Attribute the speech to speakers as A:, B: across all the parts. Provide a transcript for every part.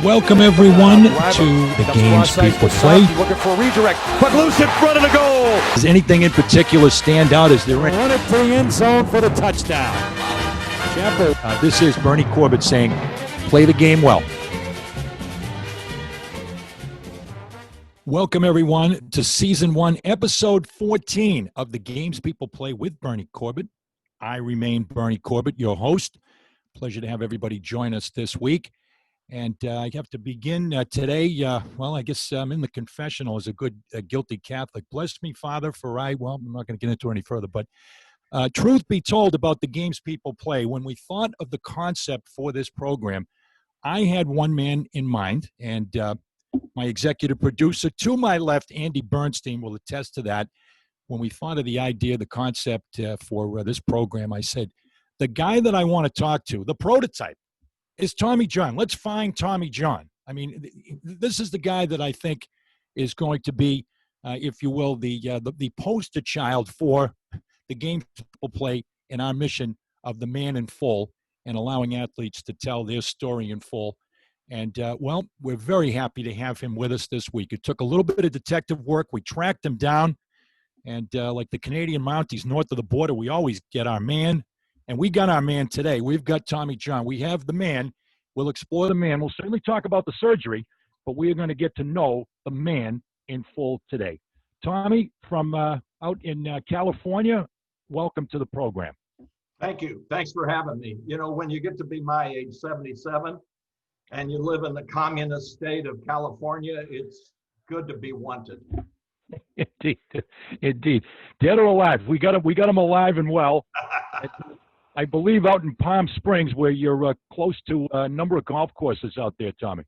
A: Welcome everyone to the games people play.
B: Looking for a redirect, but loose in front of the goal.
A: Does anything in particular stand out? Is there any?
B: Run it to the end zone for the touchdown.
A: This is Bernie Corbett saying, play the game well. Welcome everyone to Season 1, Episode 14 of the Games People Play with Bernie Corbett. I remain Bernie Corbett, your host. Pleasure to have everybody join us this week. And I have to begin today, I guess I'm in the confessional as a good guilty Catholic. Bless me, Father, I'm not going to get into it any further, but truth be told about the games people play, when we thought of the concept for this program, I had one man in mind, and my executive producer to my left, Andy Bernstein, will attest to that. When we thought of the idea, the concept for this program, I said, the guy that I want to talk to, the prototype, is Tommy John. Let's find Tommy John. I mean, this is the guy that I think is going to be, if you will, the poster child for the game people play in our mission of the man in full and allowing athletes to tell their story in full. And, we're very happy to have him with us this week. It took a little bit of detective work. We tracked him down. And like the Canadian Mounties north of the border, we always get our man. And we got our man today. We've got Tommy John. We have the man. We'll explore the man. We'll certainly talk about the surgery, but we are going to get to know the man in full today. Tommy, from out in California, welcome to the program.
C: Thank you. Thanks for having me. You know, when you get to be my age, 77, and you live in the communist state of California, it's good to be wanted.
A: Indeed. Dead or alive. We got him alive and well. I believe out in Palm Springs, where you're close to a number of golf courses out there, Tommy.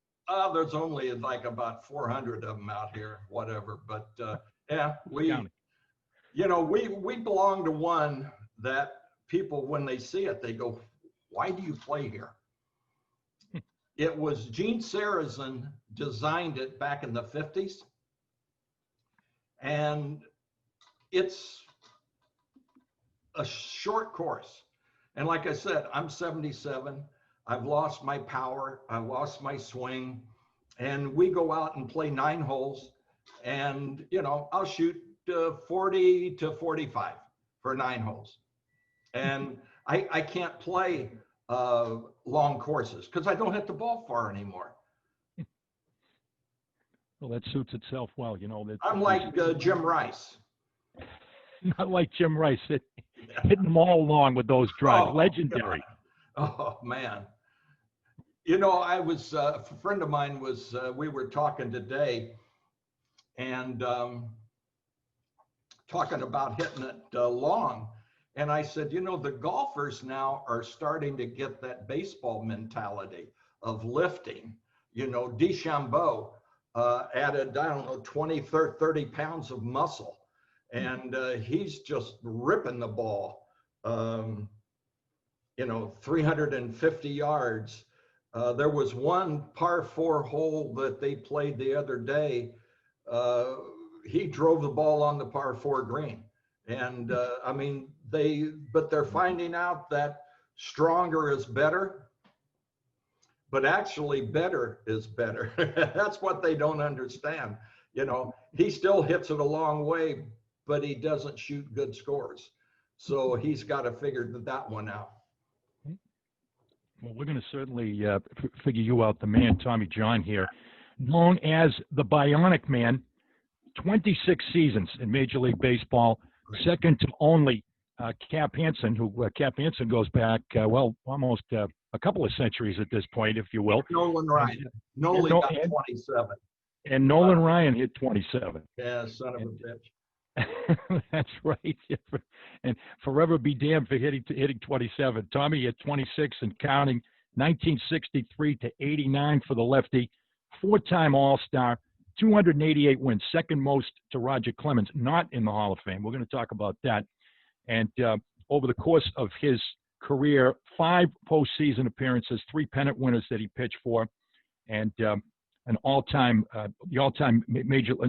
C: There's only like about 400 of them out here, whatever. But we belong to one that people, when they see it, they go, why do you play here? It was Gene Sarazen designed it back in the 50s. And it's a short course. And like I said, I'm 77. I've lost my power. I've lost my swing. And we go out and play 9 holes. And, I'll shoot 40 to 45 for 9 holes. And I can't play long courses because I don't hit the ball far anymore.
A: Well, that suits itself well,
C: I'm like Jim Rice.
A: Not like Jim Rice, hitting them all along with those drives. Legendary.
C: God. Oh, man. I was, a friend of mine we were talking today and talking about hitting it long. And I said, the golfers now are starting to get that baseball mentality of lifting. DeChambeau added, 20, 30 pounds of muscle. And he's just ripping the ball, 350 yards. There was one par 4 hole that they played the other day. He drove the ball on the par 4 green. And but they're finding out that stronger is better, but actually better is better. That's what they don't understand. He still hits it a long way, but he doesn't shoot good scores. So he's got to figure that one out.
A: Well, we're going to certainly figure you out, the man, Tommy John here, known as the Bionic Man, 26 seasons in Major League Baseball, second to only Cap Hansen, Cap Hansen goes back, almost a couple of centuries at this point, if you will.
C: Nolan Ryan. Nolan got 27.
A: And Nolan Ryan hit 27.
C: Yeah, son of a bitch.
A: That's right. And forever be damned for hitting 27. Tommy hit 26 and counting, 1963 to 89 for the lefty, 4-time All-Star, 288 wins, second most to Roger Clemens, not in the Hall of Fame. We're going to talk about that. And over the course of his career, 5 postseason appearances, 3 pennant winners that he pitched for, and the all-time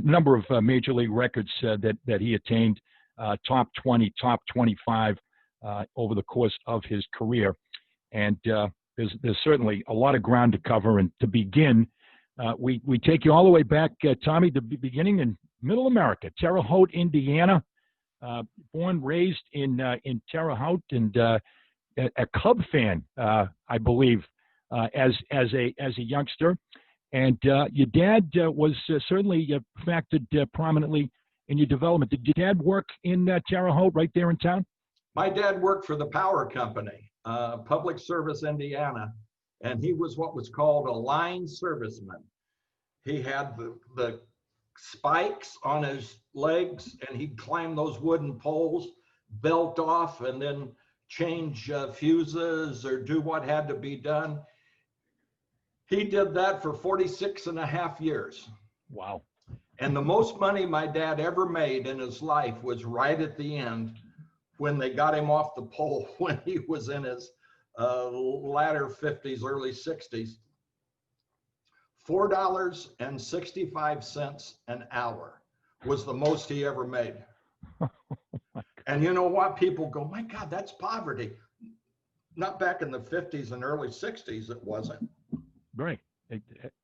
A: number of major league records that he attained, top 20, top 25 over the course of his career. And there's certainly a lot of ground to cover. And to begin, we take you all the way back, Tommy, to the beginning in Middle America, Terre Haute, Indiana. Born, raised in Terre Haute, and a Cub fan, I believe, as a youngster. And your dad was certainly factored prominently in your development. Did your dad work in Terre Haute, right there in town?
C: My dad worked for the power company, Public Service Indiana, and he was what was called a line serviceman. He had the spikes on his legs, and he'd climb those wooden poles, belt off, and then change fuses or do what had to be done. He did that for 46 and a half years.
A: Wow.
C: And the most money my dad ever made in his life was right at the end, when they got him off the pole when he was in his latter 50s, early 60s. $4.65 an hour was the most he ever made. And you know what? People go, my God, that's poverty. Not back in the 50s and early 60s, it wasn't.
A: Right.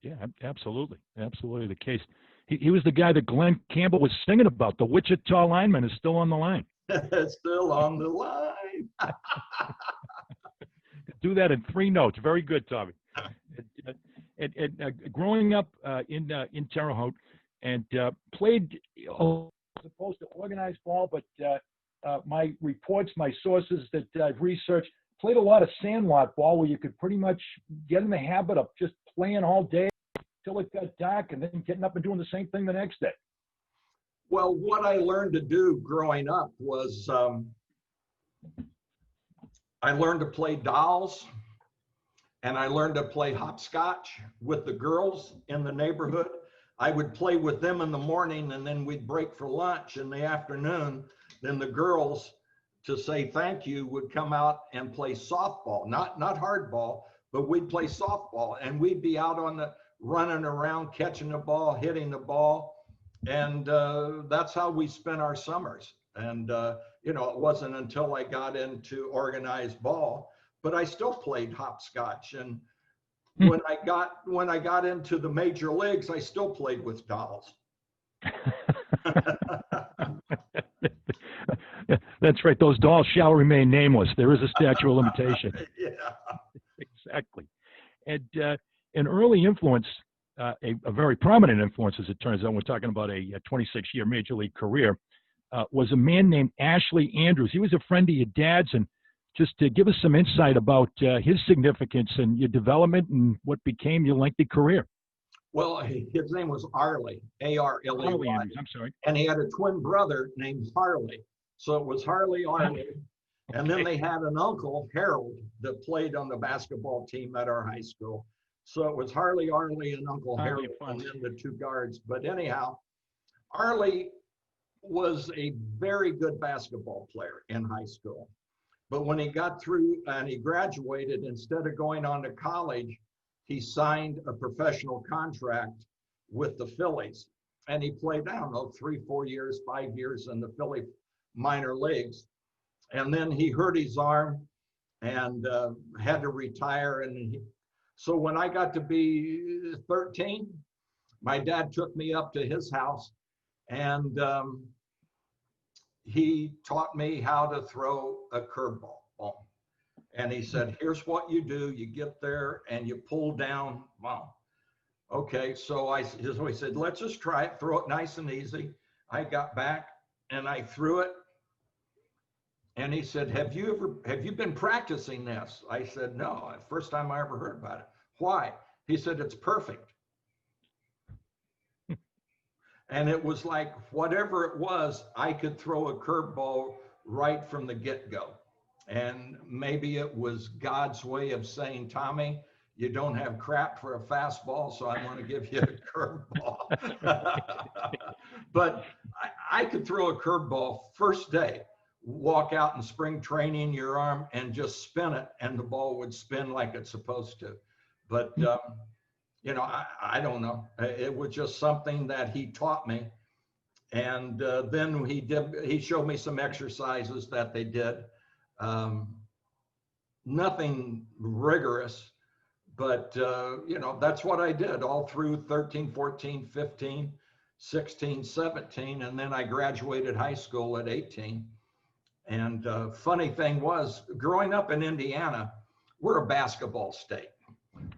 A: Yeah, absolutely. Absolutely the case. He was the guy that Glenn Campbell was singing about. The Wichita lineman is still on the line.
C: Still on the line.
A: Do that in 3 notes. Very good, Tommy. Growing up in Terre Haute, and played as opposed to organized ball, but my reports, my sources that I've researched, played a lot of sandlot ball, where you could pretty much get in the habit of just playing all day till it got dark, and then getting up and doing the same thing the next day.
C: Well, what I learned to do growing up was I learned to play dolls, and I learned to play hopscotch with the girls in the neighborhood. I would play with them in the morning, and then we'd break for lunch in the afternoon. Then the girls, to say thank you, would come out and play softball, not hardball, but we'd play softball, and we'd be out on the running around, catching the ball, hitting the ball. And that's how we spent our summers. And, it wasn't until I got into organized ball, but I still played hopscotch. And when I got into the major leagues, I still played with dolls.
A: That's right. Those dolls shall remain nameless. There is a statute of limitation.
C: Yeah.
A: Exactly. And an early influence, a very prominent influence, as it turns out, we're talking about a 26-year major league career, was a man named Ashley Andrews. He was a friend of your dad's, and just to give us some insight about his significance and your development and what became your lengthy career.
C: Well, his name was Arley, A-R-L-E-Y.
A: Harley Andrews, I'm sorry.
C: And he had a twin brother named Harley. So it was Harley Arley. Okay. And then they had an uncle, Harold, that played on the basketball team at our high school. So it was Harley Arley and Uncle Harold, and then the 2 guards. But anyhow, Arley was a very good basketball player in high school. But when he got through and he graduated, instead of going on to college, he signed a professional contract with the Phillies. And he played, I don't know, 3, 4 years, 5 years in the Philly minor leagues. And then he hurt his arm and had to retire. So when I got to be 13, my dad took me up to his house, and he taught me how to throw a curveball. And he said, here's what you do. You get there and you pull down. Wow. Okay, so he said, let's just try it. Throw it nice and easy. I got back and I threw it. And he said, have you been practicing this? I said, no, first time I ever heard about it. Why? He said, it's perfect. And it was like, whatever it was, I could throw a curveball right from the get-go. And maybe it was God's way of saying, Tommy, you don't have crap for a fastball, so I'm going to give you a curveball. But I could throw a curveball first day. Walk out in spring training, your arm, and just spin it, and the ball would spin like it's supposed to. But, I don't know. It was just something that he taught me. And then he showed me some exercises that they did. nothing rigorous, but, that's what I did all through 13, 14, 15, 16, 17. And then I graduated high school at 18. And funny thing was, growing up in Indiana, we're a basketball state.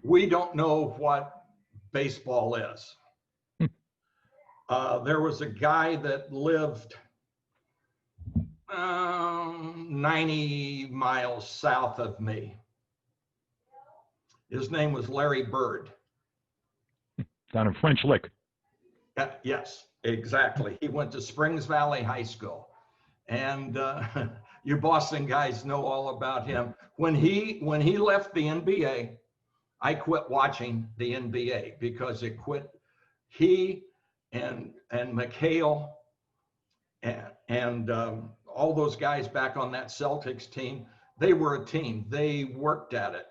C: We don't know what baseball is. There was a guy that lived 90 miles south of me. His name was Larry Bird.
A: Down in French Lick.
C: Yes, exactly. He went to Springs Valley High School. And you Boston guys know all about him. When he left the NBA, I quit watching the NBA because it quit. He and McHale and all those guys back on that Celtics team, they were a team. They worked at it,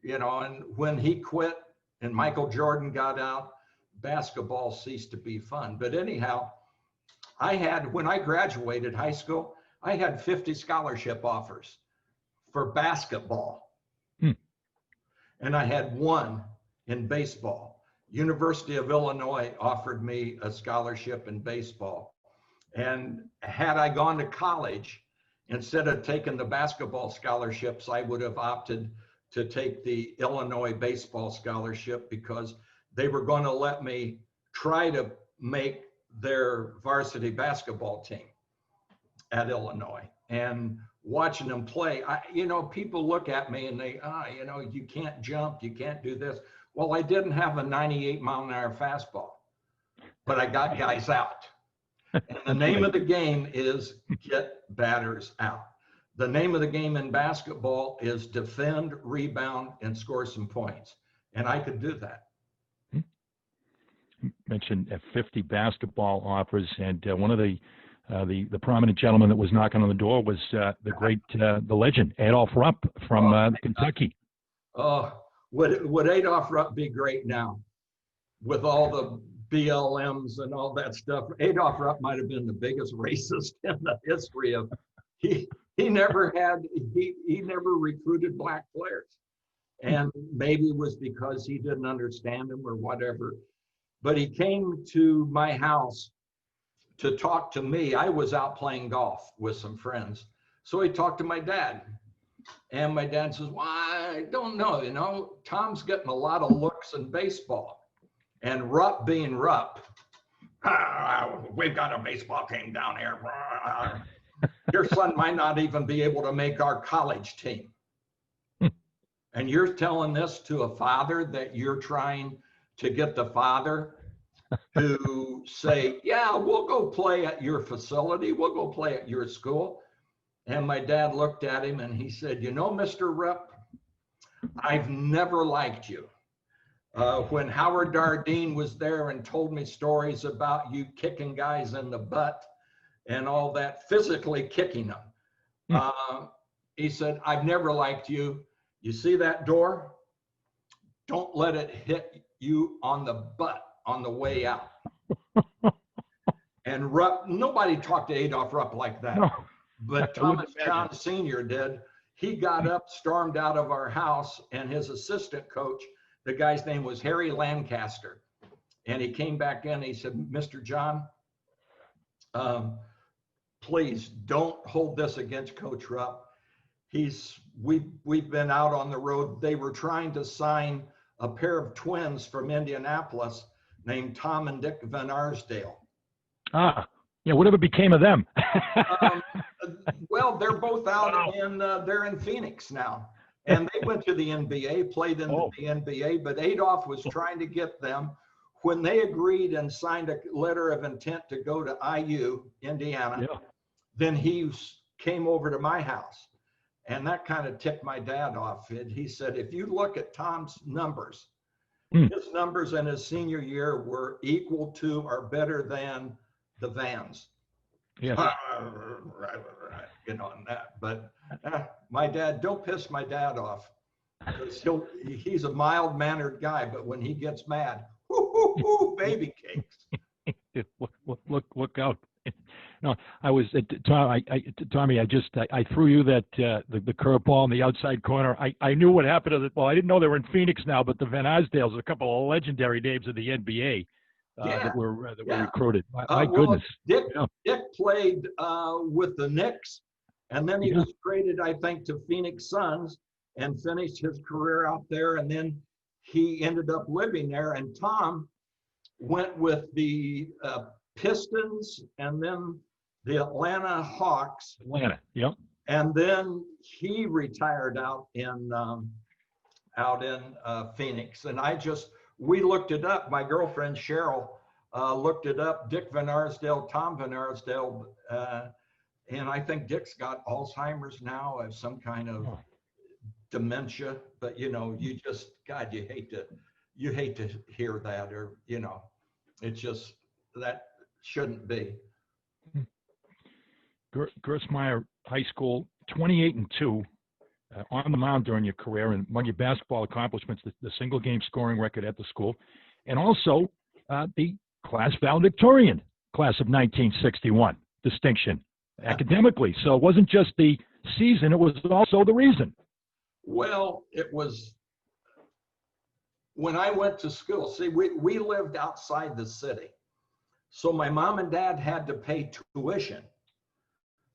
C: and when he quit and Michael Jordan got out, basketball ceased to be fun. But anyhow, when I graduated high school, I had 50 scholarship offers for basketball. And I had one in baseball. University of Illinois offered me a scholarship in baseball. And had I gone to college, instead of taking the basketball scholarships, I would have opted to take the Illinois baseball scholarship because they were going to let me try to make their varsity basketball team at Illinois. And watching them play, people look at me and they, you can't jump, you can't do this. Well, I didn't have a 98-mile-an-hour fastball, but I got guys out. And the name of the game is get batters out. The name of the game in basketball is defend, rebound, and score some points. And I could do that.
A: You mentioned 50 basketball offers, and one of the prominent gentleman that was knocking on the door was the legend Adolph Rupp from Kentucky.
C: Oh, would Adolph Rupp be great now with all the BLMs and all that stuff? Adolph Rupp might have been the biggest racist in the history of. He never recruited black players, and maybe it was because he didn't understand them or whatever. But he came to my house to talk to me. I was out playing golf with some friends. So he talked to my dad. And my dad says, well, I don't know, Tom's getting a lot of looks in baseball. And Rupp being Rupp, we've got a baseball team down here. Your son might not even be able to make our college team. And you're telling this to a father that you're trying to get the father to say, yeah, we'll go play at your facility. We'll go play at your school. And my dad looked at him and he said, Mr. Rupp, I've never liked you. When Howard Dardeen was there and told me stories about you kicking guys in the butt and all that, physically kicking them, he said, I've never liked you. You see that door? Don't let it hit you on the butt on the way out. And Rupp, nobody talked to Adolph Rupp like that. No. But Thomas John Sr. did. He got up, stormed out of our house, and his assistant coach, the guy's name was Harry Lancaster. And he came back in, he said, Mr. John, please don't hold this against Coach Rupp. We've been out on the road. They were trying to sign a pair of twins from Indianapolis named Tom and Dick Van Arsdale.
A: Yeah, whatever became of them?
C: Well, they're both out and they're in Phoenix now. And they went to the NBA, played in the NBA, but Adolph was trying to get them. When they agreed and signed a letter of intent to go to IU, Indiana, then he came over to my house. And that kind of ticked my dad off. He said, if you look at Tom's numbers, his numbers in his senior year were equal to or better than the Vans.
A: Yes.
C: And that. But my dad, don't piss my dad off. Because he's a mild-mannered guy, but when he gets mad, baby cakes.
A: Look out. No, I was Tom. Tommy, I threw you that the curveball in the outside corner. I knew what happened to the. Well, I didn't know they were in Phoenix now, but the Van Asdales, a couple of legendary names of the NBA that were recruited. My goodness.
C: Dick
A: Yeah.
C: Dick played with the Knicks, and then he was traded, I think, to Phoenix Suns and finished his career out there. And then he ended up living there. And Tom went with the Pistons and then the Atlanta Hawks.
A: Atlanta, yep.
C: And then he retired out in Phoenix. And we looked it up. My girlfriend Cheryl looked it up. Dick Van Arsdale, Tom Van Arsdale, and I think Dick's got Alzheimer's now, of some kind of dementia. But you just, God, you hate to hear that, or it's just, that shouldn't be.
A: Gerstmeyer High School, 28-2 on the mound during your career, and among your basketball accomplishments, the single game scoring record at the school, and also the class valedictorian, class of 1961 distinction academically. So it wasn't just the season, it was also the reason.
C: Well, it was when I went to school. See, we lived outside the city. So my mom and dad had to pay tuition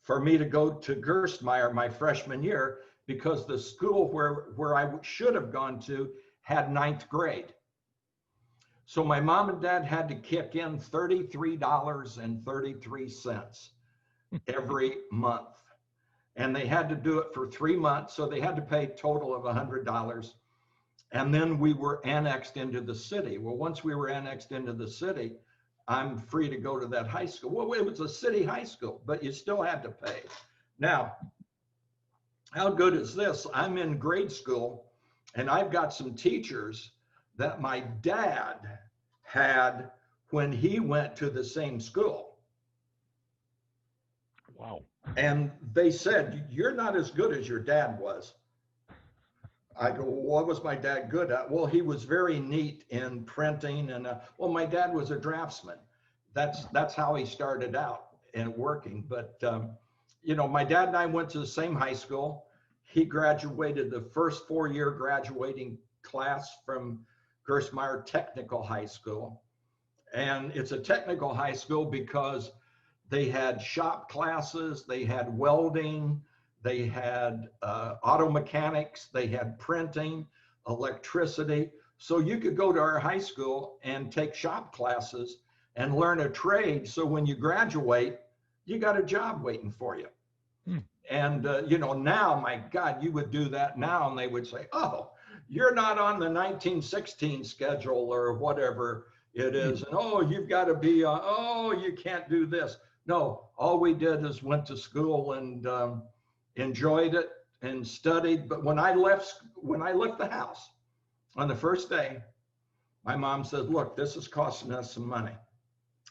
C: for me to go to Gerstmeyer my freshman year, because the school where I should have gone to had ninth grade. So my mom and dad had to kick in $33.33 every month. And they had to do it for 3 months. So they had to pay a total of $100. And then we were annexed into the city. Well, once we were annexed into the city, I'm free to go to that high school. Well, it was a city high school, but you still had to pay. Now, how good is this? I'm in grade school, and I've got some teachers that my dad had when he went to the same school.
A: Wow.
C: And they said, "You're not as good as your dad was." I go, "Well, what was my dad good at?" "Well, he was very neat in printing, and well, my dad was a draftsman. That's how he started out and working." But my dad and I went to the same high school. He graduated the first 4-year graduating class from Gerstmeyer Technical High School, and it's a technical high school because they had shop classes, they had welding, they had auto mechanics, they had printing, electricity. So you could go to our high school and take shop classes and learn a trade. So when you graduate, you got a job waiting for you. And, now, my God, you would do that now and they would say, "Oh, you're not on the 1916 schedule," or whatever it is. And, "Oh, you've got to be, you can't do this." No, all we did is went to school and enjoyed it and studied. But when I left the house on the first day, my mom said, "Look, this is costing us some money."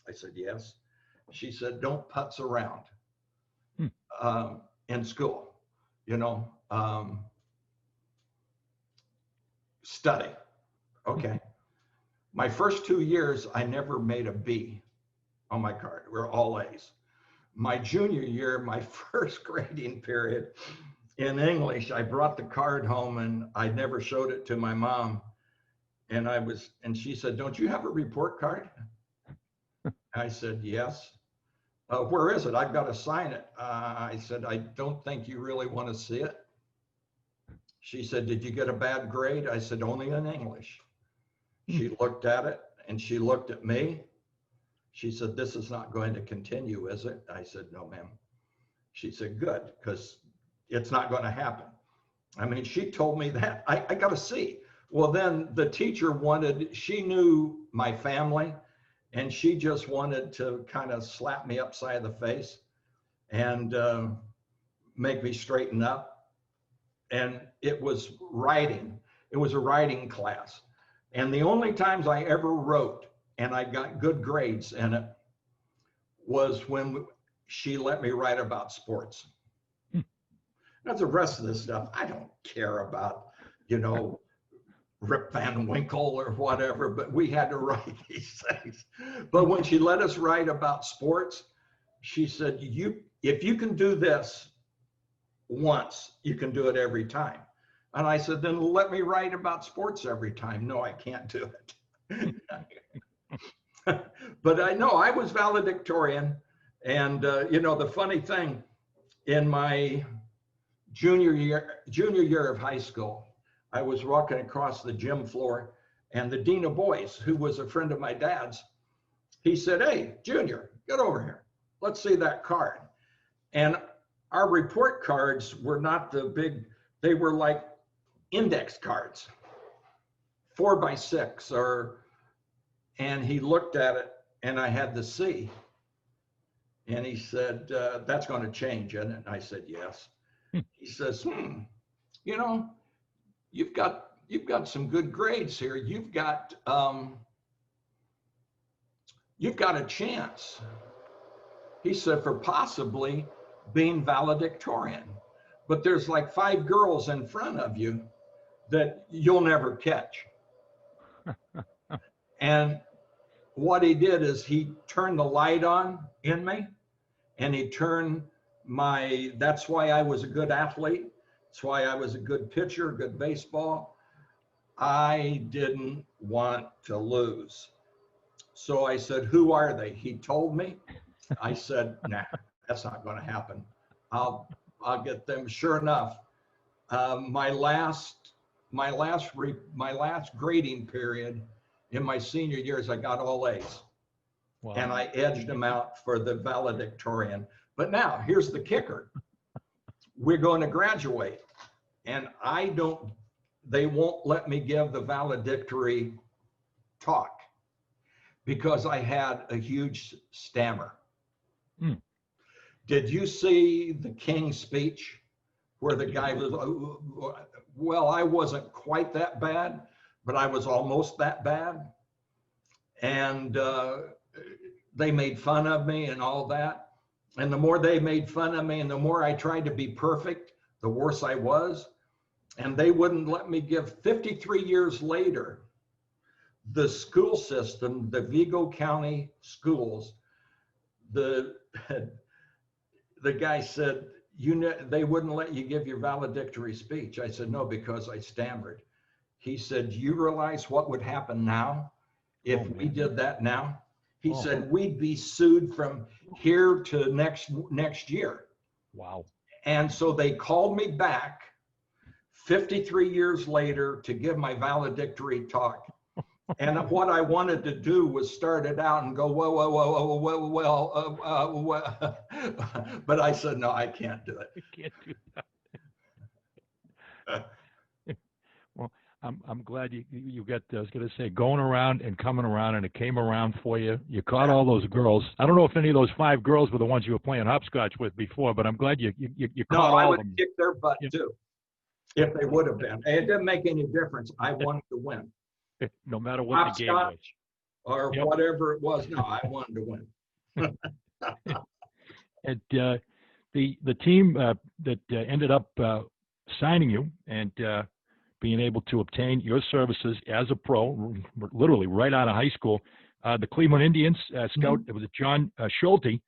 C: I said, "Yes." She said, "Don't putz around in school, study." Okay. My first 2 years, I never made a B on my card. We were all A's. My junior year, my first grading period in English, I brought the card home and I never showed it to my mom. And she said, "Don't you have a report card?" I said, "Yes." "Where is it? I've got to sign it." I said, "I don't think you really want to see it." She said, "Did you get a bad grade?" I said, "Only in English." She looked at it and she looked at me. She said, "This is not going to continue, is it?" I said, "No, ma'am." She said, "Good, because it's not going to happen." I mean, she told me that. I got to see. Well, then the teacher she knew my family, and she just wanted to kind of slap me upside the face and make me straighten up. And it was writing. It was a writing class. And the only times I ever wrote and I got good grades in it was when she let me write about sports. Now, the rest of this stuff, I don't care about, Rip Van Winkle or whatever, but we had to write these things. But when she let us write about sports, she said, if you can do this once, you can do it every time. And I said, then let me write about sports every time. No, I can't do it. But I know I was valedictorian. And, the funny thing, in my junior year of high school, I was walking across the gym floor, and the dean of boys, who was a friend of my dad's, he said, "Hey, Junior, get over here. Let's see that card." And our report cards were not the big, they were like index cards, 4x6, and he looked at it, and I had the C. And he said, "That's going to change, isn't it?" And I said, "Yes." He says, you've got some good grades here. You've got a chance. He said, for possibly being valedictorian, but there's like 5 girls in front of you that you'll never catch. And what he did is he turned the light on in me, and he turned that's why I was a good athlete. That's why I was a good pitcher, good baseball. I didn't want to lose. So I said, "Who are they?" He told me. I said, "Nah, that's not going to happen. I'll get them." Sure enough, my last grading period in my senior years, I got all A's. Wow. And I edged them out for the valedictorian. But now here's the kicker. We're going to graduate, and they won't let me give the valedictory talk because I had a huge stammer. Did you see the King's speech where the guy was, well, I wasn't quite that bad, but I was almost that bad. And they made fun of me and all that. And the more they made fun of me and the more I tried to be perfect, the worse I was. And they wouldn't let me give. 53 years later, the school system, the Vigo County schools, the guy said, they wouldn't let you give your valedictory speech. I said, "No, because I stammered." He said, "Do you realize what would happen now if we did that now?" He said, "We'd be sued from here to next year."
A: Wow.
C: And so they called me back 53 years later to give my valedictory talk. And what I wanted to do was start it out and go, well. But I said, "No, I can't do it."
A: You can't do that. Well, I'm glad you got, I was going to say, going around and coming around, and it came around for you. You caught all those girls. I don't know if any of those 5 girls were the ones you were playing hopscotch with before, but I'm glad you caught all of them.
C: No, I would have kicked their butt too, if they would have been. It didn't make any difference. I wanted to win.
A: No matter what the game was.
C: Or whatever it was. No, I wanted to win.
A: And the team that ended up signing you and being able to obtain your services as a pro, literally right out of high school, the Cleveland Indians scout, it was John Schulte,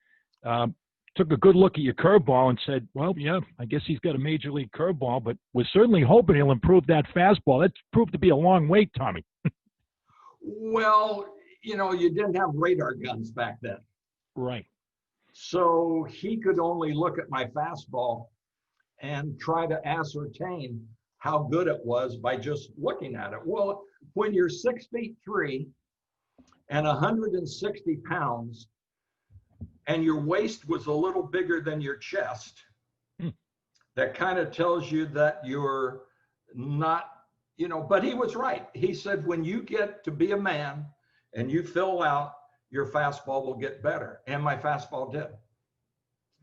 A: took a good look at your curveball and said, "Well, yeah, I guess he's got a major league curveball, but we're certainly hoping he'll improve that fastball." That's proved to be a long wait, Tommy.
C: Well, you didn't have radar guns back then.
A: Right.
C: So he could only look at my fastball and try to ascertain how good it was by just looking at it. Well, when you're 6'3" and 160 pounds, and your waist was a little bigger than your chest, that kind of tells you that you're not, but he was right. He said, when you get to be a man and you fill out, your fastball will get better. And my fastball did.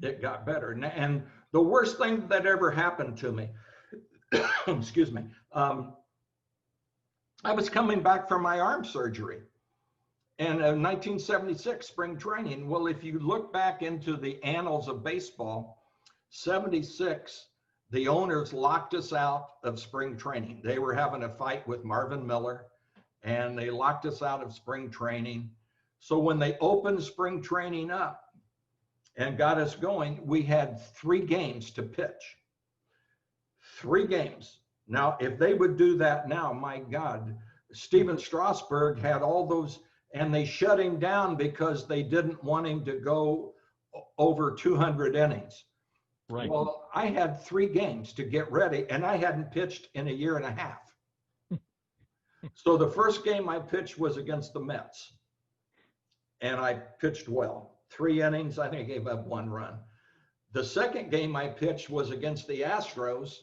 C: It got better. And the worst thing that ever happened to me, excuse me, I was coming back from my arm surgery. And in 1976, spring training, well, if you look back into the annals of baseball, 76, the owners locked us out of spring training. They were having a fight with Marvin Miller, and they locked us out of spring training. So when they opened spring training up, and got us going, we had 3 games to pitch. 3 games. Now, if they would do that now, my God, Steven Strasburg had all those, and they shut him down because they didn't want him to go over 200 innings.
A: Right.
C: Well, I had 3 games to get ready, and I hadn't pitched in a year and a half. So the first game I pitched was against the Mets, and I pitched well. 3 innings, I think I gave up 1 run. The second game I pitched was against the Astros,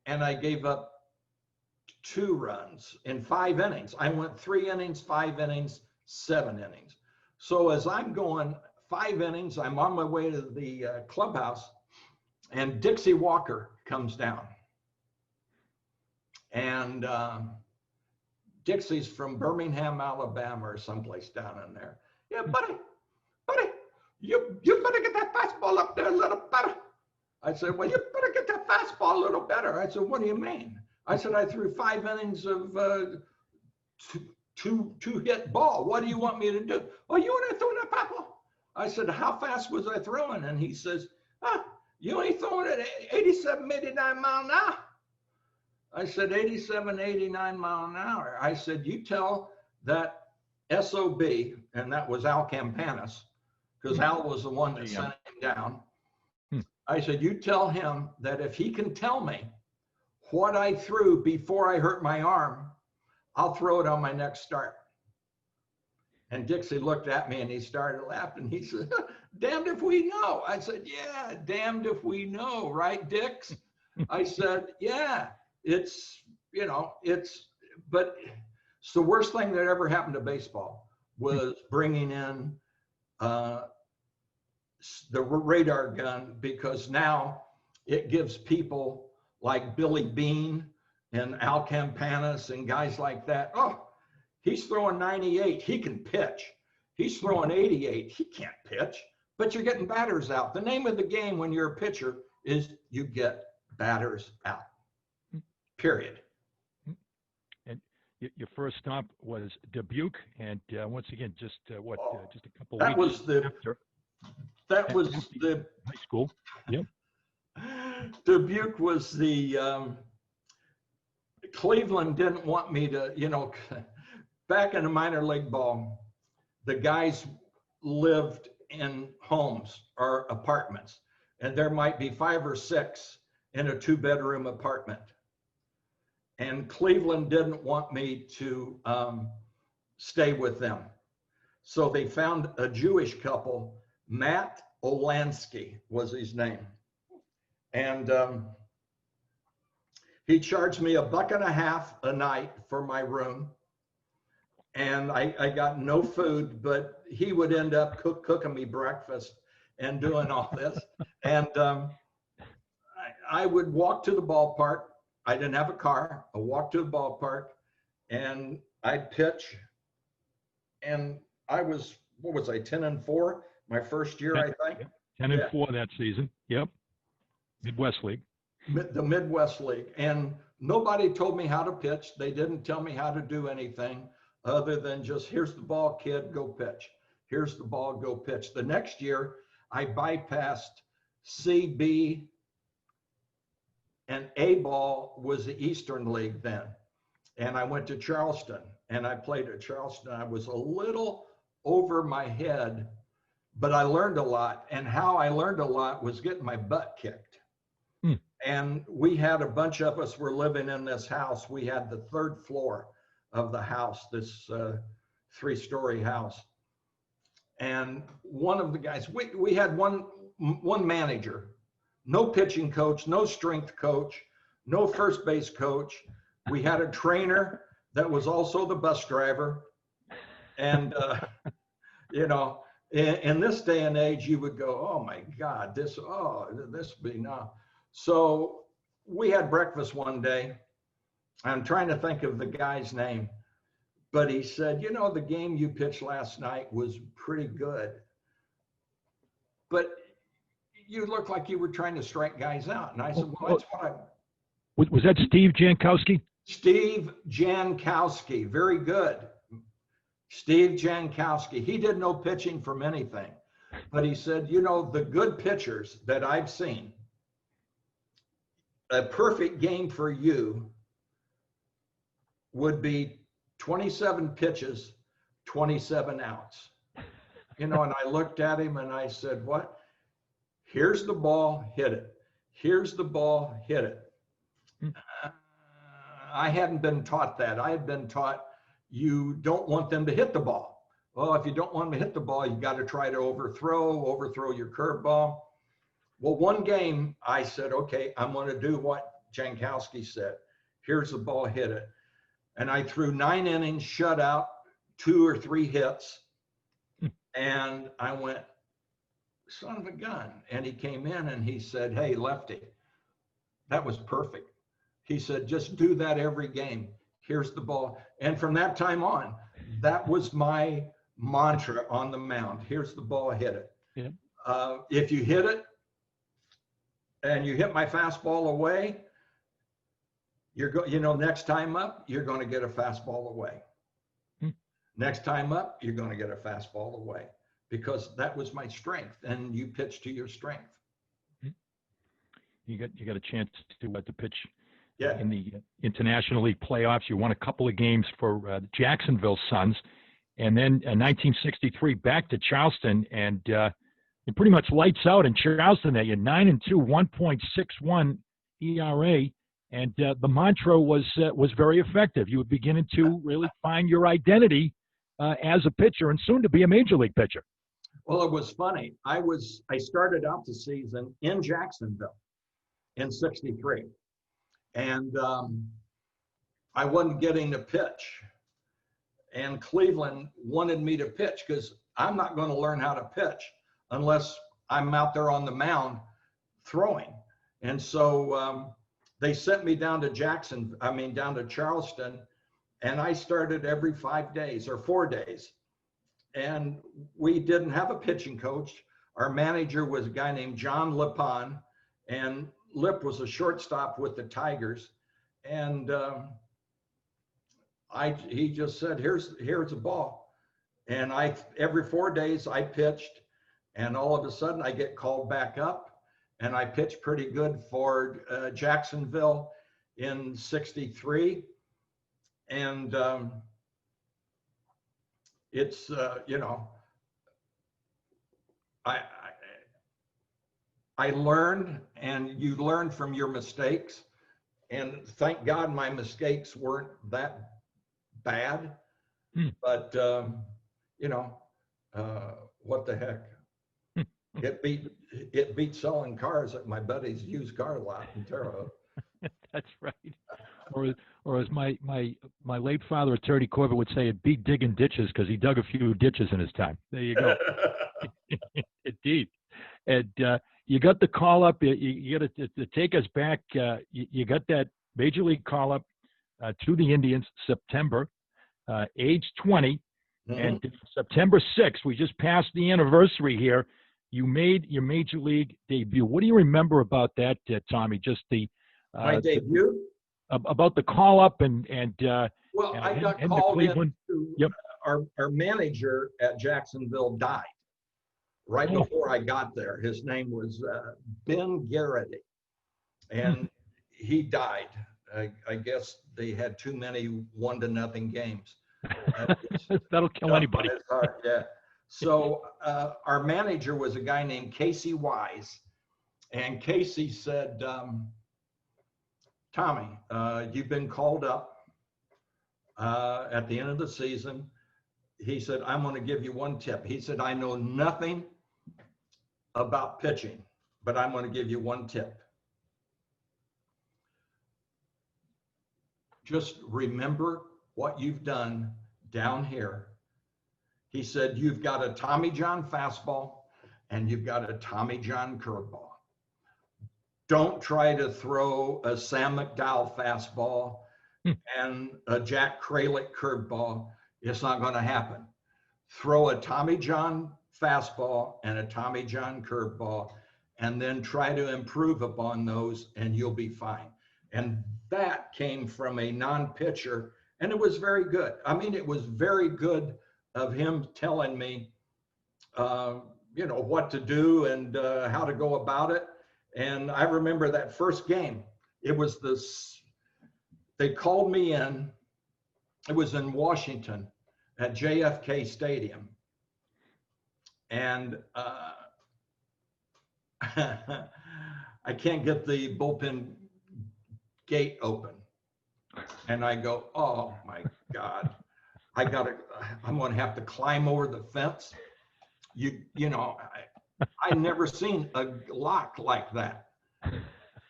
C: and I gave up 2 runs in 5 innings. I went 3 innings, 5 innings, 7 innings. So as I'm going 5 innings, I'm on my way to the clubhouse, and Dixie Walker comes down. And Dixie's from Birmingham, Alabama, or someplace down in there. Yeah, buddy, you better get that fastball up there a little better. I said, well, you better get that fastball a little better. I said, what do you mean? I said, I threw 5 innings of two-hit ball. What do you want me to do? Oh, you want to throw that fastball? I said, how fast was I throwing? And he says, you only throwing it at 87, 89 mile an hour. I said, 87, 89 mile an hour. I said, you tell that SOB, and that was Al Campanis, because Al was the one that sent him down. I said, you tell him that if he can tell me what I threw before I hurt my arm, I'll throw it on my next start. And Dixie looked at me and he started laughing. He said, damned if we know. I said, yeah, damned if we know, right, Dix? I said, yeah, but it's the worst thing that ever happened to baseball was bringing in the radar gun, because now it gives people like Billy Bean and Al Campanis and guys like that, oh, he's throwing 98, he can pitch. He's throwing 88, he can't pitch. But you're getting batters out. The name of the game when you're a pitcher is you get batters out, period.
A: And your first stop was Dubuque, and once again, just a couple
C: that
A: weeks
C: was
A: after.
C: That was the
A: high school. Yep.
C: Dubuque was the Cleveland didn't want me to, back in the minor league ball, the guys lived in homes or apartments, and there might be 5 or 6 in a 2-bedroom apartment. And Cleveland didn't want me to stay with them. So they found a Jewish couple. Matt Olansky was his name. And he charged me $1.50 a night for my room. And I got no food, but he would end up cooking me breakfast and doing all this. And I would walk to the ballpark. I didn't have a car. I walked to the ballpark and I'd pitch. And I was, 10-4? My first year, I think.
A: 10-4 that season. Yep. Midwest League.
C: The Midwest League. And nobody told me how to pitch. They didn't tell me how to do anything other than just, here's the ball, kid, go pitch. Here's the ball, go pitch. The next year, I bypassed C, B, and A ball was the Eastern League then. And I went to Charleston, and I played at Charleston. I was a little over my head, but I learned a lot. And how I learned a lot was getting my butt kicked. And we had a bunch of us were living in this house. We had the 3rd floor of the house, this 3-story house. And one of the guys, we had one manager, no pitching coach, no strength coach, no first base coach. We had a trainer that was also the bus driver. And, in this day and age, you would go, oh my God, this would be now. So we had breakfast one day. I'm trying to think of the guy's name, but he said, the game you pitched last night was pretty good, but you looked like you were trying to strike guys out. And I said, well, that's what
A: Was that Steve Jankowski?
C: Steve Jankowski, very good. Steve Jankowski. He did no pitching from anything. But he said, you know, the good pitchers that I've seen, a perfect game for you would be 27 pitches, 27 outs. You know, and I looked at him and I said, what? Here's the ball, hit it. Here's the ball, hit it. I hadn't been taught that. I had been taught you don't want them to hit the ball. Well, if you don't want them to hit the ball, you got to try to overthrow your curveball. Well, one game I said, okay, I'm going to do what Jankowski said. Here's the ball, hit it. And I threw 9 innings, shut out 2 or 3 hits. And I went, son of a gun. And he came in and he said, hey, lefty, that was perfect. He said, just do that every game. Here's the ball. And from that time on, that was my mantra on the mound. Here's the ball, hit it.
A: Yeah.
C: If you hit it and you hit my fastball away, next time up, you're going to get a fastball away. Next time up, you're going to get a fastball away, because that was my strength, and you pitch to your strength.
A: You got a chance to pitch
C: Yeah.
A: in the International League playoffs. You won a couple of games for the Jacksonville Suns, and then in 1963 back to Charleston, and it pretty much lights out in Charleston. There, you're 9-2, 1.61 ERA, and the mantra was very effective. You were beginning to really find your identity as a pitcher, and soon to be a major league pitcher.
C: Well, it was funny. I started out the season in Jacksonville in '63, and I wasn't getting to pitch. And Cleveland wanted me to pitch, because I'm not going to learn how to pitch unless I'm out there on the mound throwing. And so they sent me down to Charleston, and I started every 5 days or 4 days. And we didn't have a pitching coach. Our manager was a guy named John Lippon, and Lip was a shortstop with the Tigers. And he just said, here's a ball. And every 4 days I pitched, and all of a sudden I get called back up, and I pitched pretty good for Jacksonville in '63. And it's, I learned, and you learn from your mistakes. And thank God my mistakes weren't that bad. But, what the heck? It beat selling cars at my buddy's used car lot in Terre Haute.
A: That's right. Or as my late father, Attorney Corbett, would say, it beat digging ditches, because he dug a few ditches in his time. There you go. Indeed. And you got the call up. You got to take us back. You got that major league call up to the Indians, September, age 20. Mm-hmm. And September 6th, we just passed the anniversary here. You made your major league debut. What do you remember about that, Tommy? Just
C: my debut?
A: About the call up and
C: well, I got called in to,
A: yep.
C: Our manager at Jacksonville died right before I got there. His name was Ben Garrity, and he died. I guess they had too many 1-0 games.
A: That'll kill anybody.
C: Yeah. So our manager was a guy named Casey Wise, and Casey said, Tommy, you've been called up at the end of the season. He said, I'm going to give you one tip. He said, I know nothing about pitching, but I'm going to give you one tip. Just remember what you've done down here. He said, you've got a Tommy John fastball and you've got a Tommy John curveball. Don't try to throw a Sam McDowell fastball and a Jack Kralik curveball. It's not going to happen. Throw a Tommy John fastball and a Tommy John curveball, and then try to improve upon those, and you'll be fine. And that came from a non-pitcher, and it was very good. I mean, it was very good of him telling me, you know, what to do and how to go about it. And I remember that first game. It was they called me in. It was in Washington at JFK Stadium. And I can't get the bullpen gate open. And I go, oh my God, I'm going to have to climb over the fence. You know, I never seen a lock like that.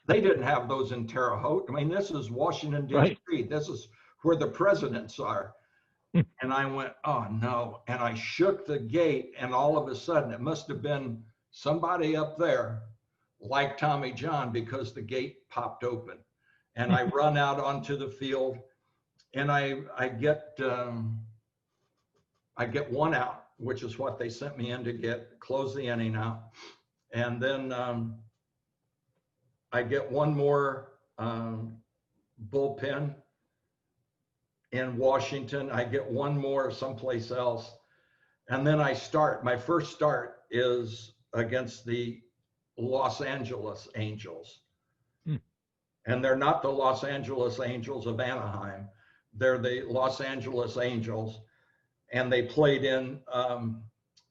C: They didn't have those in Terre Haute. I mean, this is Washington, D.C.
A: Right.
C: This is where the presidents are. And I went, oh no. And I shook the gate, and all of a sudden, it must have been somebody up there like Tommy John, because the gate popped open. And I run out onto the field, and I get one out, which is what they sent me in to get, close the inning out. And then I get one more bullpen in Washington. I get one more someplace else. And then I start. My first start is against the Los Angeles Angels. And they're not the Los Angeles Angels of Anaheim. They're the Los Angeles Angels. And they played in,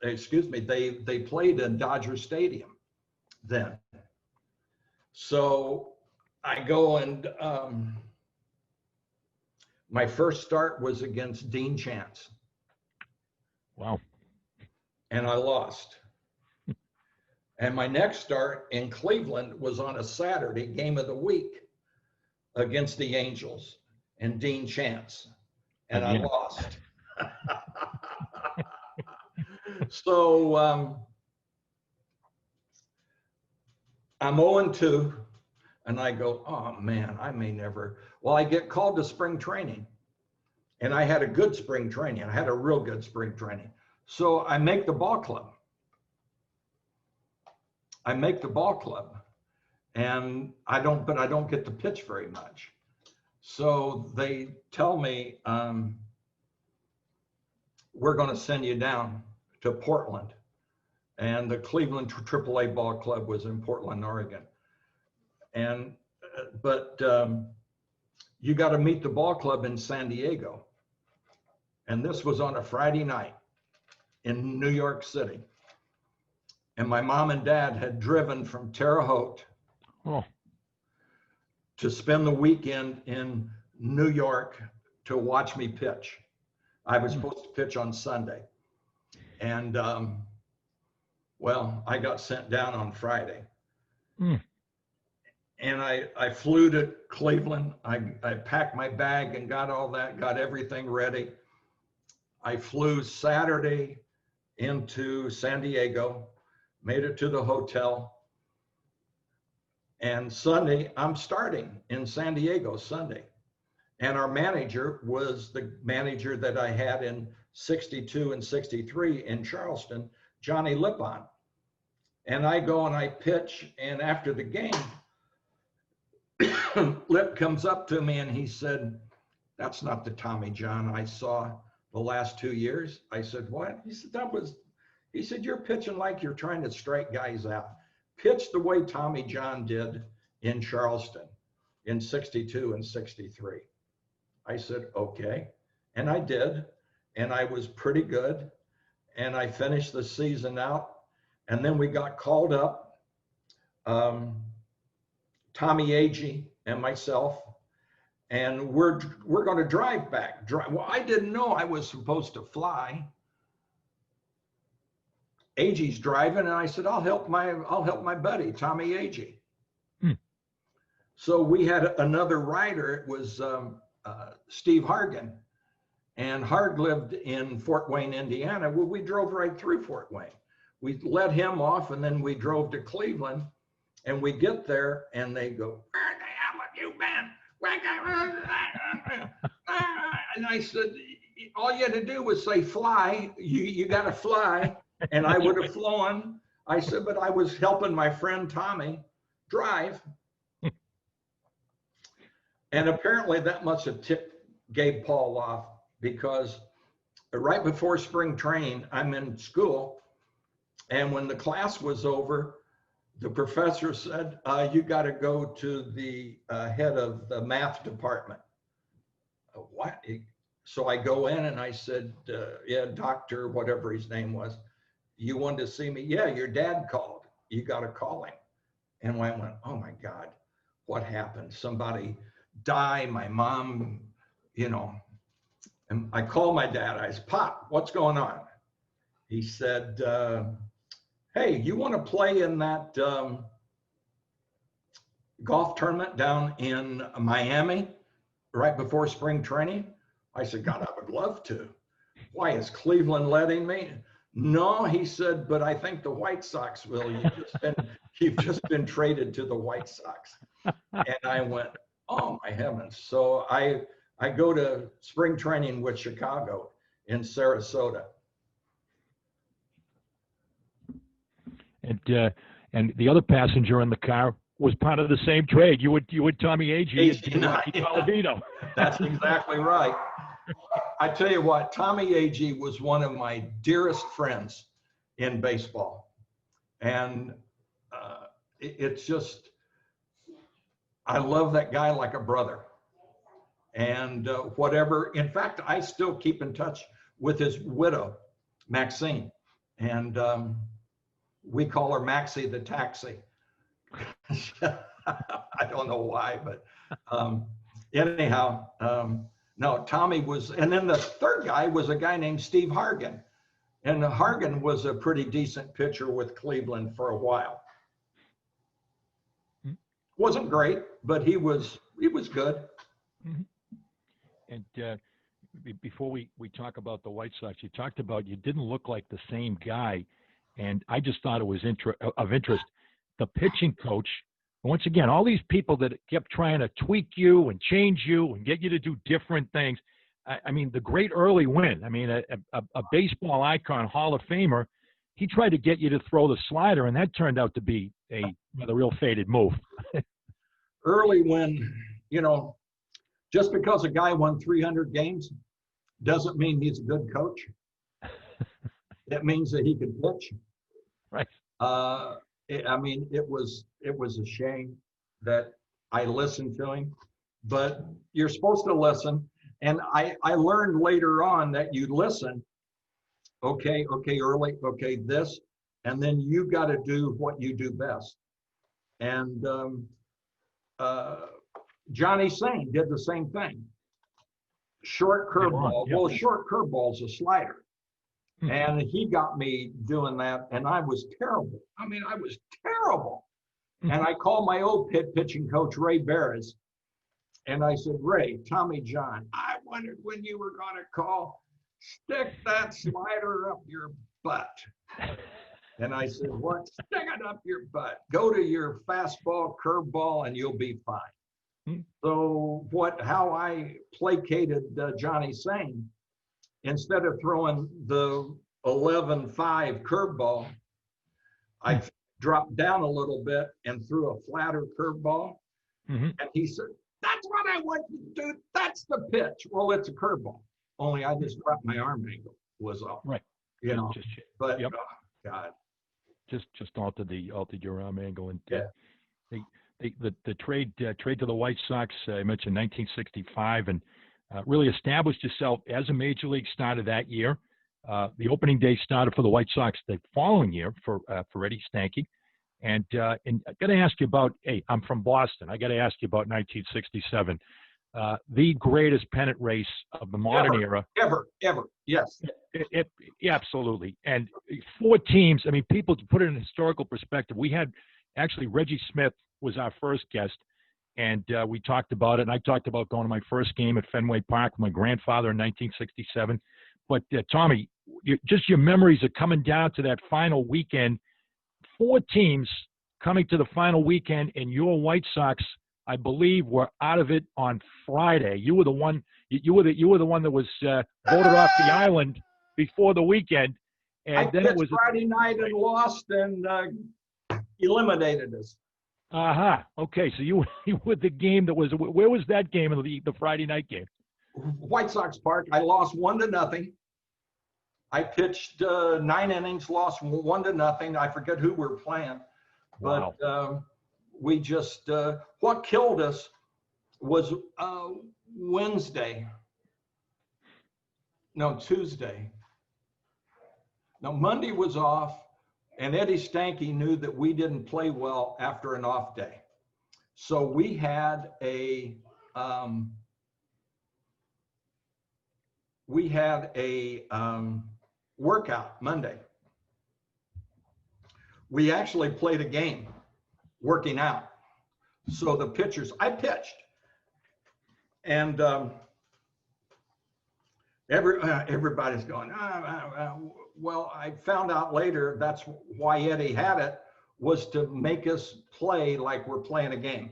C: they played in Dodger Stadium then. So I go and my first start was against Dean Chance.
A: Wow.
C: And I lost. And my next start in Cleveland was on a Saturday, game of the week, against the Angels and Dean Chance. And I lost. So I'm 0-2, and I go, oh man, I may never. Well, I get called to spring training, and I had a good spring training. I had a real good spring training. So I make the ball club. And I don't get to pitch very much. So they tell me, we're going to send you down to Portland. And the Cleveland AAA ball club was in Portland, Oregon. And, but you got to meet the ball club in San Diego. And this was on a Friday night in New York City. And my mom and dad had driven from Terre Haute to spend the weekend in New York to watch me pitch. I was supposed to pitch on Sunday. And, well, I got sent down on Friday. And I flew to Cleveland. I packed my bag and got all that, got everything ready. I flew Saturday into San Diego, made it to the hotel. And Sunday, I'm starting in San Diego Sunday. And our manager was the manager that I had in 62 and 63 in Charleston, Johnny Lippon. And I go and I pitch, and after the game, Lip comes up to me and he said, that's not the Tommy John I saw the last 2 years. I said, what? He said, you're pitching like you're trying to strike guys out. Pitch the way Tommy John did in Charleston in 62 and 63. I said, okay. And I did. And I was pretty good. And I finished the season out. And then we got called up, Tommy Agee and myself, and we're going to drive back. Well, I didn't know I was supposed to fly. Agee's driving, and I said, I'll help my buddy, Tommy Agee. So we had another rider. It was Steve Hargan, and Harg lived in Fort Wayne, Indiana. Well, we drove right through Fort Wayne. We let him off, and then we drove to Cleveland, and we get there, and they go, where the hell have you been? And I said, all you had to do was say fly. You got to fly. And I would have flown. I said, but I was helping my friend Tommy drive. And apparently that must have tipped Gabe Paul off, because right before spring training, I'm in school, And when the class was over, the professor said, you got to go to the head of the math department. What? So I go in and I said, yeah, doctor, whatever his name was, you wanted to see me? Yeah, your dad called. You got to call him. And I went, oh my God, what happened? Somebody died, my mom, you know. And I called my dad. I said, Pop, what's going on? He said, hey, you want to play in that golf tournament down in Miami right before spring training? I said, God, I would love to. Why, is Cleveland letting me? No, he said, but I think the White Sox will. You've just been traded to the White Sox. And I went, oh my heavens. So I go to spring training with Chicago in Sarasota.
A: And the other passenger in the car was part of the same trade. You would Tommy Agee and Rocky Palladino.
C: That's exactly right. I tell you what, Tommy Agee was one of my dearest friends in baseball. And it's just, I love that guy like a brother. And whatever, in fact, I still keep in touch with his widow, Maxine. And we call her Maxie the Taxi. I don't know why, but anyhow, no, Tommy was, and then the third guy was a guy named Steve Hargan. And Hargan was a pretty decent pitcher with Cleveland for a while. Wasn't great, but he was good.
A: Mm-hmm. And before we talk about the White Sox, you talked about you didn't look like the same guy. And I just thought it was of interest. The pitching coach, once again, all these people that kept trying to tweak you and change you and get you to do different things. I mean, the great early win. I mean, a baseball icon, Hall of Famer, he tried to get you to throw the slider, and that turned out to be a real faded move.
C: Early win, you know, just because a guy won 300 games doesn't mean he's a good coach. It means that he can pitch.
A: Right.
C: I mean, it was a shame that I listened to him, but you're supposed to listen. And I learned later on that you listen, okay, early, okay, this, and then you got to do what you do best. And Johnny Sane did the same thing. Short curveball.
A: Yep.
C: Well, short curveball's a slider. And he got me doing that, and I was terrible. I mean, I was terrible. And I called my old pitching coach, Ray Barris, and I said, Ray, Tommy John, I wondered when you were going to call, stick that slider up your butt. And I said, what? Stick it up your butt. Go to your fastball, curveball, and you'll be fine. So how I placated Johnny Sane, instead of throwing the 11-5 curveball, I dropped down a little bit and threw a flatter curveball. And he said, that's what I want you to do. That's the pitch. Well, it's a curveball. Only I just dropped my arm angle was all.
A: Right.
C: You know, but
A: yep.
C: Oh, God.
A: Just altered your arm angle. And the trade to the White Sox, I mentioned 1965, and really established yourself as a major league starter that year. The opening day starter for the White Sox the following year for Eddie Stanky. And I got to ask you about, hey, I'm from Boston. I got to ask you about 1967, the greatest pennant race of the modern era.
C: Ever, yes.
A: Yeah, absolutely. And 4 teams, I mean, people, to put it in historical perspective, we had actually Reggie Smith was our first guest. And we talked about it, and I talked about going to my first game at Fenway Park with my grandfather in 1967. But Tommy, just your memories of coming down to that final weekend, 4 teams coming to the final weekend, and your White Sox, I believe, were out of it on Friday. You were the one. You were the one that was voted off the island before the weekend, and then it was
C: Friday night and lost and eliminated us.
A: Okay, so you were the game that was. Where was that game? The Friday night game?
C: White Sox Park. I lost 1-0. I pitched 9 innings, lost 1-0. I forget who we're playing, but we just what killed us was Tuesday. Now Monday was off, and Eddie Stanky knew that we didn't play well after an off day, so we had a workout Monday. We actually played a game working out. So the pitchers, I pitched, and everybody's going, well, I found out later that's why Eddie had it, was to make us play like we're playing a game.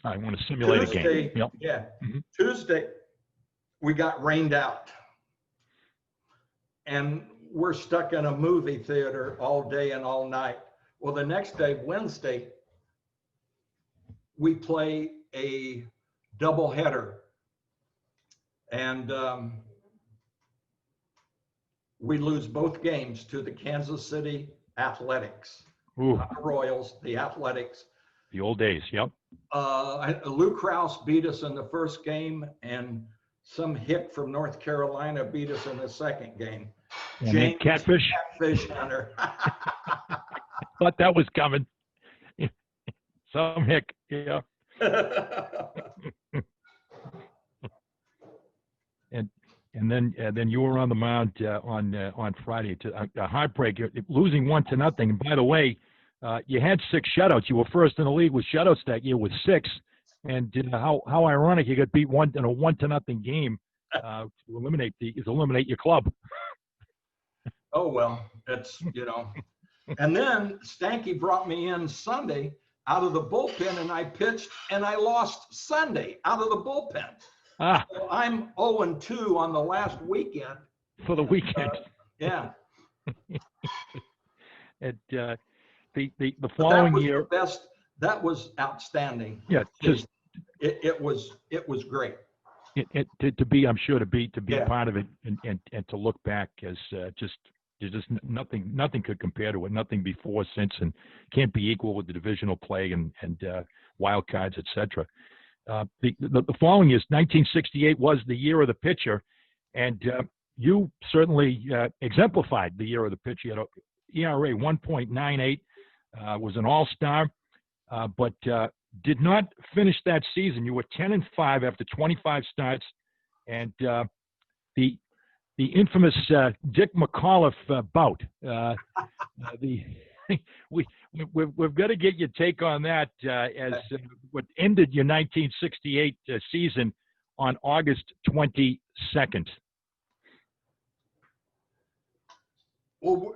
A: I want to simulate a game. Yep.
C: Yeah. Mm-hmm. Tuesday, we got rained out. And we're stuck in a movie theater all day and all night. Well, the next day, Wednesday, we play a doubleheader. And we lose both games to the Kansas City Athletics. Not the Royals, the Athletics.
A: The old days, yep.
C: Lou Krause beat us in the first game, and some hick from North Carolina beat us in the second game.
A: And James Catfish
C: Hunter.
A: Thought that was coming. Some hick, yeah. and then you were on the mound on Friday to a heartbreak, losing 1-0. And by the way, you had 6 shutouts. You were first in the league with shutouts that year with 6. And how ironic you got beat in a 1-0 game to eliminate your club.
C: Oh well, it's And then Stanky brought me in Sunday out of the bullpen, and I pitched, and I lost Sunday out of the bullpen. So I'm 0-2 on the last weekend.
A: For the weekend.
C: Yeah.
A: And the following year.
C: That was outstanding.
A: Yeah, just
C: it was great.
A: To be
C: yeah.
A: part of it and to look back as just nothing could compare to it. Nothing before, since, and can't be equal with the divisional play and wild cards, etc. The following year, 1968, was the year of the pitcher, and you certainly exemplified the year of the pitcher. You had ERA 1.98, was an all-star, but did not finish that season. You were 10-5 after 25 starts, and the infamous Dick McAuliffe bout. We've got to get your take on that, as what ended your 1968 season on August 22nd.
C: Well,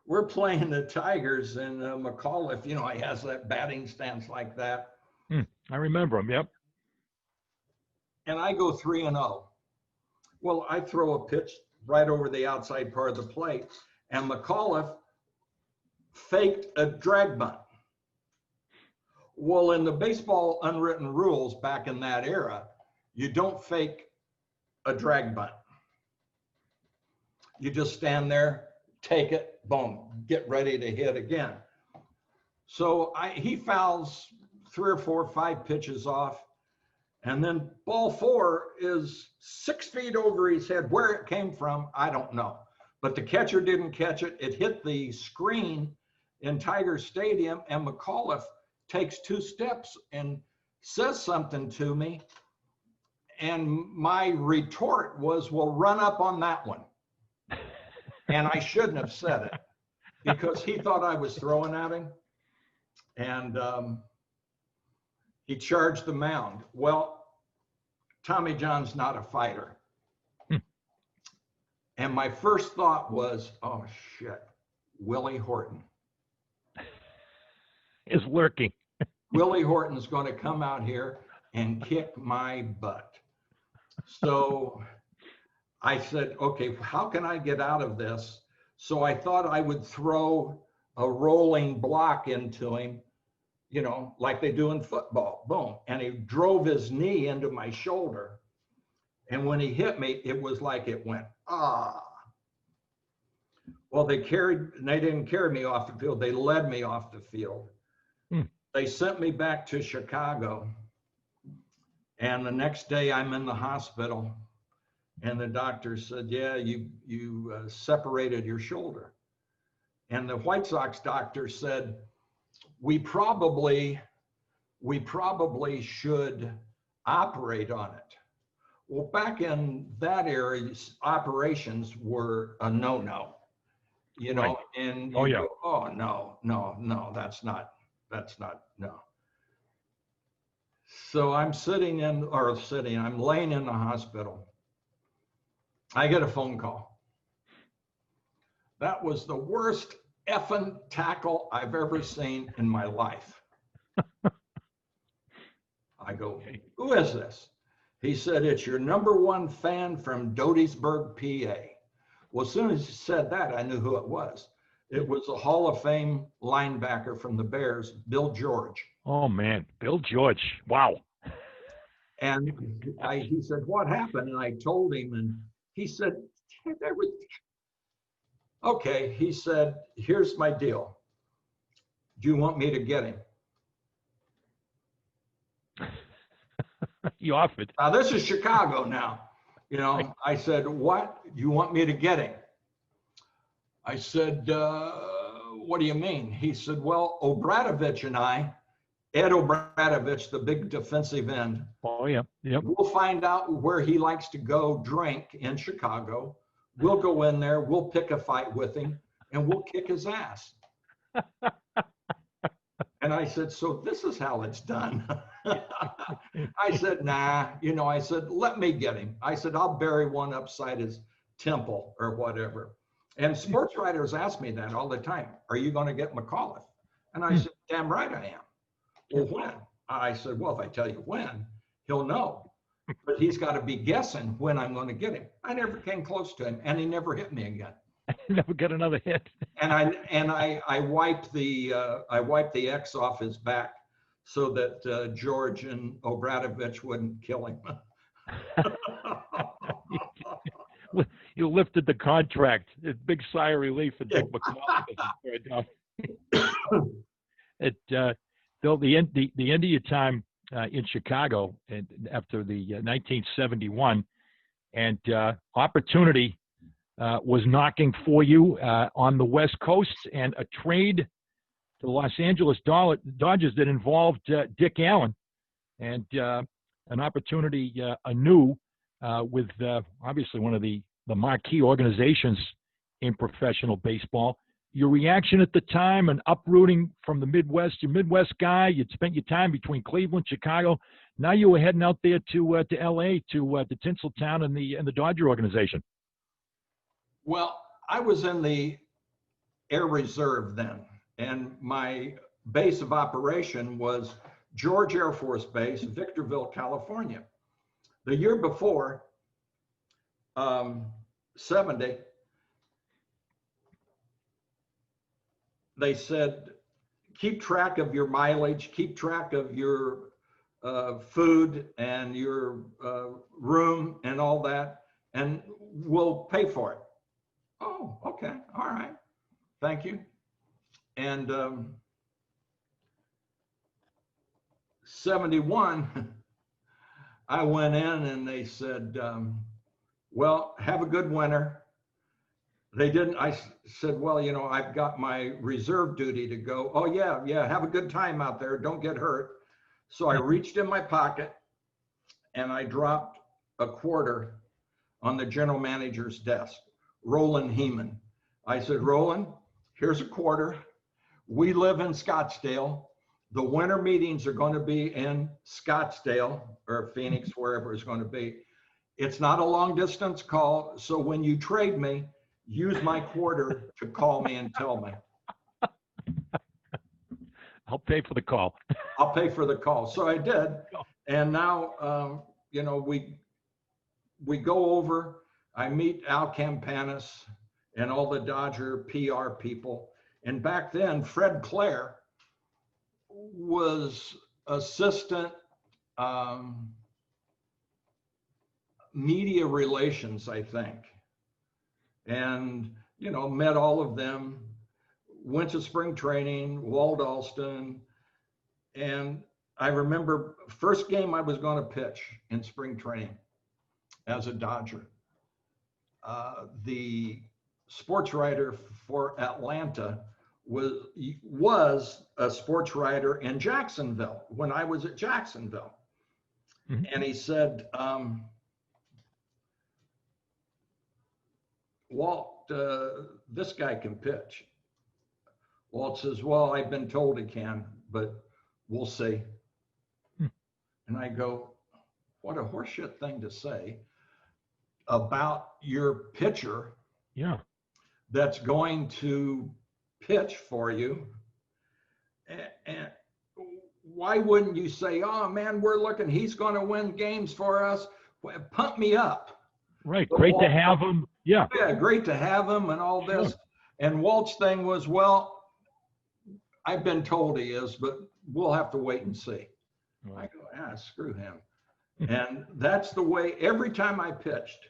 C: we're playing the Tigers, and McAuliffe, he has that batting stance like that.
A: I remember him, yep.
C: And I go 3-0. Well, I throw a pitch right over the outside part of the plate, and McAuliffe faked a drag bunt. Well, in the baseball unwritten rules back in that era, you don't fake a drag bunt. You just stand there, take it, boom, get ready to hit again. So he fouls 3 or 4 or 5 pitches off, and then ball 4 is 6 feet over his head. Where it came from, I don't know. But the catcher didn't catch it. It hit the screen in Tiger Stadium, and McAuliffe takes 2 steps and says something to me. And my retort was, well, run up on that one. And I shouldn't have said it, because he thought I was throwing at him. And he charged the mound. Well, Tommy John's not a fighter. And my first thought was, oh, shit, Willie Horton
A: is lurking.
C: Willie Horton's going to come out here and kick my butt. So I said, okay, how can I get out of this? So I thought I would throw a rolling block into him, like they do in football. Boom. And he drove his knee into my shoulder. And when he hit me, it was like it went, ah. Well, they didn't carry me off the field. They led me off the field.
A: Hmm.
C: They sent me back to Chicago. And the next day I'm in the hospital. And the doctor said, yeah, you separated your shoulder. And the White Sox doctor said, we probably should operate on it. Well, back in that era, operations were a no-no, you know,
A: Right.
C: and
A: Oh,
C: you
A: yeah.
C: go, oh, no, that's not, no. So I'm I'm laying in the hospital. I get a phone call. That was the worst effing tackle I've ever seen in my life. I go, who is this? He said, it's your #1 fan from Dodysburg, PA. Well, as soon as he said that, I knew who it was. It was a Hall of Fame linebacker from the Bears, Bill George.
A: Oh, man. Bill George. Wow.
C: And he said, what happened? And I told him, and he said, okay. He said, here's my deal. Do you want me to get him?
A: You offered.
C: Now, this is Chicago now. You know, I said, what? You want me to get him? I said, what do you mean? He said, well, Obradovich and I, Ed Obradovich, the big defensive end.
A: Oh, yeah. Yep.
C: We'll find out where he likes to go drink in Chicago. We'll go in there, we'll pick a fight with him, and we'll kick his ass. And I said, so this is how it's done. I said, nah, you know, I said, let me get him. I said, I'll bury one upside his temple or whatever. And sports writers ask me that all the time. Are you going to get McAuliffe? And I said, damn right I am. Well, when? I said, well, if I tell you when, he'll know. But he's got to be guessing when I'm going to get him. I never came close to him, and he never hit me again.
A: Never get another hit.
C: And I wiped the X off his back so that George and Obradovich wouldn't kill him.
A: You lifted the contract. A big sigh of relief for Dick McCall. Bill, the end of your time in Chicago, and after the 1971, and opportunity was knocking for you on the West Coast, and a trade to the Los Angeles Dodgers that involved Dick Allen, and an opportunity anew with obviously one of the marquee organizations in professional baseball. Your reaction at the time, and uprooting from the Midwest, you're a Midwest guy, you'd spent your time between Cleveland, Chicago. Now you were heading out there to L.A., to Tinseltown and the Dodger organization.
C: Well, I was in the Air Reserve then, and my base of operation was George Air Force Base, Victorville, California. The year before, 70, they said, keep track of your mileage, keep track of your food and your room and all that, and we'll pay for it. Oh, okay, all right, thank you. And 71, I went in and they said, well, have a good winter. They didn't. I said, well, you know, I've got my reserve duty to go. Oh, yeah, have a good time out there. Don't get hurt. So I reached in my pocket and I dropped a quarter on the general manager's desk, Roland Heeman. I said, Roland, here's a quarter. We live in Scottsdale. The winter meetings are going to be in Scottsdale or Phoenix, wherever it's going to be. It's not a long distance call. So when you trade me, use my quarter to call me and tell me.
A: I'll pay for the call.
C: I'll pay for the call. So I did. And now, you know, we go over, I meet Al Campanis and all the Dodger PR people. And back then, Fred Clare was assistant media relations, I think. And met all of them, went to spring training, Walt Alston. And I remember first game I was going to pitch in spring training as a Dodger. The sports writer for Atlanta was a sports writer in Jacksonville when I was at Jacksonville. Mm-hmm. And he said, Walt, this guy can pitch. Walt says, well, I've been told he can, but we'll see. And I go, what a horseshit thing to say about your pitcher.
A: Yeah.
C: That's going to pitch for you. And why wouldn't you say, oh man, we're looking, he's going to win games for us. Pump me up.
A: Right. Great to have him. Yeah.
C: Yeah. Great to have him and all this. Sure. And Walt's thing was, well, I've been told he is, but we'll have to wait and see. Right. I go, screw him. And that's the way every time I pitched,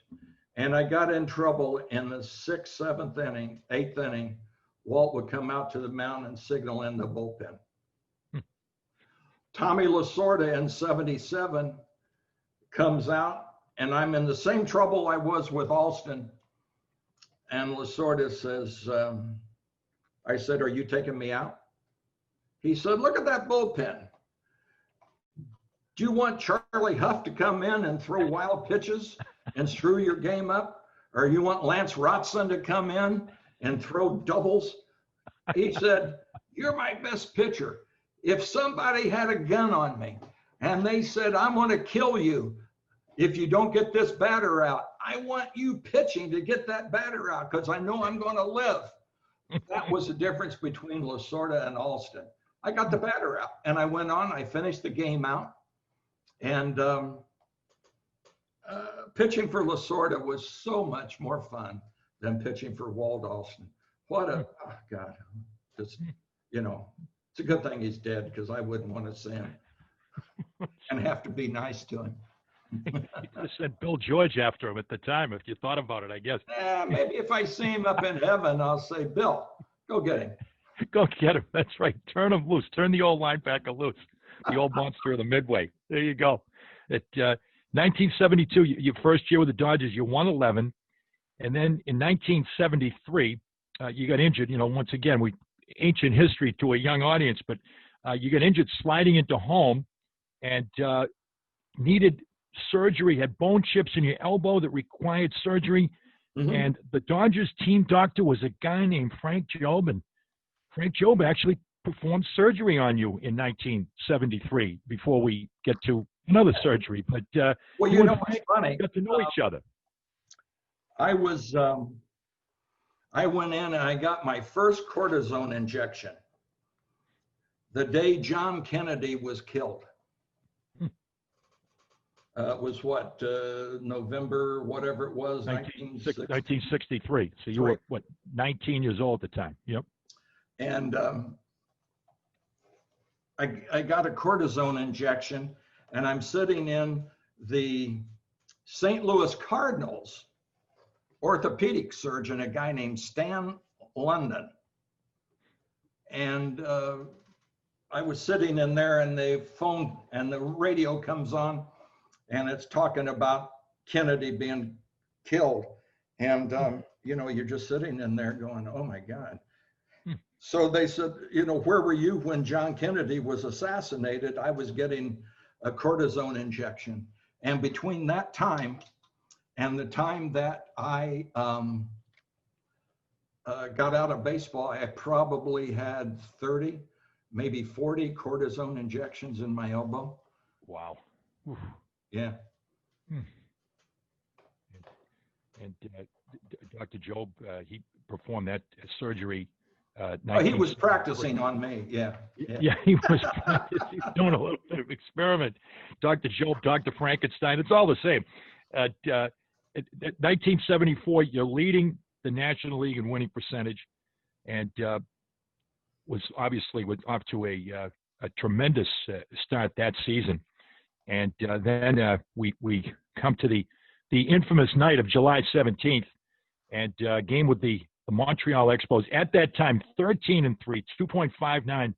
C: and I got in trouble in the 6th, 7th inning, 8th inning, Walt would come out to the mound and signal in the bullpen. Tommy Lasorda in 77 comes out, and I'm in the same trouble I was with Alston. And Lasorda says, I said, are you taking me out? He said, look at that bullpen. Do you want Charlie Huff to come in and throw wild pitches and screw your game up? Or you want Lance Rotson to come in and throw doubles? He said, you're my best pitcher. If somebody had a gun on me and they said, I'm going to kill you if you don't get this batter out, I want you pitching to get that batter out because I know I'm going to live. That was the difference between Lasorda and Alston. I got the batter out and I went on, I finished the game out. And pitching for Lasorda was so much more fun than pitching for Walt Alston. What a, oh God, just, it's a good thing he's dead because I wouldn't want to see him and have to be nice to him.
A: You could have said Bill George after him at the time if you thought about it, I guess.
C: Maybe if I see him up in heaven, I'll say, Bill, go get him.
A: Go get him. That's right. Turn him loose. Turn the old linebacker loose. The old monster of the Midway. There you go. At 1972, your first year with the Dodgers, you won 11. And then in 1973, you got injured. Once again, ancient history to a young audience, but you got injured sliding into home and needed surgery, had bone chips in your elbow that required surgery. Mm-hmm. And the Dodgers team doctor was a guy named Frank Jobe. And Frank Jobe actually performed surgery on you in 1973 before we get to another surgery. But
C: well, what's funny?
A: Got to know each other.
C: I went in and I got my first cortisone injection the day John Kennedy was killed. It was November, whatever it was,
A: 1963. So you were, 19 years old at the time? Yep.
C: And I got a cortisone injection, and I'm sitting in the St. Louis Cardinals orthopedic surgeon, a guy named Stan London. And I was sitting in there, and the phone and the radio comes on, and it's talking about Kennedy being killed. And, you're just sitting in there going, oh my God. So they said, where were you when John Kennedy was assassinated? I was getting a cortisone injection. And between that time and the time that I got out of baseball, I probably had 30, maybe 40 cortisone injections in my elbow.
A: Wow. Oof.
C: Yeah.
A: And Dr. Jobe, he performed that surgery.
C: He was practicing on me. Yeah.
A: Yeah, he was practicing, doing a little bit of experiment. Dr. Jobe, Dr. Frankenstein, it's all the same. At 1974, you're leading the National League in winning percentage, and was obviously off to a tremendous start that season. And then we come to the infamous night of July 17th, and game with the the Montreal Expos. At that time, 13-3, 2.59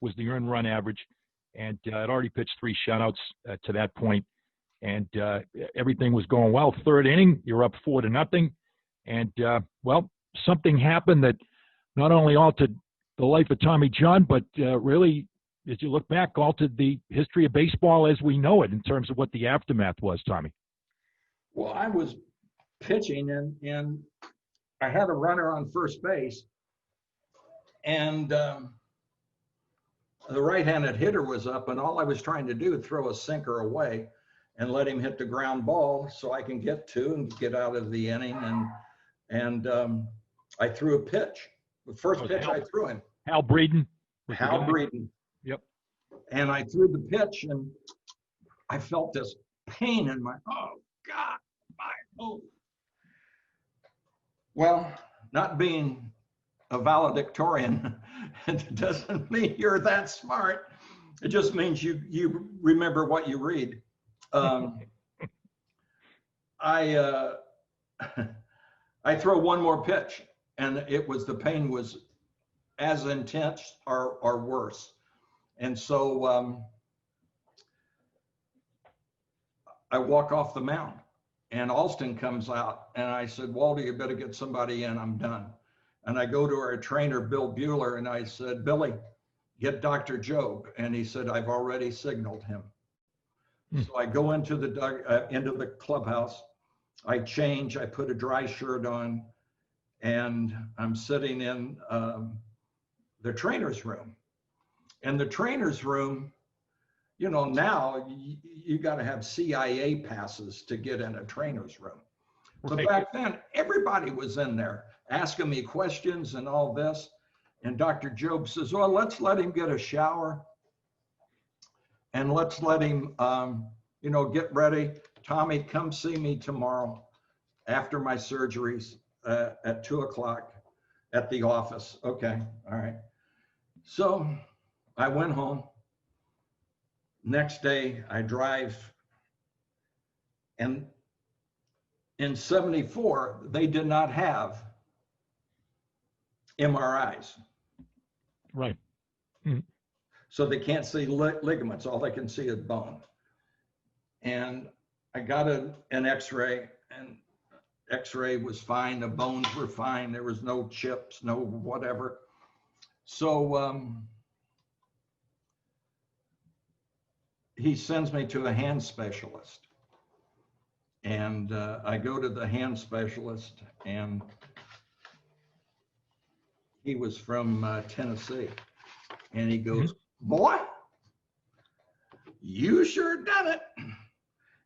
A: was the earned run average, and I'd already pitched 3 shutouts to that point, and everything was going well. Third inning, you're up 4-0, and well, something happened that not only altered the life of Tommy John, but really, as you look back, altered the history of baseball as we know it in terms of what the aftermath was, Tommy.
C: Well, I was pitching, and I had a runner on first base, and the right-handed hitter was up, and all I was trying to do, throw a sinker away and let him hit the ground ball so I can get to and get out of the inning. And I threw a pitch. The first pitch I threw him.
A: Hal Breeden.
C: Hal Breeden.
A: Yep.
C: And I threw the pitch, and I felt this pain in my, oh, God, oh. Well, not being a valedictorian doesn't mean you're that smart. It just means you remember what you read. I throw one more pitch, and the pain was as intense or worse. And so I walk off the mound, and Alston comes out, and I said, Walter, you better get somebody in, I'm done. And I go to our trainer, Bill Bueller, and I said, Billy, get Dr. Job. And he said, I've already signaled him. So I go into the clubhouse, I change, I put a dry shirt on, and I'm sitting in the trainer's room. And the trainer's room, you know, now you got to have CIA passes to get in a trainer's room. But back then, everybody was in there asking me questions and all this. And Dr. Job says, well, let's let him get a shower. And let's let him, you know, get ready. Tommy, come see me tomorrow after my surgeries at 2:00 at the office. Okay, all right. So I went home. Next day, I drive. And in '74, they did not have MRIs.
A: Right. Mm-hmm.
C: So they can't see ligaments. All they can see is bone. And I got an x-ray, and x-ray was fine. The bones were fine. There was no chips, no whatever. So he sends me to a hand specialist. And I go to the hand specialist, and he was from Tennessee. And he goes, boy, you sure done it.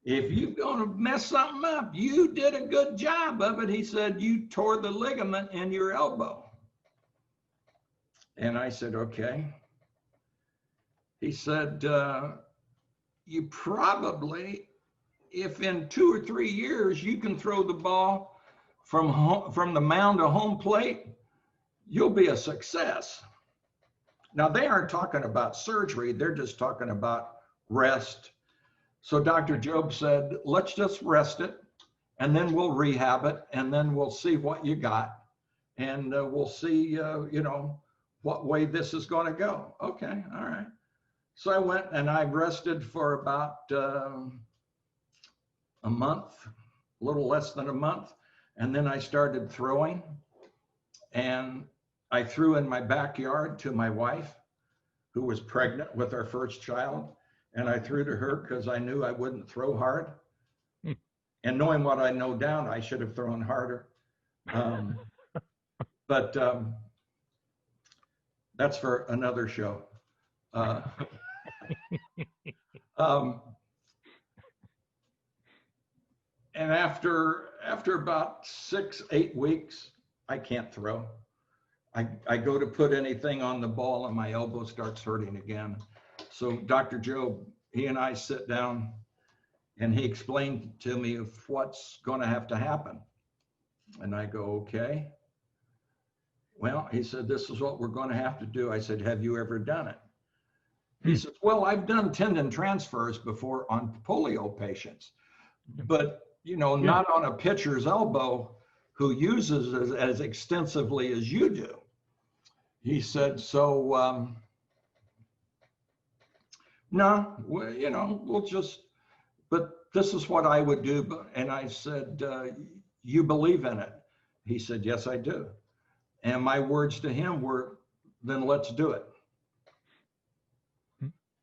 C: If you're going to mess something up, you did a good job of it. He said, you tore the ligament in your elbow. And I said, okay. He said, you probably, if in 2 or 3 years you can throw the ball from the mound to home plate, you'll be a success. Now, they aren't talking about surgery. They're just talking about rest. So Dr. Job said, let's just rest it, and then we'll rehab it, and then we'll see what you got, and we'll see, you know, what way this is going to go. Okay, all right. So I went and I rested for about a month, a little less than a month, and then I started throwing, and I threw in my backyard to my wife, who was pregnant with our first child. And I threw to her because I knew I wouldn't throw hard. And knowing what I know down, I should have thrown harder. But that's for another show. And after about 6-8 weeks, I can't throw. I go to put anything on the ball and my elbow starts hurting again. So Dr. Job, he and I sit down and he explained to me of what's going to have to happen. And I go, okay. Well, he said, this is what we're going to have to do. I said, have you ever done it? He said, well, I've done tendon transfers before on polio patients, but, you know, not on a pitcher's elbow who uses it as extensively as you do. He said, so, no, we'll just, but this is what I would do. And I said, you believe in it? He said, yes, I do. And my words to him were, then let's do it.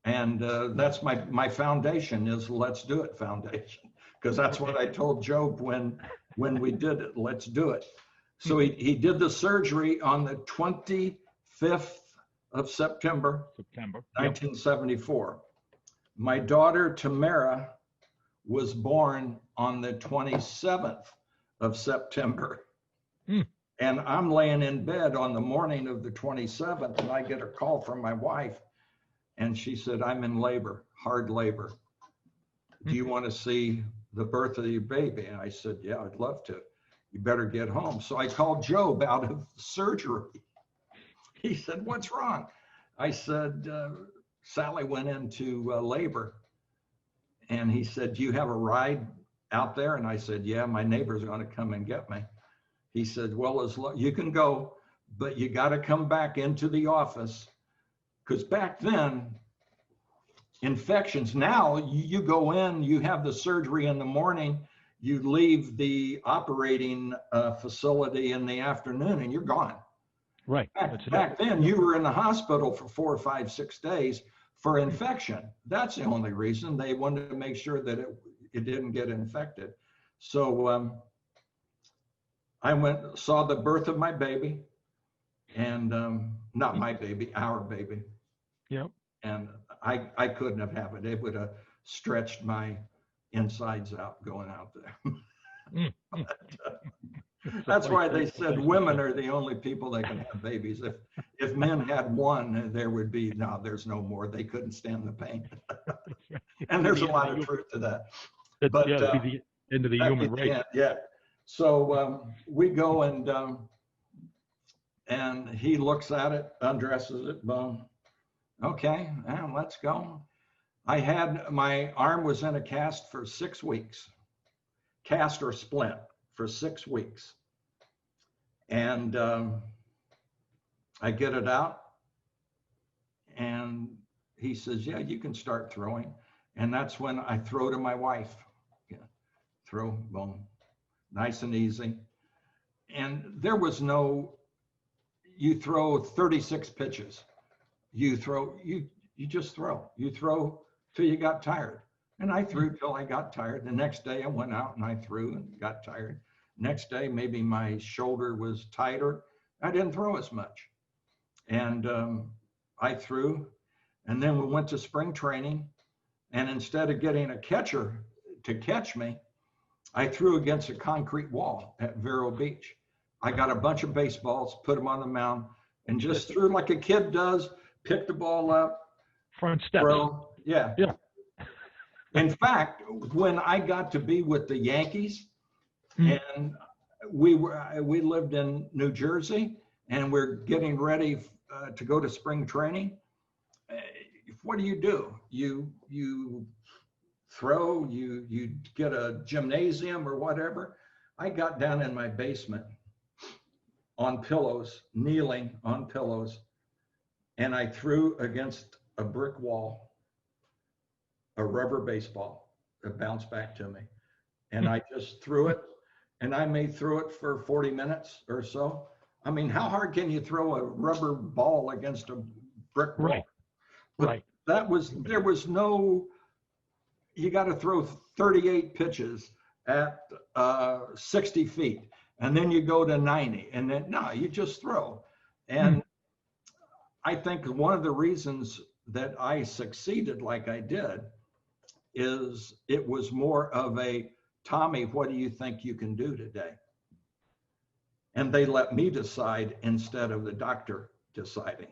C: And that's my foundation is Let's Do It Foundation, because that's what I told Job when we did it. Let's do it. So he did the surgery on the 25th of September, 1974. My daughter Tamara was born on the 27th of September. And I'm laying in bed on the morning of the 27th, and I get a call from my wife. And she said, I'm in labor, hard labor. Do you want to see the birth of your baby? And I said, yeah, I'd love to. You better get home. So I called Job out of surgery. He said, what's wrong? I said, Sally went into labor. And he said, do you have a ride out there? And I said, yeah, my neighbor's going to come and get me. He said, well, you can go, but you got to come back into the office. Because back then, infections, now you go in, you have the surgery in the morning, you leave the operating facility in the afternoon and you're gone.
A: Right.
C: Back then, you were in the hospital for 4, 5, 6 days for infection. That's the only reason. They wanted to make sure that it didn't get infected. So I saw the birth of my baby, and not my baby, our baby.
A: Yep.
C: And I couldn't have had it. It would have stretched my insides out going out there. That's why they said women are the only people that can have babies. If men had one, there's no more. They couldn't stand the pain. And there's a lot of truth to that. But
A: it'd be the end of the human race.
C: Yeah. So we go and he looks at it, undresses it, boom. Okay, let's go. My arm was in a cast for 6 weeks, cast or splint for 6 weeks. And I get it out and he says, yeah, you can start throwing. And that's when I throw to my wife. Yeah. Throw, boom, nice and easy. And there was you throw 36 pitches. You just throw. You throw till you got tired. And I threw till I got tired. The next day I went out and I threw and got tired. Next day, maybe my shoulder was tighter. I didn't throw as much. And I threw. And then we went to spring training. And instead of getting a catcher to catch me, I threw against a concrete wall at Vero Beach. I got a bunch of baseballs, put them on the mound, and just threw like a kid does. Pick the ball up,
A: front steps.
C: Throw. Yeah. In fact, when I got to be with the Yankees, and we lived in New Jersey, and we're getting ready to go to spring training. What do? You throw. You get a gymnasium or whatever. I got down in my basement on pillows, kneeling on pillows. And I threw against a brick wall, a rubber baseball that bounced back to me. And I just threw it, and I may throw it for 40 minutes or so. I mean, how hard can you throw a rubber ball against a brick wall?
A: Right.
C: But
A: right.
C: There was no, you got to throw 38 pitches at 60 feet, and then you go to 90, and then, no, you just throw. And I think one of the reasons that I succeeded like I did is it was more of a, Tommy, what do you think you can do today? And they let me decide instead of the doctor deciding.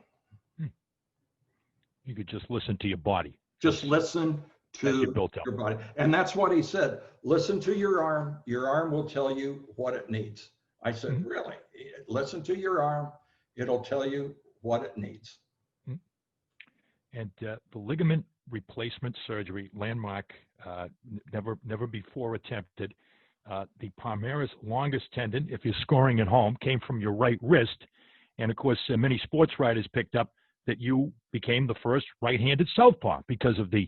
A: You could just listen to your body.
C: Just listen to your body. And that's what he said. Listen to your arm. Your arm will tell you what it needs. I said, really? Listen to your arm. It'll tell you what it needs.
A: And the ligament replacement surgery, landmark, never before attempted. the palmaris longus tendon, if you're scoring at home, came from your right wrist. And of course, many sports writers picked up that you became the first right-handed southpaw because of the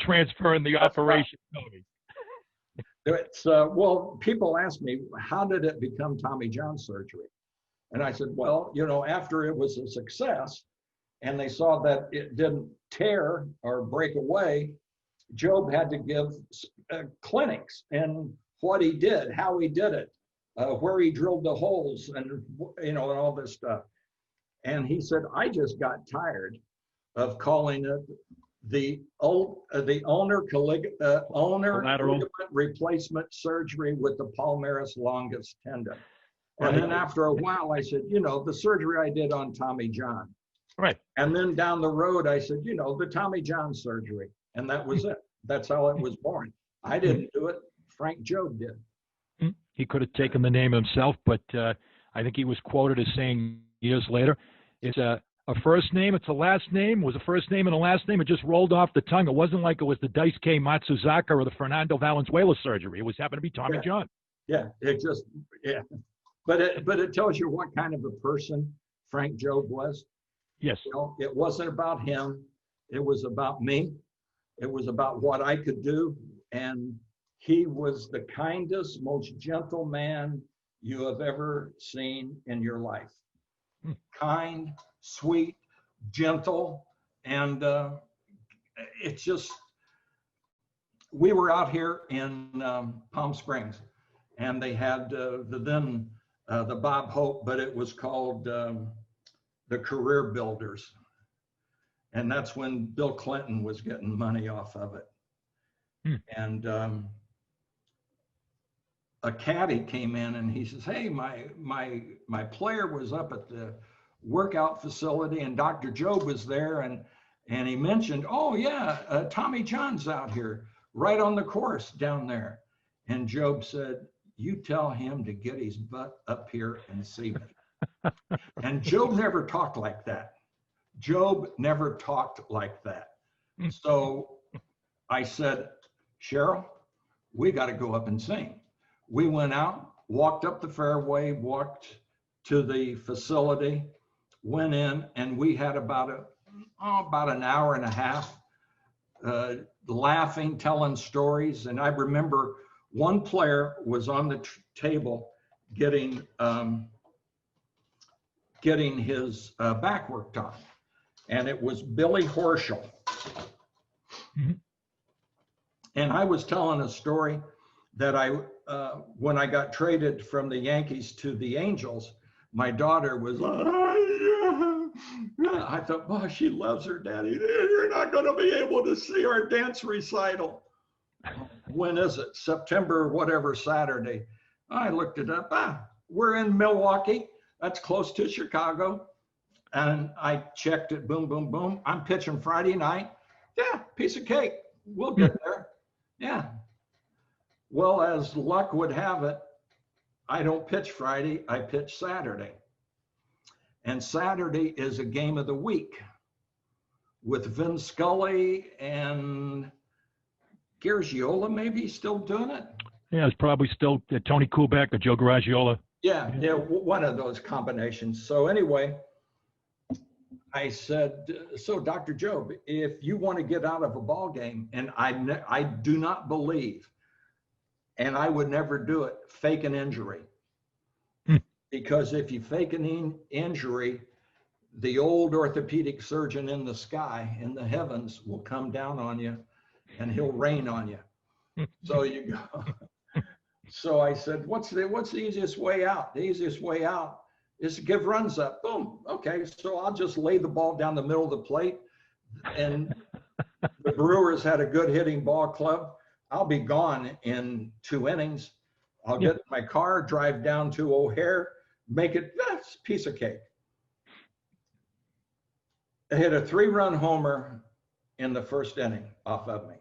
A: transfer and the operation.
C: It's well, people ask me, how did it become Tommy John surgery? And I said, well, after it was a success and they saw that it didn't tear or break away, Job had to give clinics and what he did, how he did it, where he drilled the holes, and and all this stuff. And he said, I just got tired of calling it the ulnar ligament replacement surgery with the palmaris longus tendon. And then after a while, I said, the surgery I did on Tommy John.
A: Right.
C: And then down the road, I said, the Tommy John surgery. And that was it. That's how it was born. I didn't do it. Frank Job did.
A: He could have taken the name himself, but I think he was quoted as saying years later, it's a first name, it's a last name, it was a first name and a last name. It just rolled off the tongue. It wasn't like it was the Daisuke Matsuzaka or the Fernando Valenzuela surgery. It was happened to be Tommy John.
C: Yeah, But it tells you what kind of a person Frank Job was.
A: Yes.
C: It wasn't about him. It was about me. It was about what I could do. And he was the kindest, most gentle man you have ever seen in your life. Kind, sweet, gentle. And it's just, we were out here in Palm Springs, and they had the Bob Hope, but it was called the Career Builders. And that's when Bill Clinton was getting money off of it. And a caddy came in and he says, hey, my player was up at the workout facility and Dr. Job was there, and he mentioned, oh yeah, Tommy John's out here right on the course down there. And Job said, you tell him to get his butt up here and see me. And Job never talked like that. Job never talked like that. So I said, Cheryl, we got to go up and sing. We went out, walked up the fairway, walked to the facility, went in, and we had about an hour and a half laughing, telling stories. And I remember one player was on the table getting his back worked on, and it was Billy Horschel. And I was telling a story that when I got traded from the Yankees to the Angels, my daughter was like, I thought, well, she loves her daddy. You're not going to be able to see our dance recital. When is it? September, whatever, Saturday. I looked it up. We're in Milwaukee. That's close to Chicago. And I checked it, boom, boom, boom. I'm pitching Friday night. Yeah, piece of cake. We'll get there. Yeah. Well, as luck would have it, I don't pitch Friday, I pitch Saturday. And Saturday is a game of the week with Vin Scully and Garagiola, maybe still doing it.
A: Yeah, it's probably still Tony Kubek or Joe Garagiola.
C: Yeah, one of those combinations. So anyway, I said, so Dr. Job, if you want to get out of a ball game, and I do not believe, and I would never do it, fake an injury. Because if you fake an injury, the old orthopedic surgeon in the sky, in the heavens, will come down on you and he'll rain on you. So you go. So I said, what's the easiest way out? The easiest way out is to give runs up. Boom. Okay, so I'll just lay the ball down the middle of the plate. And the Brewers had a good hitting ball club. I'll be gone in 2 innings. I'll get in my car, drive down to O'Hare, make it a piece of cake. I hit a 3-run homer in the first inning off of me.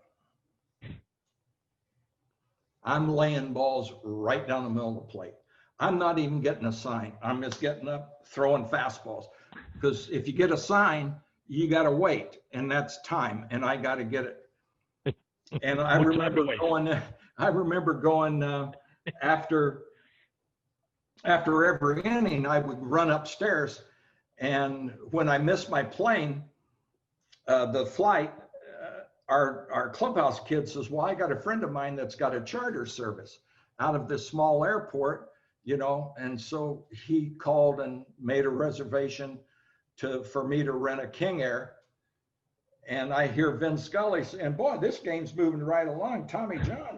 C: I'm laying balls right down the middle of the plate. I'm not even getting a sign. I'm just getting up, throwing fastballs. Because if you get a sign, you got to wait, and that's time, and I got to get it. And I remember I remember going after every inning, I would run upstairs, and when I missed my plane, the flight, our clubhouse kid says, well, I got a friend of mine that's got a charter service out of this small airport, and so he called and made a reservation for me to rent a King Air. And I hear Vin Scully saying, boy, this game's moving right along. Tommy John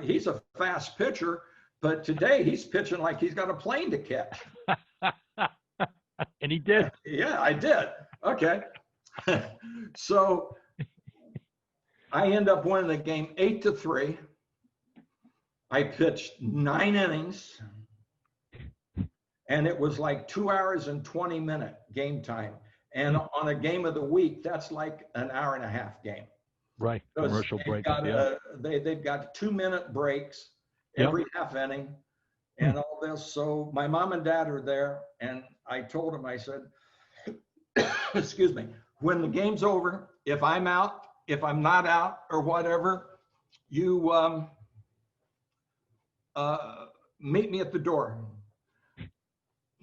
C: he's a fast pitcher, but today he's pitching like he's got a plane to catch.
A: And he did.
C: Yeah, I did. Okay. So I end up winning the game 8-3. I pitched 9 innings, and it was like 2 hours and 20-minute game time. And on a game of the week, that's like an hour and a half game.
A: Right. Commercial break.
C: They've got 2-minute breaks every half inning and all this. So my mom and dad are there, and I told them, I said, excuse me, when the game's over, if I'm out, if I'm not out or whatever, you meet me at the door.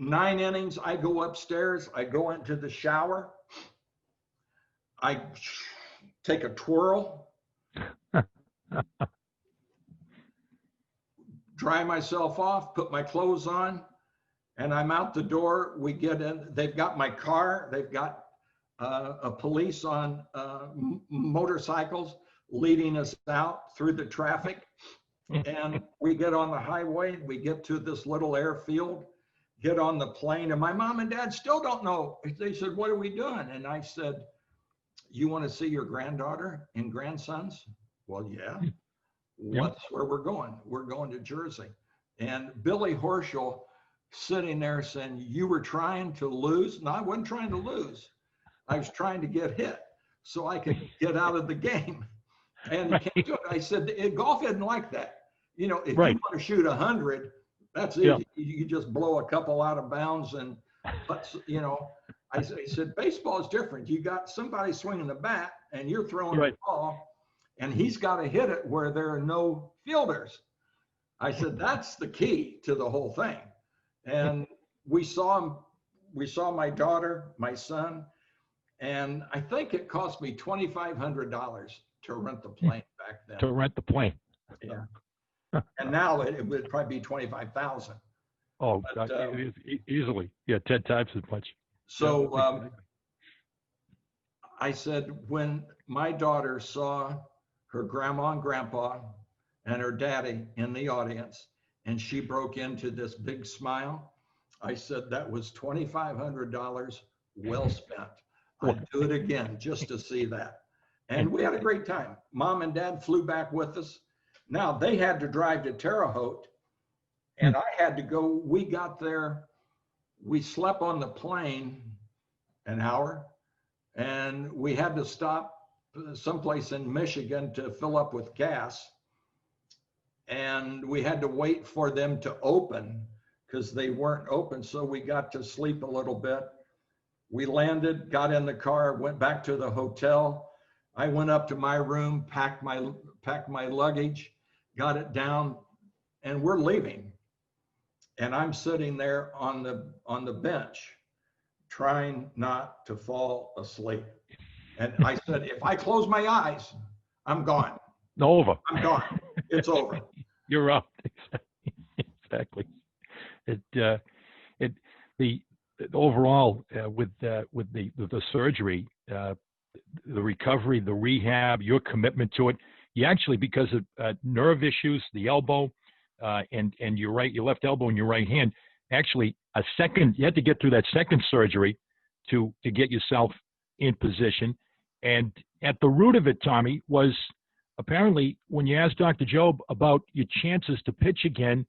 C: 9 innings, I go upstairs, I go into the shower, I take a twirl, dry myself off, put my clothes on, and I'm out the door. We get in, they've got my car, they've got a police on motorcycles leading us out through the traffic. And we get on the highway, we get to this little airfield, get on the plane, and my mom and dad still don't know. They said, what are we doing? And I said, you want to see your granddaughter and grandsons? Well, yeah. What's where we're going? We're going to Jersey. And Billy Horschel sitting there saying, you were trying to lose? No, I wasn't trying to lose. I was trying to get hit so I could get out of the game. And he came to it. I said, golf isn't like that. If you want to shoot 100, that's easy. You just blow a couple out of bounds. But I said, baseball is different. You got somebody swinging the bat and you're throwing the ball, and he's got to hit it where there are no fielders. I said, that's the key to the whole thing. And we saw my daughter, my son, and I think it cost me $2,500 to rent the plane back then.
A: To rent the plane.
C: Yeah. And now it would probably be 25,000.
A: Oh, but, easily. Yeah, 10 times as much.
C: So I said, when my daughter saw her grandma and grandpa and her daddy in the audience, and she broke into this big smile, I said, that was $2,500 well spent. I'd do it again just to see that. And we had a great time. Mom and dad flew back with us. Now they had to drive to Terre Haute, and I had to go. We got there, we slept on the plane an hour, and we had to stop someplace in Michigan to fill up with gas. And we had to wait for them to open because they weren't open. So we got to sleep a little bit. We landed, got in the car, went back to the hotel. I went up to my room, packed my luggage, got it down, and we're leaving. And I'm sitting there on the bench, trying not to fall asleep. And I said, if I close my eyes, I'm gone.
A: Over.
C: I'm gone. It's over.
A: You're up. Exactly. Overall with the surgery, the recovery, the rehab, your commitment to it, you actually, because of nerve issues, the elbow, and your left elbow and your right hand, actually you had to get through that second surgery to get yourself in position. And at the root of it, Tommy, was apparently when you asked Dr. Job about your chances to pitch again,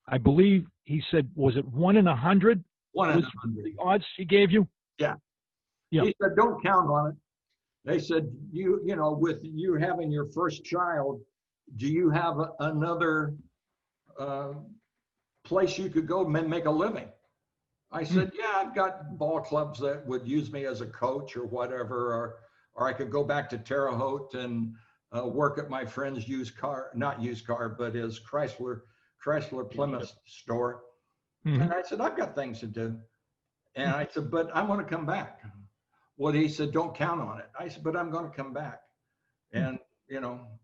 A: I believe he said, was it 1 in 100?
C: 1 in 100.
A: The odds he gave you?
C: Yeah. He said, don't count on it. They said, with you having your first child, do you have another place you could go and make a living? I said, yeah, I've got ball clubs that would use me as a coach or whatever, or I could go back to Terre Haute and work at my friend's not used car, but his Chrysler Plymouth store.
A: Mm-hmm.
C: And I said, I've got things to do. And I said, but I want to come back. Well, he said, don't count on it. I said, but I'm going to come back. And,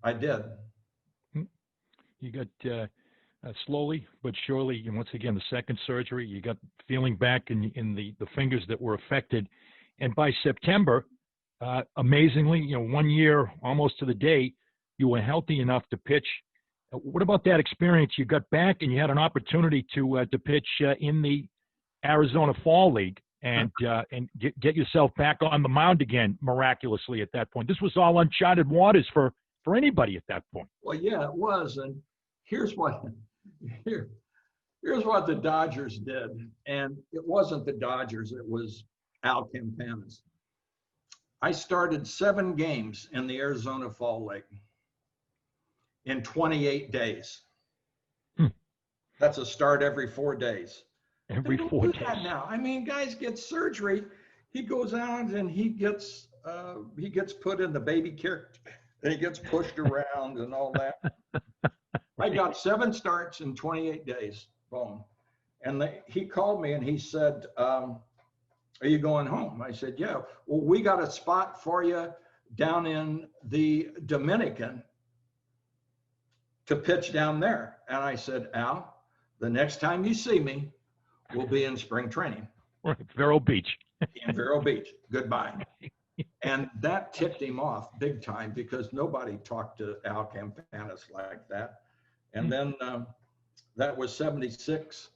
C: I did.
A: You got slowly but surely, and once again, the second surgery, you got feeling back in the fingers that were affected. And by September, amazingly, 1 year almost to the day, you were healthy enough to pitch. What about that experience? You got back and you had an opportunity to pitch in the Arizona Fall League and get yourself back on the mound again miraculously at that point. This was all uncharted waters for anybody at that point.
C: Well, yeah, it was. And here's what the Dodgers did. And it wasn't the Dodgers, it was Al Campanis. I started 7 games in the Arizona Fall League in 28 days. That's a start every 4 days.
A: Every 4 days.
C: Now, I mean, guys get surgery. He goes out and he gets put in the baby care, and he gets pushed around and all that. I got 7 starts in 28 days. Boom. And he called me and he said, are you going home? I said, yeah. Well, we got a spot for you down in the Dominican to pitch down there. And I said, Al, the next time you see me, we'll be in spring training.
A: Right, Vero Beach.
C: In Vero Beach. Goodbye. And that ticked him off big time because nobody talked to Al Campanis like that. And then that was 76.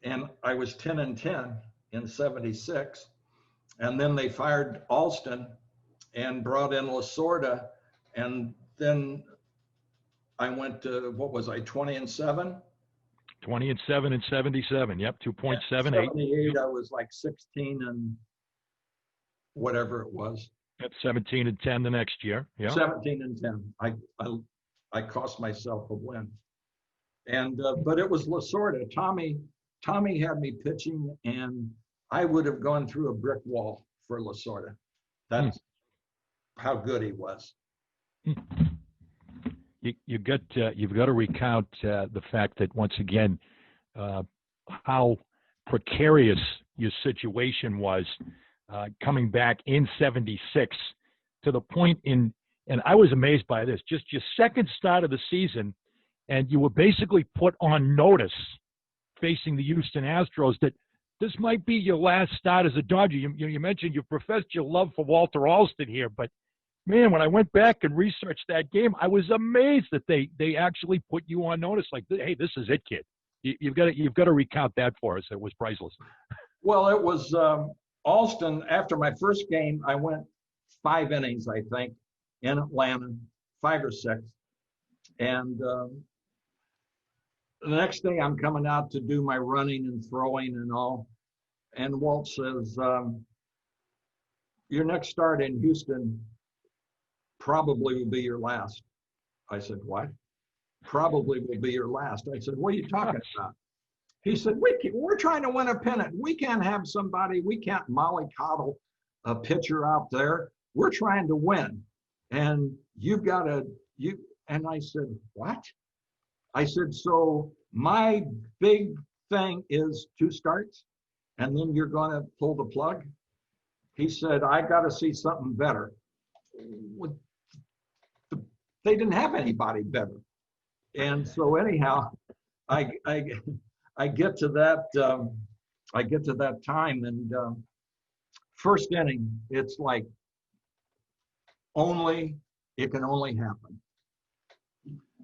C: And I was 10-10 in 76. And then they fired Alston and brought in Lasorda. And then I went to, 20-7?
A: 20-7 and 77. Yep, 2.78.
C: 78, I was like 16 and whatever it was.
A: Yep, 17-10 the next year. Yeah.
C: 17-10. I cost myself a win. And but it was Lasorda. Tommy had me pitching, and I would have gone through a brick wall for Lasorda. That's how good he was.
A: You've got to recount the fact that, once again, how precarious your situation was coming back in 76 to the point and I was amazed by this, just your second start of the season, and you were basically put on notice facing the Houston Astros that this might be your last start as a Dodger. You mentioned you professed your love for Walter Alston here, but man, when I went back and researched that game, I was amazed that they actually put you on notice. Like, hey, this is it, kid. You've got to recount that for us. It was priceless.
C: Well, it was Alston. After my first game, I went 5 innings, I think, in Atlanta, 5 or 6. And the next day, I'm coming out to do my running and throwing and all. And Walt says, your next start in Houston probably will be your last. I said, what? Probably will be your last. I said, what are you talking about? He said, we're trying to win a pennant. We can't have somebody, we can't mollycoddle a pitcher out there. We're trying to win. And you've got to, and I said, what? I said, so my big thing is 2 starts, and then you're going to pull the plug? He said, I got to see something better. They didn't have anybody better. And so anyhow, I get to that time, and first inning, it's like it can only happen.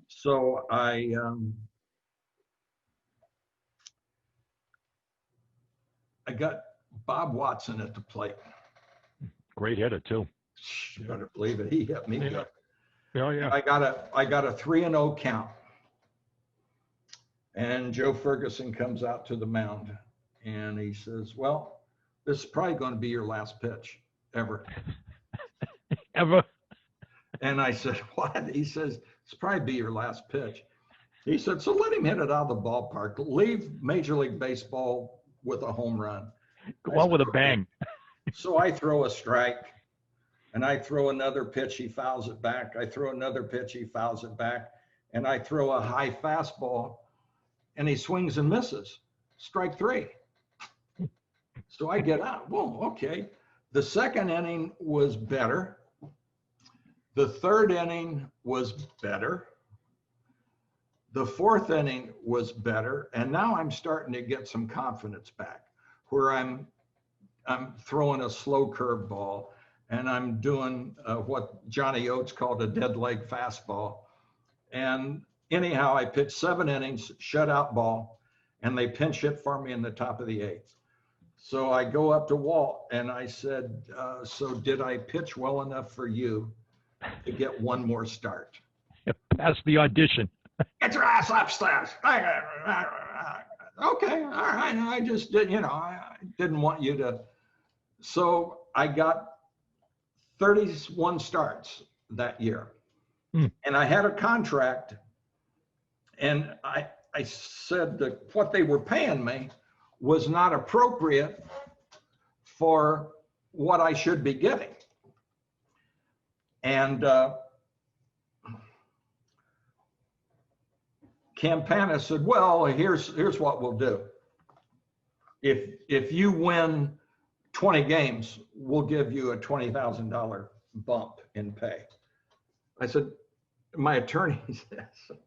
C: So I got Bob Watson at the plate.
A: Great hitter too.
C: You better believe it. He hit me good.
A: Oh yeah.
C: I got a 3-0 count. And Joe Ferguson comes out to the mound and he says, well, this is probably going to be your last pitch ever.
A: Ever?
C: And I said, what? He says, it's probably be your last pitch. He said, so let him hit it out of the ballpark. Leave Major League Baseball with a home run.
A: Go on with a bang.
C: So I throw a strike. and I throw another pitch, he fouls it back. I throw another pitch, he fouls it back. And I throw a high fastball, and he swings and misses. Strike 3. So I get out. Whoa, okay. The second inning was better. The third inning was better. The fourth inning was better. And now I'm starting to get some confidence back, where I'm throwing a slow curveball, and I'm doing what Johnny Oates called a dead leg fastball. And anyhow, I pitched 7 innings, shutout ball, and they pinch hit for me in the top of the 8th. So I go up to Walt and I said, so did I pitch well enough for you to get one more start?
A: Pass the audition.
C: Get your ass upstairs. Okay, all right. I just did, I didn't want you to. So I got 31 starts that year. And I had a contract, and I said that what they were paying me was not appropriate for what I should be getting. And Campana said, well, here's what we'll do. If you win 20 games, we'll give you a $20,000 bump in pay. I said, my attorney says,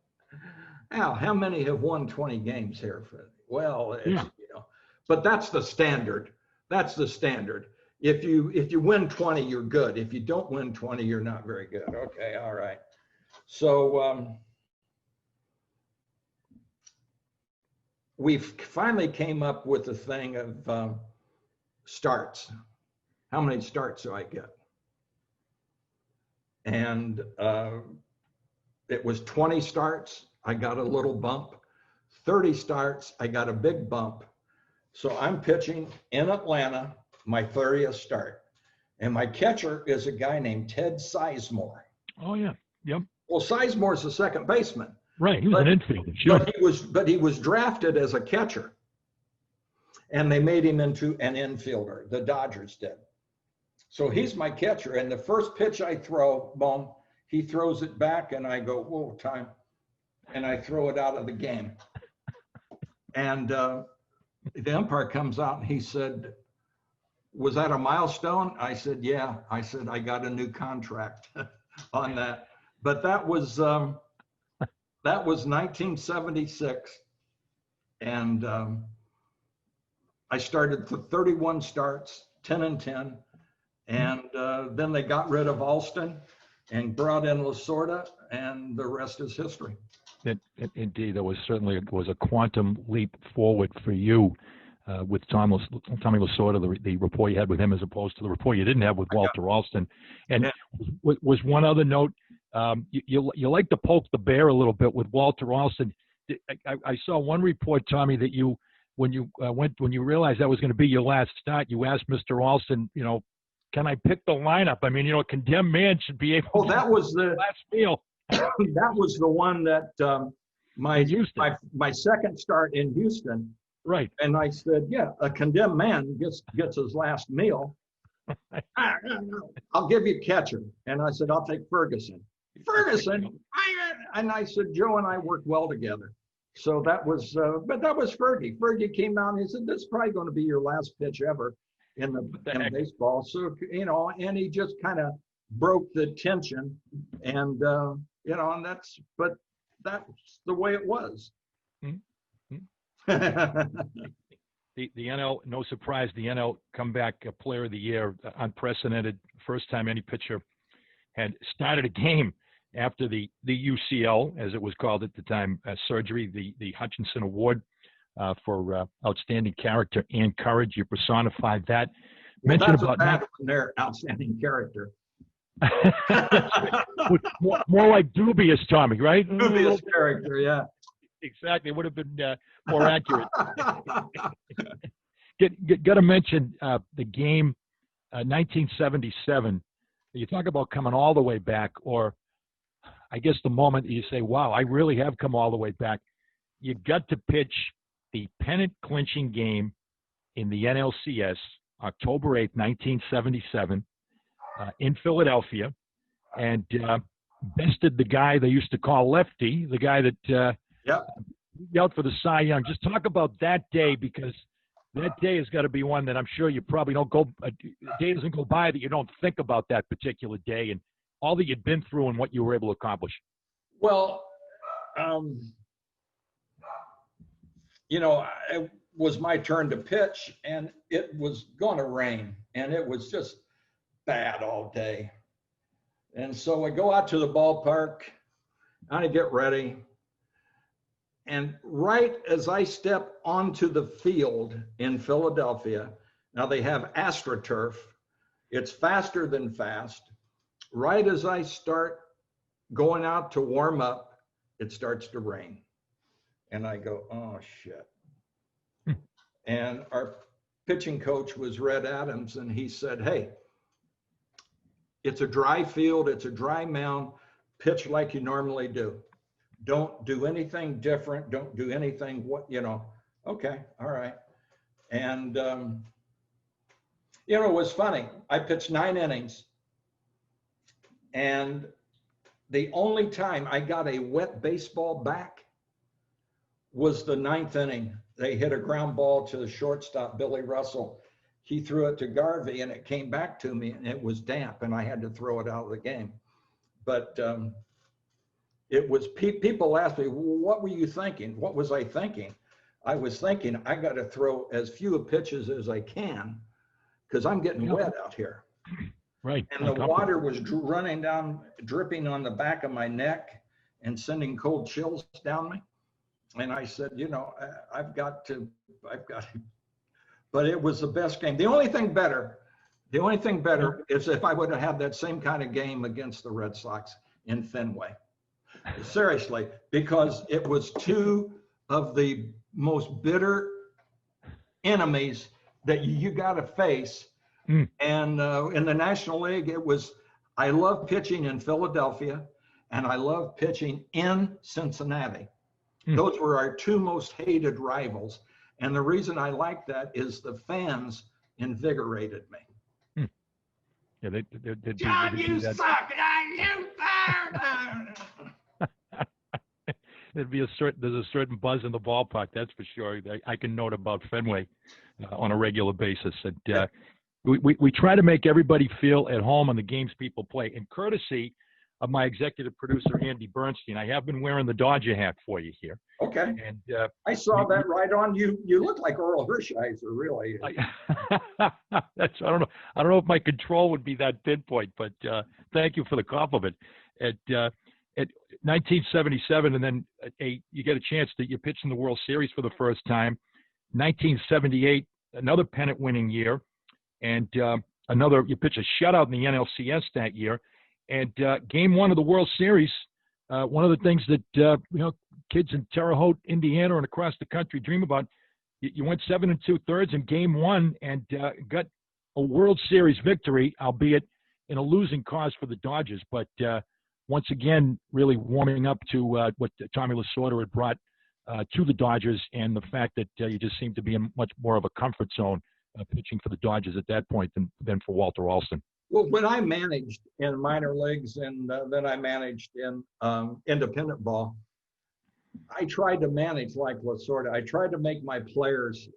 C: Al, how many have won 20 games here? Well, but that's the standard. That's the standard. If you win 20, you're good. If you don't win 20, you're not very good. Okay, all right. So we finally came up with a thing of starts. How many starts do I get? And it was 20 starts, I got a little bump. 30 starts, I got a big bump. So I'm pitching in Atlanta, my 30th start. And my catcher is a guy named Ted Sizemore.
A: Oh, yeah. Yep.
C: Well, Sizemore's the second baseman.
A: Right. He was an infielder. Sure.
C: But he was drafted as a catcher. And they made him into an infielder. The Dodgers did. So he's my catcher. And the first pitch I throw, boom, he throws it back, and I go, whoa, time. And I throw it out of the game. And the umpire comes out and he said, was that a milestone? I said, yeah. I said, I got a new contract on that. But that was 1976. And I started for 31 starts, 10-10. And then they got rid of Alston and brought in Lasorda, and the rest is history.
A: Indeed, there was certainly a quantum leap forward for you with Tommy Lasorda, the rapport you had with him as opposed to the rapport you didn't have with Walter Alston. And was one other note, you like to poke the bear a little bit with Walter Alston. I saw one report, Tommy, that when you realized that was going to be your last start, you asked Mr. Alston, can I pick the lineup? I mean, a condemned man should be able to
C: that was the
A: last meal.
C: That was the one that my second start in Houston.
A: Right.
C: And I said, yeah, a condemned man gets his last meal. I'll give you catcher. And I said, I'll take Ferguson. Ferguson? And I said, Joe and I worked well together. So that was, but that was Fergie. Fergie came out and he said, this is probably going to be your last pitch ever in baseball. So, and he just kind of broke the tension, and, and that's the way it was.
A: Mm-hmm. The NL, no surprise, the NL comeback player of the year, unprecedented. First time any pitcher had started a game after the UCL, as it was called at the time, surgery, the Hutchinson Award for outstanding character and courage. You personified that.
C: Well, that's about their outstanding character.
A: more like dubious, Tommy, right?
C: Dubious character, yeah.
A: Exactly. It would have been more accurate. Got to mention the game 1977. You talk about coming all the way back, or I guess the moment you say, wow, I really have come all the way back. You got to pitch the pennant clinching game in the NLCS, October 8th, 1977. in Philadelphia and bested the guy they used to call Lefty, the guy that yelled for the Cy Young. Just talk about that day, because that day has got to be one that I'm sure you probably don't go. A day doesn't go by that you don't think about that particular day and all that you'd been through and what you were able to accomplish.
C: Well, it was my turn to pitch, and it was going to rain, and it was just bad all day. And so I go out to the ballpark, and I get ready. And right as I step onto the field in Philadelphia, now they have AstroTurf. It's faster than fast. Right as I start going out to warm up, it starts to rain. And I go, oh, shit. And our pitching coach was Red Adams, and he said, hey, it's a dry field, it's a dry mound, pitch like you normally do. Don't do anything different. Don't do anything, okay, all right. And, it was funny. I pitched 9 innings, and the only time I got a wet baseball back was the 9th inning. They hit a ground ball to the shortstop, Billy Russell. He threw it to Garvey, and it came back to me, and it was damp, and I had to throw it out of the game. But it was, people asked me, well, what were you thinking? What was I thinking? I was thinking, I got to throw as few pitches as I can, because I'm getting wet out here.
A: Right.
C: And the water was running down, dripping on the back of my neck and sending cold chills down me. And I said, I've got to, but it was the best game. The only thing better is if I would have had that same kind of game against the Red Sox in Fenway. Seriously, because it was 2 of the most bitter enemies that you got to face. And in the National League, I love pitching in Philadelphia, and I love pitching in Cincinnati. Those were our 2 most hated rivals. And the reason I like that is the fans invigorated me.
A: Yeah,
C: John, you suck! You
A: there's a certain buzz in the ballpark, that's for sure. I can note about Fenway on a regular basis. And we try to make everybody feel at home on the games people play. And courtesy of my executive producer, Andy Bernstein, I have been wearing the Dodger hat for you here.
C: Okay.
A: And
C: I saw that right on you. You look like Earl Hershiser, really.
A: I don't know if my control would be that pinpoint, but thank you for the compliment. At 1977, and then you get a chance that you pitch in the World Series for the first time. 1978, another pennant-winning year, and you pitch a shutout in the NLCS that year. And Game 1 of the World Series, one of the things that kids in Terre Haute, Indiana, and across the country dream about. You went 7 2/3 in Game 1 and got a World Series victory, albeit in a losing cause for the Dodgers. But once again, really warming up to what Tommy Lasorda had brought to the Dodgers, and the fact that you just seemed to be in much more of a comfort zone pitching for the Dodgers at that point than for Walter Alston.
C: Well, when I managed in minor leagues and then I managed in independent ball, I tried to manage like Lasorda. I tried to make my players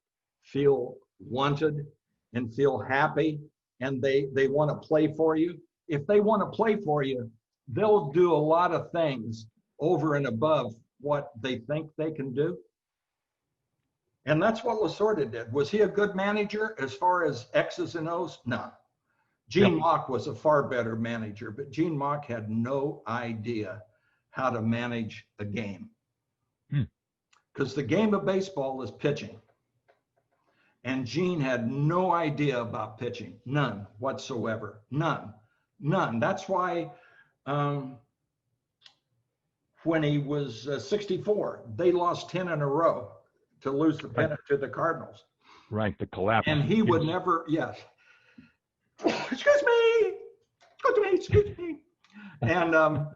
C: feel wanted and feel happy, and they want to play for you. If they want to play for you, they'll do a lot of things over and above what they think they can do. And that's what Lasorda did. Was he a good manager as far as X's and O's? No. Gene Mauch was a far better manager, but Gene Mauch had no idea how to manage a game. Because the game of baseball is pitching. And Gene had no idea about pitching. None whatsoever. None. That's why when he was 64, they lost 10 in a row to lose the pennant to the Cardinals.
A: Right, the collapse.
C: And he would never, excuse me. And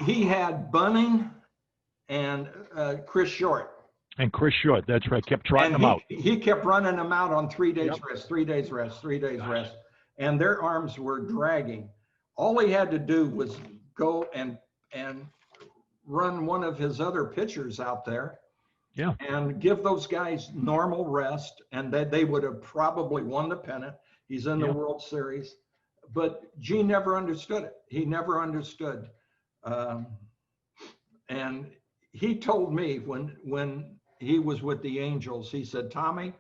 C: he had Bunning and Chris Short.
A: And Chris Short, that's right, kept trotting
C: And
A: them out.
C: he kept running them out on 3 days
A: Yep.
C: rest, 3 days rest, 3 days rest. And their arms were dragging. All he had to do was go and run one of his other pitchers out there.
A: Yeah.
C: And give those guys normal rest, and that they would have probably won the pennant. He's in the World Series. But Gene never understood it. He never understood. And he told me when he was with the Angels, he said, Tommy,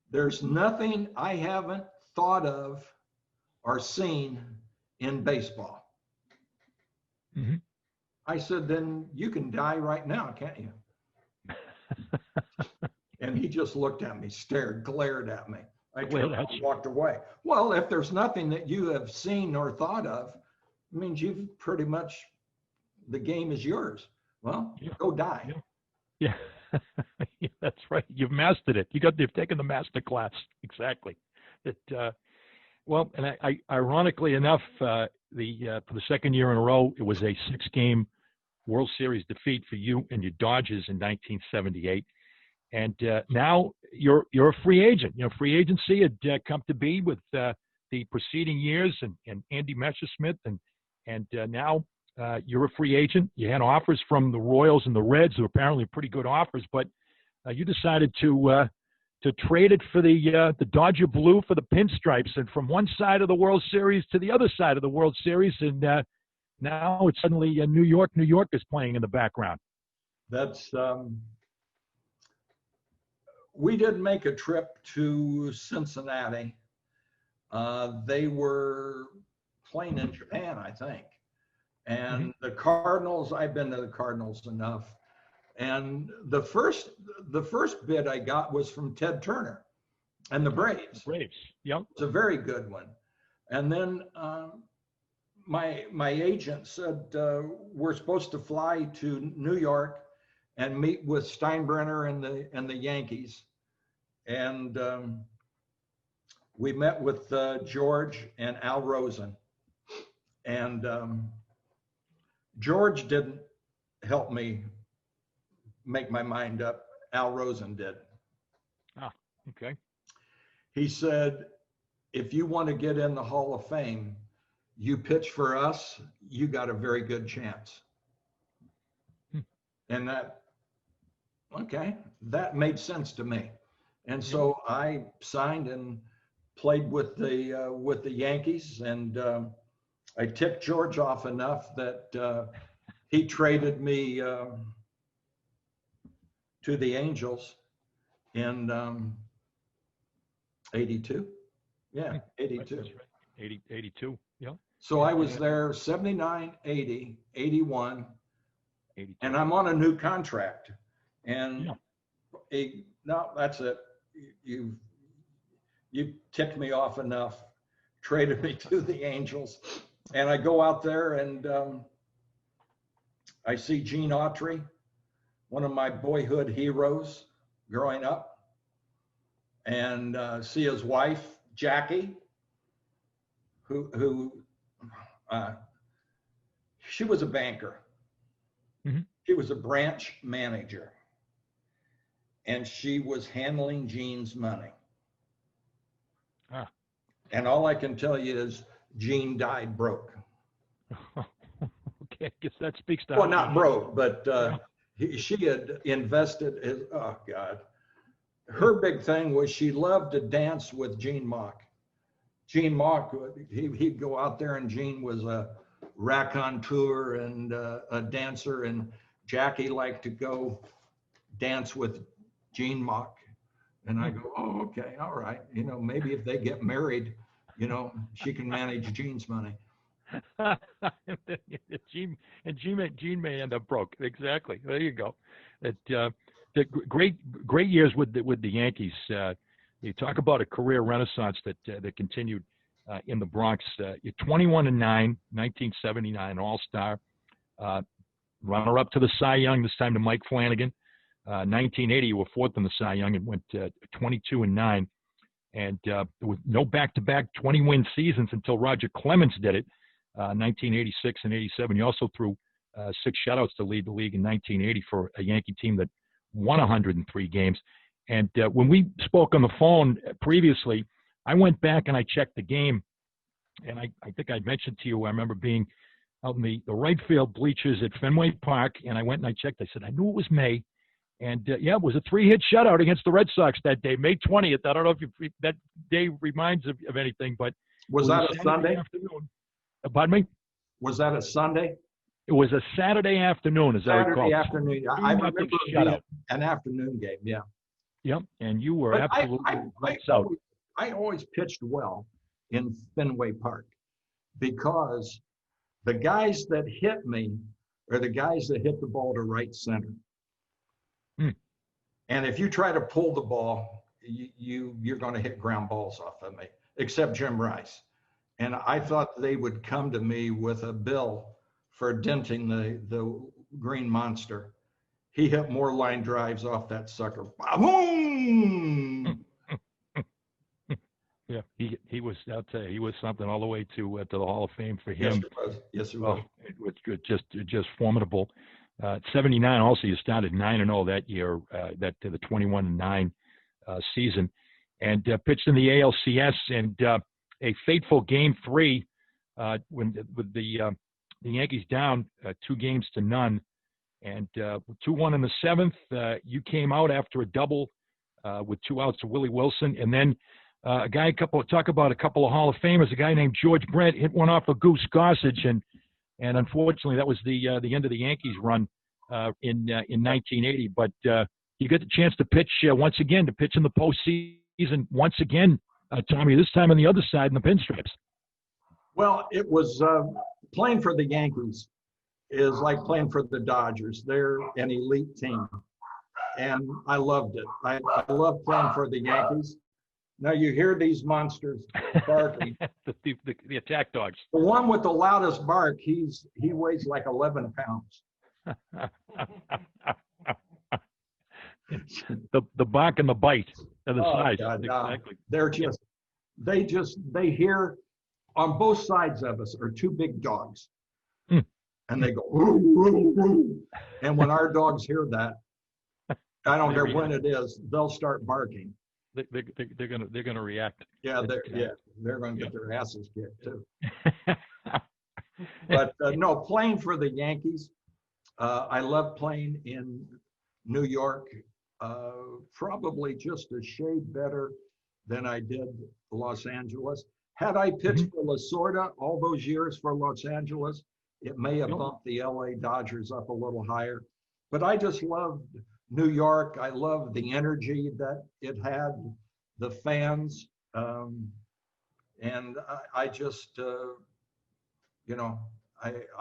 C: there's nothing I haven't thought of or seen in baseball.
A: Mm-hmm.
C: I said, then you can die right now, can't you? And he just looked at me, stared, glared at me. I walked away. Well, if there's nothing that you have seen or thought of, it means you've pretty much, the game is yours. Well, go die.
A: Yeah. Yeah, that's right. You've mastered it. You've taken the master class. Exactly. Well, and I ironically enough, for the second year in a row, it was a 6-game World Series defeat for you and your Dodgers in 1978. And now you're a free agent. Free agency had come to be with the preceding years and Andy Messersmith, and now you're a free agent. You had offers from the Royals and the Reds, who were apparently pretty good offers, but you decided to trade it for the Dodger blue for the pinstripes, and from one side of the World Series to the other side of the World Series, and now it's suddenly New York is playing in the background.
C: That's we did make a trip to Cincinnati. They were playing in Japan, I think. And the Cardinals, I've been to the Cardinals enough. And the first bid I got was from Ted Turner and the Braves.
A: Yep.
C: It's a very good one. And then my agent said, we're supposed to fly to New York and meet with Steinbrenner and the Yankees. And we met with George and Al Rosen. And George didn't help me make my mind up. Al Rosen did.
A: Ah, okay. He
C: said, if you want to get in the Hall of Fame, you pitch for us, you got a very good chance. And that made sense to me. And so I signed and played with the Yankees, and I ticked George off enough that he traded me to the Angels in 82. Yeah, 82.
A: That's right. 82. Yeah.
C: So I was there 79, 80, 81,
A: 82.
C: And I'm on a new contract. And no, that's it. You ticked me off enough, traded me to the Angels. And I go out there and I see Gene Autry, one of my boyhood heroes growing up, and see his wife, Jackie, who she was a banker.
A: Mm-hmm.
C: She was a branch manager, and she was handling Gene's money.
A: Ah.
C: And all I can tell you is Gene died broke.
A: Okay, I guess that speaks to.
C: Well, not broke, but she had invested. Oh God, her big thing was she loved to dance with Gene Mock. Gene Mock, he'd go out there, and Gene was a raconteur and a dancer, and Jackie liked to go dance with Gene Mock. And I go, oh, okay, all right. Maybe if they get married, she can manage Gene's money.
A: Gene may end up broke. Exactly. There you go. The great years with the Yankees. You talk about a career renaissance that continued in the Bronx. You're 21-9, 1979 All-Star, runner-up to the Cy Young. This time to Mike Flanagan. 1980, you were fourth in the Cy Young and went 22-9, and with no back-to-back 20-win seasons until Roger Clemens did it. 1986 and 87. You also threw 6 shutouts to lead the league in 1980 for a Yankee team that won 103 games. And when we spoke on the phone previously, I went back and I checked the game, and I think I mentioned to you, I remember being out in the right field bleachers at Fenway Park, and I went and I checked. I said, I knew it was May. And, it was a 3-hit shutout against the Red Sox that day, May 20th. I don't know if that day reminds of anything, but
C: Was that a Sunday?
A: Afternoon. Pardon me?
C: Was that a Sunday?
A: It was a Saturday afternoon, as I recall.
C: Saturday afternoon. I remember it being an afternoon game, yeah.
A: Yep, and you were
C: But
A: absolutely lights out.
C: I always pitched well in Fenway Park because the guys that hit me are the guys that hit the ball to right center. And if you try to pull the ball, you're going to hit ground balls off of me, except Jim Rice. And I thought they would come to me with a bill for denting the Green Monster. He hit more line drives off that sucker. Boom!
A: Yeah, he was. I'll tell you, he was something all the way to the Hall of Fame for him.
C: Yes, it was. Yes, it was.
A: It was good, just formidable. 79 also, you started 9-0 that year, that the 21-9 season, and pitched in the ALCS, and a fateful Game 3 with the Yankees down 2-0, and 2-1 in the 7th. You came out after a double with 2 outs to Willie Wilson, and then talk about a couple of Hall of Famers. A guy named George Brett hit one off of Goose Gossage, and unfortunately that was the end of the Yankees run in 1980. But you get the chance to pitch once again, in the postseason once again, Tommy. This time on the other side in the pinstripes.
C: Well, it was playing for the Yankees is like playing for the Dodgers. They're an elite team, and I loved it. I love playing for the Yankees. Now you hear these monsters barking.
A: the attack dogs.
C: The one with the loudest bark, he weighs like 11 pounds.
A: the bark and the bite are the size.
C: God,
A: exactly.
C: They hear on both sides of us are 2 big dogs, and they go woo, woo, woo. And when our dogs hear that, I don't care when it is, they'll start barking.
A: They're gonna react.
C: Yeah, they're gonna get their asses kicked too. But no, playing for the Yankees, I love playing in New York. Probably just a shade better than I did Los Angeles. Had I pitched for Lasorda all those years for Los Angeles, it may have bumped the LA Dodgers up a little higher. But I just loved New York. I loved the energy that it had, the fans, and I just, I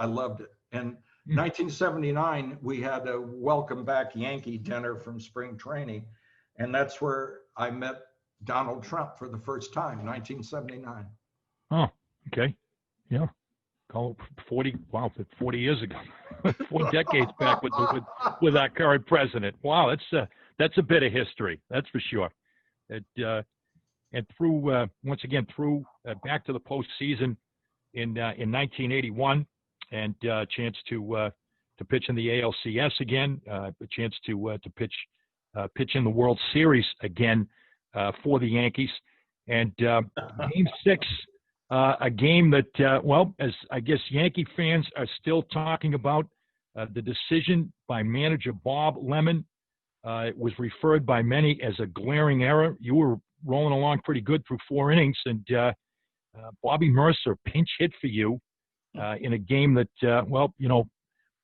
C: loved it. And 1979, we had a welcome back Yankee dinner from spring training, and that's where I met Donald Trump for the first time, 1979.
A: Oh, okay, yeah. Call it 40 years ago, 4 decades back with our current president. Wow, that's a bit of history, that's for sure. And through once again back to the postseason in 1981, and chance to pitch in the ALCS again, a chance to pitch in the World Series again for the Yankees, and Game 6. A game that, as I guess Yankee fans are still talking about, the decision by manager Bob Lemon. It was referred by many as a glaring error. You were rolling along pretty good through 4 innings, and Bobby Mercer pinch hit for you in a game that,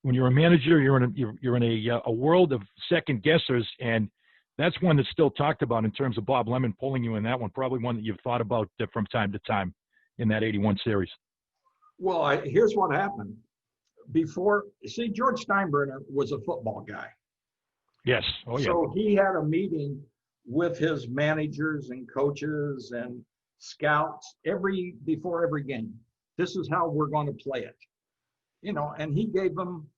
A: when you're a manager, you're in a world of second guessers, and that's one that's still talked about in terms of Bob Lemon pulling you in that one. Probably one that you've thought about from time to time in that 81 series.
C: Well, here's what happened. George Steinbrenner was a football guy.
A: Yes. Oh, yeah.
C: So he had a meeting with his managers and coaches and scouts before every game. This is how we're going to play it. And he gave them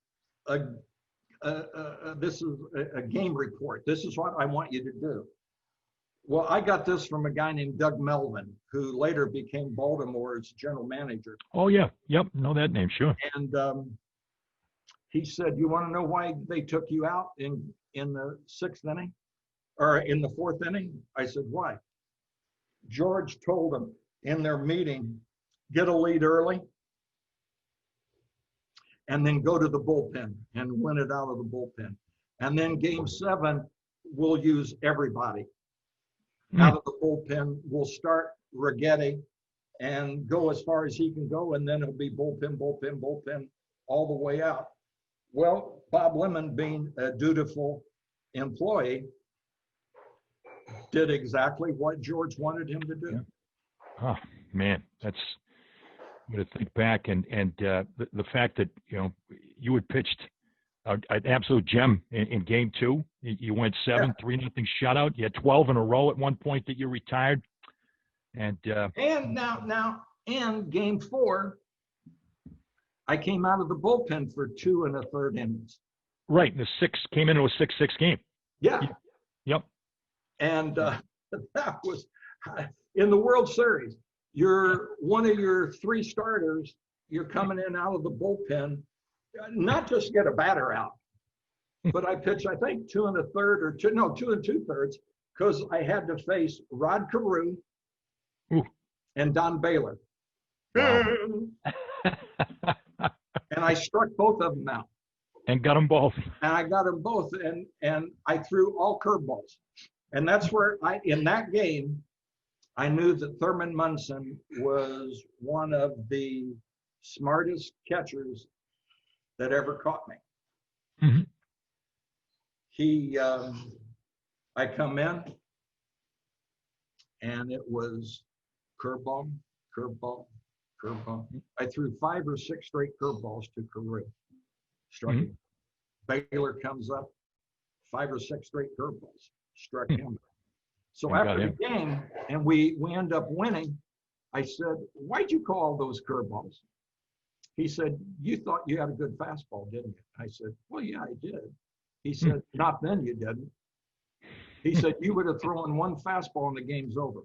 C: this is a game report. This is what I want you to do. Well, I got this from a guy named Doug Melvin, who later became Baltimore's general manager.
A: Oh, yeah. Yep. Know that name, sure.
C: And he said, "You want to know why they took you out in the sixth inning or in the fourth inning?" I said, "Why?" George told them in their meeting, get a lead early and then go to the bullpen and win it out of the bullpen. And then game 7, we'll use everybody out of the bullpen. We'll start Rigetti and go as far as he can go. And then it'll be bullpen, bullpen, bullpen all the way out. Well, Bob Lemon, being a dutiful employee, did exactly what George wanted him to do.
A: Yeah. Oh, man, that's I'm going to think back and the fact that, you had pitched an absolute gem in game 2. You went 7-3 nothing shutout. You had 12 in a row at one point that you retired. And
C: now game 4, I came out of the bullpen for 2 1/3 innings.
A: Right. The 6 came into a 6-6 game.
C: Yeah.
A: Yep.
C: And that was in the World Series. You're one of your 3 starters. You're coming in out of the bullpen, not just get a batter out, but I pitched, I think, 2 2 2/3, because I had to face Rod Carew and Don Baylor.
A: Wow.
C: And I struck both of them out.
A: And got them both.
C: And I got them both, and I threw all curveballs. And that's where in that game, I knew that Thurman Munson was one of the smartest catchers that ever caught me.
A: Mm-hmm.
C: I come in, and it was curveball, curveball, curveball. I threw 5 or 6 straight curveballs to Carew. Struck him. Baylor comes up, 5 or 6 straight curveballs. Struck him. So after the game, and we end up winning, I said, "Why'd you call those curveballs?" He said, "You thought you had a good fastball, didn't you?" I said, "Well, yeah, I did." He said, "Not then, you didn't." He said, "You would have thrown one fastball and the game's over."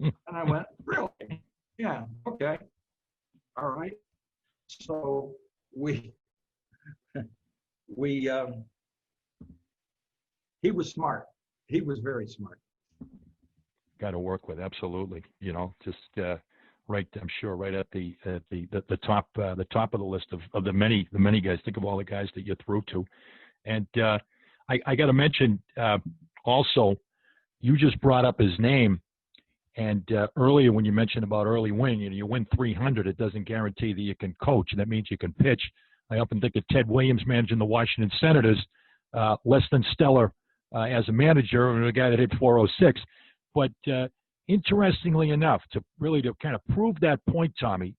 C: And I went, "Really? Yeah, okay. All right." So he was smart. He was very smart.
A: Got to work with, absolutely. Just right. I'm sure right at the top of the list of the many guys. Think of all the guys that you threw to, and I got to mention also, you just brought up his name, and earlier when you mentioned about early win, you win 300. It doesn't guarantee that you can coach. That means you can pitch. I often think of Ted Williams managing the Washington Senators, less than stellar as a manager, and a guy that hit 406. But interestingly enough, to kind of prove that point, Tommy,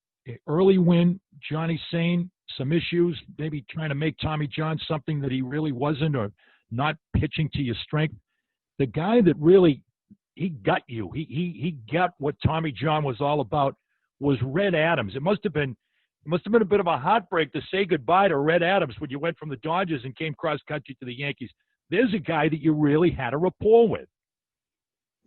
A: early win, Johnny Sane, some issues, maybe trying to make Tommy John something that he really wasn't, or not pitching to your strength. The guy that really, he got you. He got what Tommy John was all about was Red Adams. It must have been a bit of a heartbreak to say goodbye to Red Adams when you went from the Dodgers and came cross-country to the Yankees. There's a guy that you really had a rapport with.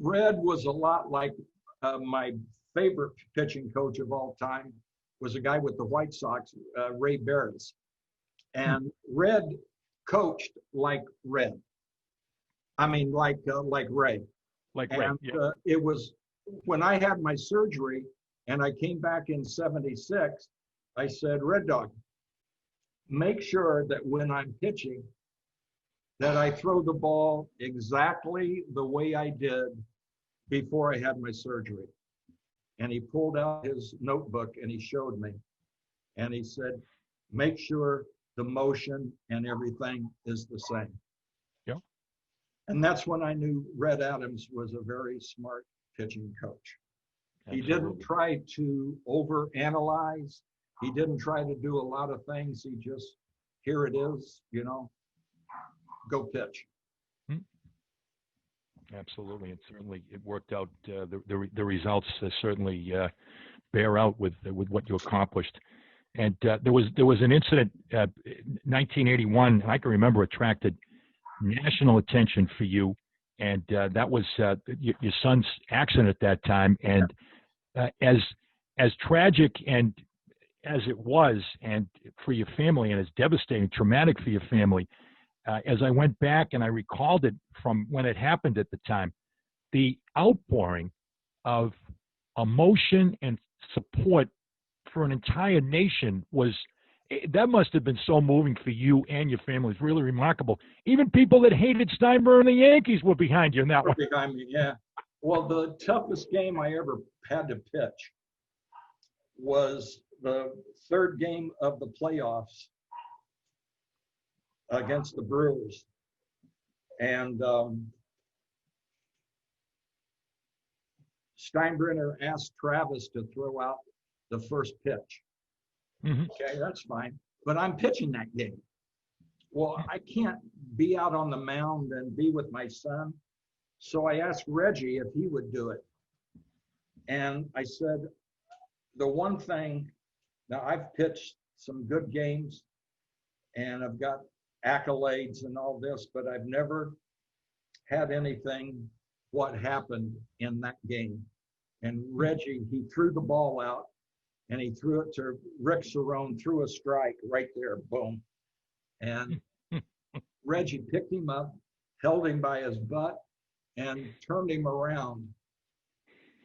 C: Red was a lot like my favorite pitching coach of all time was a guy with the White Sox, Ray Barris. And Red coached like Red. I mean, like Ray.
A: Like
C: and,
A: Ray, yeah.
C: It was when I had my surgery and I came back in 76, I said, "Red Dog, make sure that when I'm pitching, that I throw the ball exactly the way I did before I had my surgery." And he pulled out his notebook and he showed me. And he said, "Make sure the motion and everything is the same."
A: Yeah.
C: And that's when I knew Red Adams was a very smart pitching coach. Absolutely. He didn't try to overanalyze. He didn't try to do a lot of things. He just, here it is, go pitch.
A: Absolutely, and certainly it worked out. The results certainly bear out with what you accomplished. And there was an incident, 1981, and I can remember, attracted national attention for you, and that was your son's accident at that time. And as tragic and as it was, and for your family, and it's devastating, traumatic for your family, as I went back and I recalled it from when it happened at the time, the outpouring of emotion and support for an entire nation that must have been so moving for you and your family. It's really remarkable. Even people that hated Steinbrenner and the Yankees were behind you in that one.
C: Behind me, yeah. Well, the toughest game I ever had to pitch was the third game of the playoffs against the Brewers. And Steinbrenner asked Travis to throw out the first pitch.
A: Mm-hmm.
C: Okay, that's fine. But I'm pitching that game. Well, I can't be out on the mound and be with my son. So I asked Reggie if he would do it. And I said, the one thing, now I've pitched some good games and I've got accolades and all this, but I've never had anything what happened in that game. And Reggie, he threw the ball out and he threw it to Rick Cerrone, threw a strike right there, boom. And Reggie picked him up, held him by his butt, and turned him around.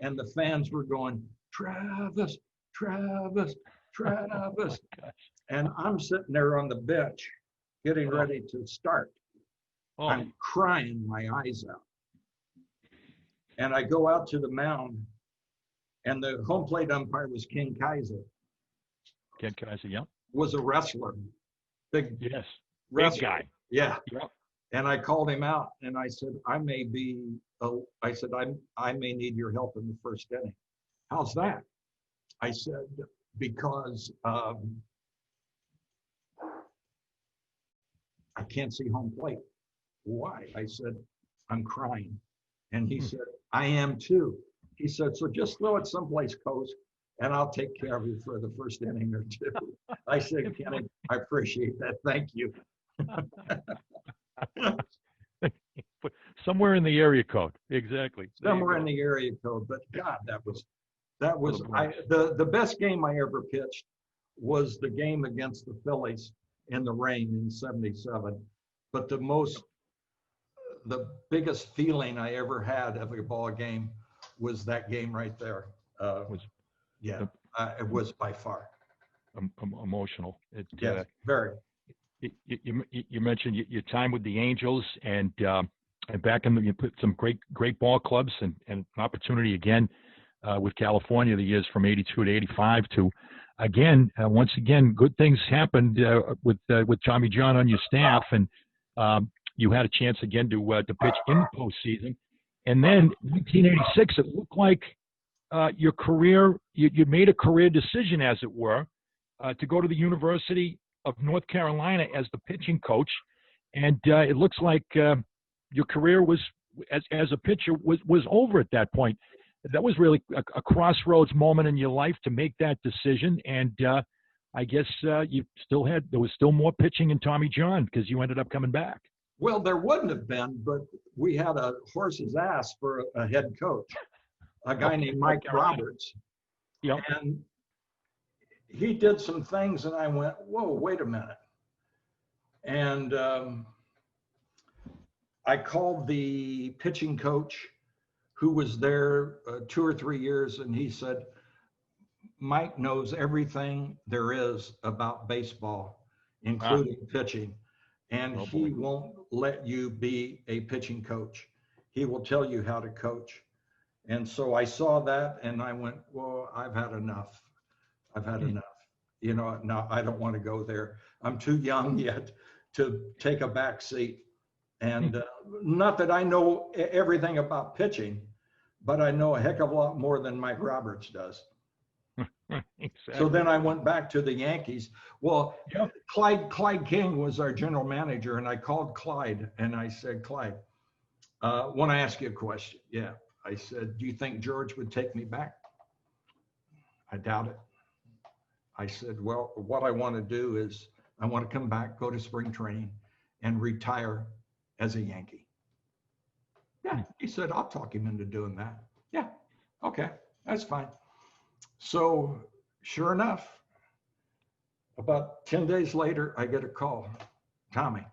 C: And the fans were going, Travis, Travis, Travis. And I'm sitting there on the bench getting ready to start. I'm crying my eyes out. And I go out to the mound, and the home plate umpire was Ken Kaiser.
A: Ken Kaiser, yeah.
C: Was a wrestler. Big
A: wrestler. Big guy.
C: Yeah.
A: Yep.
C: And I called him out and I said, I may need your help in the first inning. How's that? I said, because I can't see home plate. Why? I said, I'm crying. And he said, I am too. He said, so just throw it someplace, Coach, and I'll take care of you for the first inning or two. I said, Kenny, I appreciate that. Thank you.
A: Somewhere in the area code. Exactly.
C: Somewhere in the area code. But God, that was the best game I ever pitched was the game against the Phillies in the rain in '77. But the biggest feeling I ever had of a ball game was that game right there. It was by far
A: emotional.
C: Yes, very.
A: You mentioned your time with the Angels and back in you put some great ball clubs and an opportunity again with California the years from '82 to '85 to once again good things happened with Tommy John on your staff and you had a chance again to pitch in the postseason. And then 1986, it looked like your career, you made a career decision, as it were, to go to the University of North Carolina as the pitching coach. And it looks like your career was, as a pitcher, was over at that point. That was really a crossroads moment in your life to make that decision. And I guess there was still more pitching in Tommy John because you ended up coming back.
C: Well, there wouldn't have been, but we had a horse's ass for a head coach, a guy named Mike Roberts.
A: Yep.
C: And he did some things, and I went, whoa, wait a minute. And I called the pitching coach who was there 2 or 3 years, and he said, Mike knows everything there is about baseball, including pitching. And he won't let you be a pitching coach. He will tell you how to coach. And so I saw that and I went, well, I've had enough. I've had enough. You know, no, I don't want to go there. I'm too young yet to take a back seat. And not that I know everything about pitching, but I know a heck of a lot more than Mike Roberts does.
A: Exactly.
C: So then I went back to the Yankees. Well,
A: yep.
C: Clyde King was our general manager, and I called Clyde and I said, Clyde, want to ask you a question? Yeah. I said, do you think George would take me back? I doubt it. I said, well, what I want to do is I want to come back, go to spring training, and retire as a Yankee. Yeah. He said, I'll talk him into doing that. Yeah. Okay. That's fine. So sure enough, About 10 days later, I get a call. Tommy,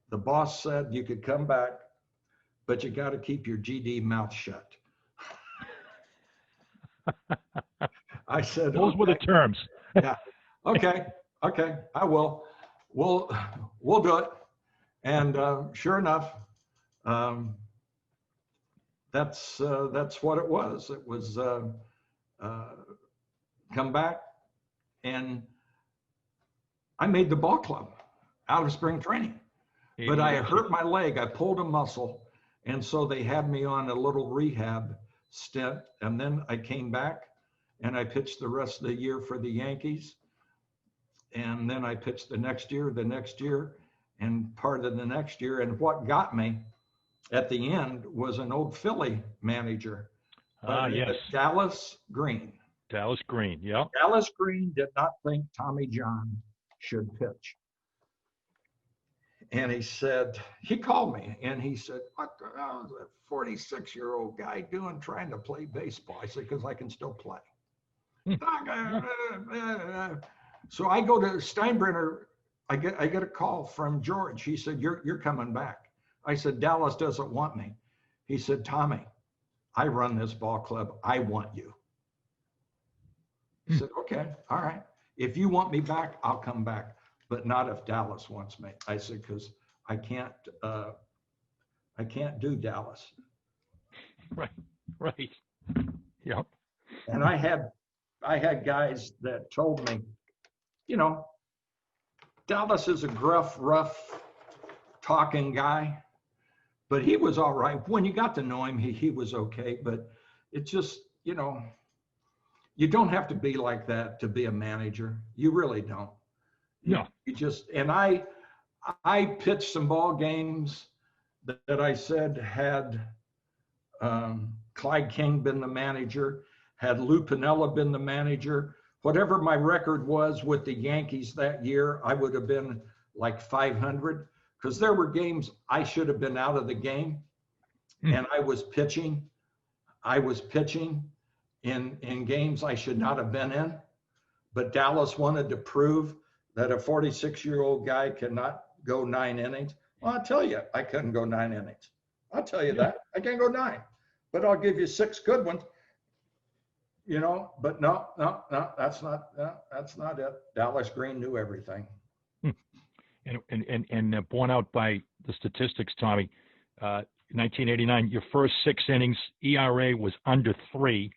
C: the boss said you could come back, but you got to keep your GD mouth shut. I said,
A: Those were the
C: okay.
A: terms.
C: Yeah. Okay. I will. We'll do it. And sure enough, that's what it was. It was come back, and I made the ball club out of spring training. But I hurt my leg. I pulled a muscle, and so they had me on a little rehab stint. And then I came back, and I pitched the rest of the year for the Yankees. And then I pitched the next year, and part of the next year. And what got me at the end was an old Philly manager.
A: Yes.
C: Dallas Green.
A: Dallas Green, yeah.
C: Dallas Green did not think Tommy John should pitch. And he called me and he said, what the hell is a 46-year-old guy doing trying to play baseball? I said, because I can still play. So I go to Steinbrenner. I get a call from George. He said, you're coming back. I said, Dallas doesn't want me. He said, Tommy, I run this ball club. I want you. I said, okay, all right. If you want me back, I'll come back, but not if Dallas wants me. I said, because I can't do Dallas.
A: Right. Yep.
C: And I had guys that told me, Dallas is a gruff, rough talking guy, but he was all right. When you got to know him, he was okay, but it's just, you don't have to be like that to be a manager. You really don't.
A: No.
C: You just, and I pitched some ball games that I said had Clyde King been the manager, had Lou Piniella been the manager, whatever my record was with the Yankees that year, I would have been like 500, because there were games I should have been out of the game, and I was pitching in games I should not have been in. But Dallas wanted to prove that a 46-year-old guy cannot go 9 innings. Well, I'll tell you, I couldn't go 9 innings. I'll tell you that. I can't go 9, but I'll give you 6 good ones. But no, that's not it. Dallas Green knew everything.
A: And borne out by the statistics, Tommy, 1989, your first 6 innings, ERA was under 3.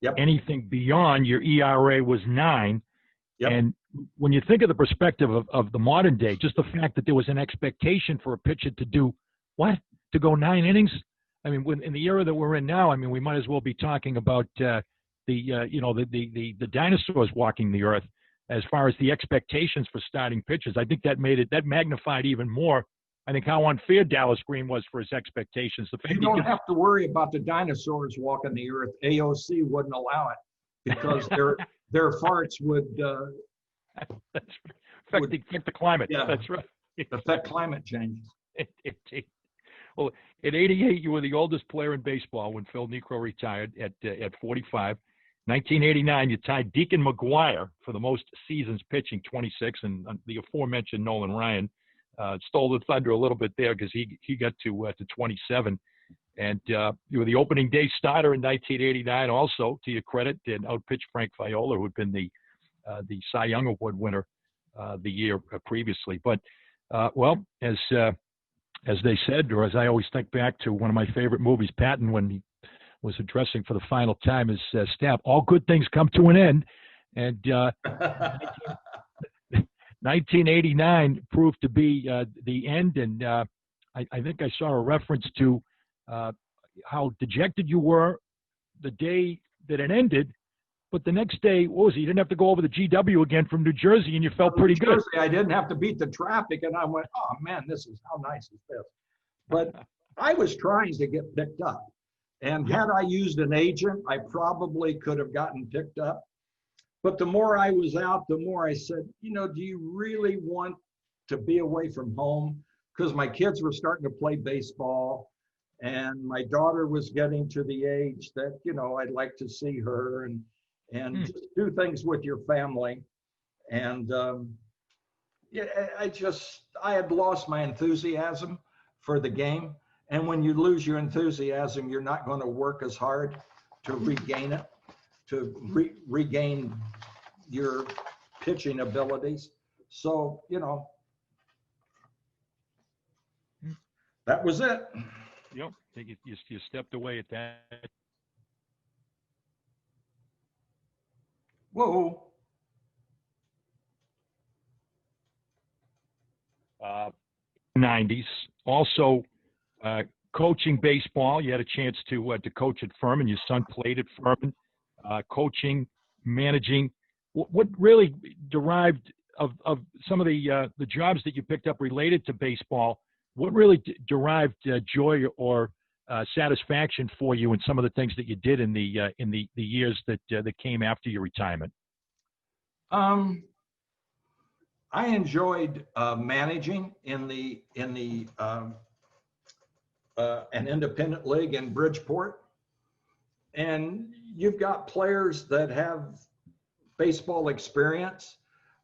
C: Yep.
A: Anything beyond your ERA was 9.
C: Yep.
A: And when you think of the perspective of the modern day, just the fact that there was an expectation for a pitcher to do what? To go 9 innings? I mean, in the era that we're in now, I mean, we might as well be talking about the dinosaurs walking the earth as far as the expectations for starting pitchers. I think that magnified even more, I think, how unfair Dallas Green was for his expectations.
C: You don't have to worry about the dinosaurs walking the earth. AOC wouldn't allow it because their farts would
A: affect the climate.
C: Yeah,
A: that's right.
C: Affect climate change.
A: Well, at 88, you were the oldest player in baseball when Phil Niekro retired at 45. 1989, you tied Deacon McGuire for the most seasons pitching, 26, and the aforementioned Nolan Ryan stole the thunder a little bit there because he got to 27. And you were the opening day starter in 1989 also, to your credit, and outpitched Frank Viola, who had been the Cy Young Award winner the year previously. But, as they said, or as I always think back to one of my favorite movies, Patton, when he was addressing for the final time his staff, all good things come to an end. And 1989 proved to be the end. And I think I saw a reference to how dejected you were the day that it ended. But the next day, what was it? You didn't have to go over the GW again from New Jersey, and you felt pretty good.
C: I didn't have to beat the traffic, and I went, oh, man, how nice is this? But I was trying to get picked up. And had I used an agent, I probably could have gotten picked up. But the more I was out, the more I said, do you really want to be away from home? Because my kids were starting to play baseball, and my daughter was getting to the age that, I'd like to see her and just do things with your family. And yeah, I had lost my enthusiasm for the game. And when you lose your enthusiasm, you're not going to work as hard to regain it, to regain your pitching abilities. So, that was it.
A: Yep. You stepped away at that.
C: Whoa.
A: 90s. Also, coaching baseball. You had a chance to coach at Furman. Your son played at Furman. Coaching, managing. What really derived of some of the jobs that you picked up related to baseball? What really derived joy or satisfaction for you in some of the things that you did in the years that came after your retirement?
C: I enjoyed managing in an independent league in Bridgeport, and you've got players that have baseball experience.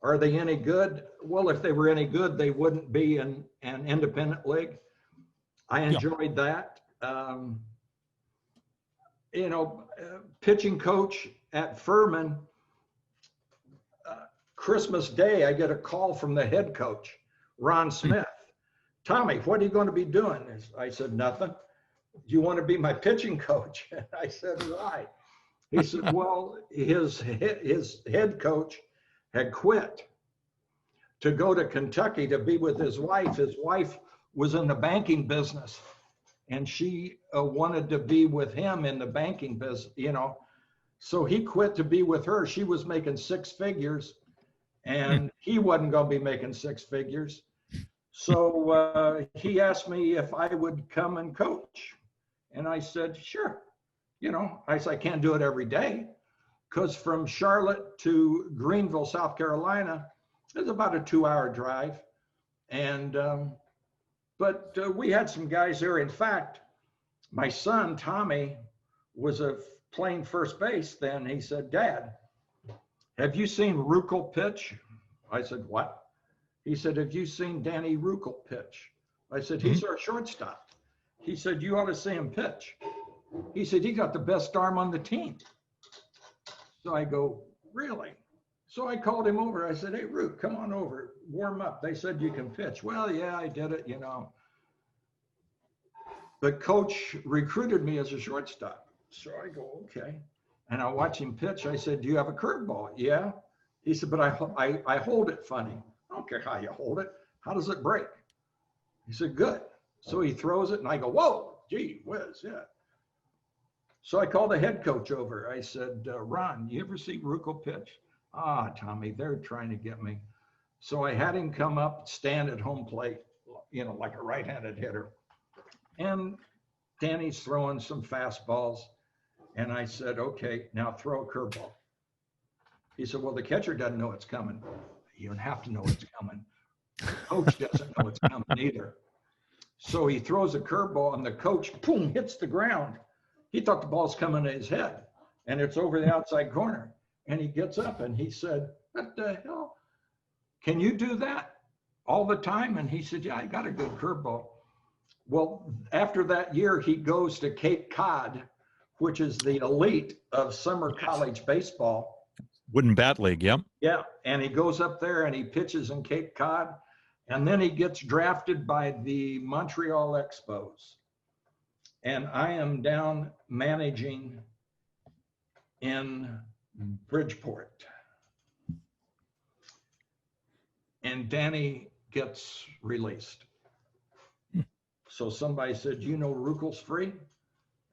C: Are they any good? Well, if they were any good, they wouldn't be in an independent league. I enjoyed that. Pitching coach at Furman, Christmas Day, I get a call from the head coach, Ron Smith. Tommy, what are you going to be doing? I said, nothing. Do you want to be my pitching coach? I said, right. He said, well, his head coach had quit to go to Kentucky to be with his wife. His wife was in the banking business, and she wanted to be with him in the banking business, So he quit to be with her. She was making six figures, and he wasn't going to be making six figures. So he asked me if I would come and coach. And I said, sure. I said, I can't do it every day, because from Charlotte to Greenville, South Carolina, it's about a 2-hour drive. And, but we had some guys there. In fact, my son, Tommy, was playing first base then. He said, Dad, have you seen Ruckel pitch? I said, what? He said, have you seen Danny Ruckel pitch? I said, he's our shortstop. He said, you ought to see him pitch. He said, he got the best arm on the team. So I go, really? So I called him over. I said, hey, Root, come on over, warm up. They said you can pitch. Well, yeah, I did it, The coach recruited me as a shortstop. So I go, okay. And I watch him pitch. I said, do you have a curveball? Yeah. He said, but I hold it funny. I don't care how you hold it. How does it break? He said, good. So he throws it, and I go, whoa, gee whiz, yeah. So I called the head coach over. I said, Ron, you ever see Ruckel pitch? Tommy, they're trying to get me. So I had him come up, stand at home plate, like a right-handed hitter. And Danny's throwing some fastballs. And I said, okay, now throw a curveball. He said, well, the catcher doesn't know it's coming. You don't have to know it's coming. The coach doesn't know it's coming either. So he throws a curveball, and the coach, boom, hits the ground. He thought the ball's coming to his head, and it's over the outside corner. And he gets up, and he said, what the hell? Can you do that all the time? And he said, yeah, I got a good curveball. Well, after that year, he goes to Cape Cod, which is the elite of summer college baseball.
A: Wooden Bat League, yep.
C: Yeah, and he goes up there and he pitches in Cape Cod, and then he gets drafted by the Montreal Expos. And I am down managing in Bridgeport. And Danny gets released. So somebody said, Ruckel's free?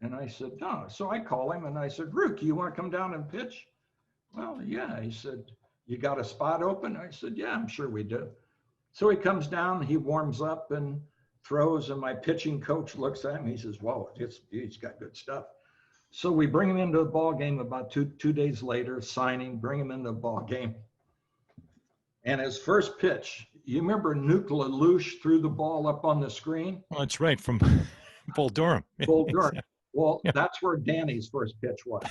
C: And I said, no. So I call him and I said, Rook, you want to come down and pitch? Well, yeah. He said, you got a spot open? I said, yeah, I'm sure we do. So he comes down, he warms up and throws, and my pitching coach looks at him. He says, whoa, he's got good stuff. So we bring him into the ball game about two days later, signing, bring him into the ball game. And his first pitch, you remember Nuke LaLoosh threw the ball up on the screen?
A: Oh, that's right, from Bull Durham.
C: Bull Durham. Well, that's where Danny's first pitch was.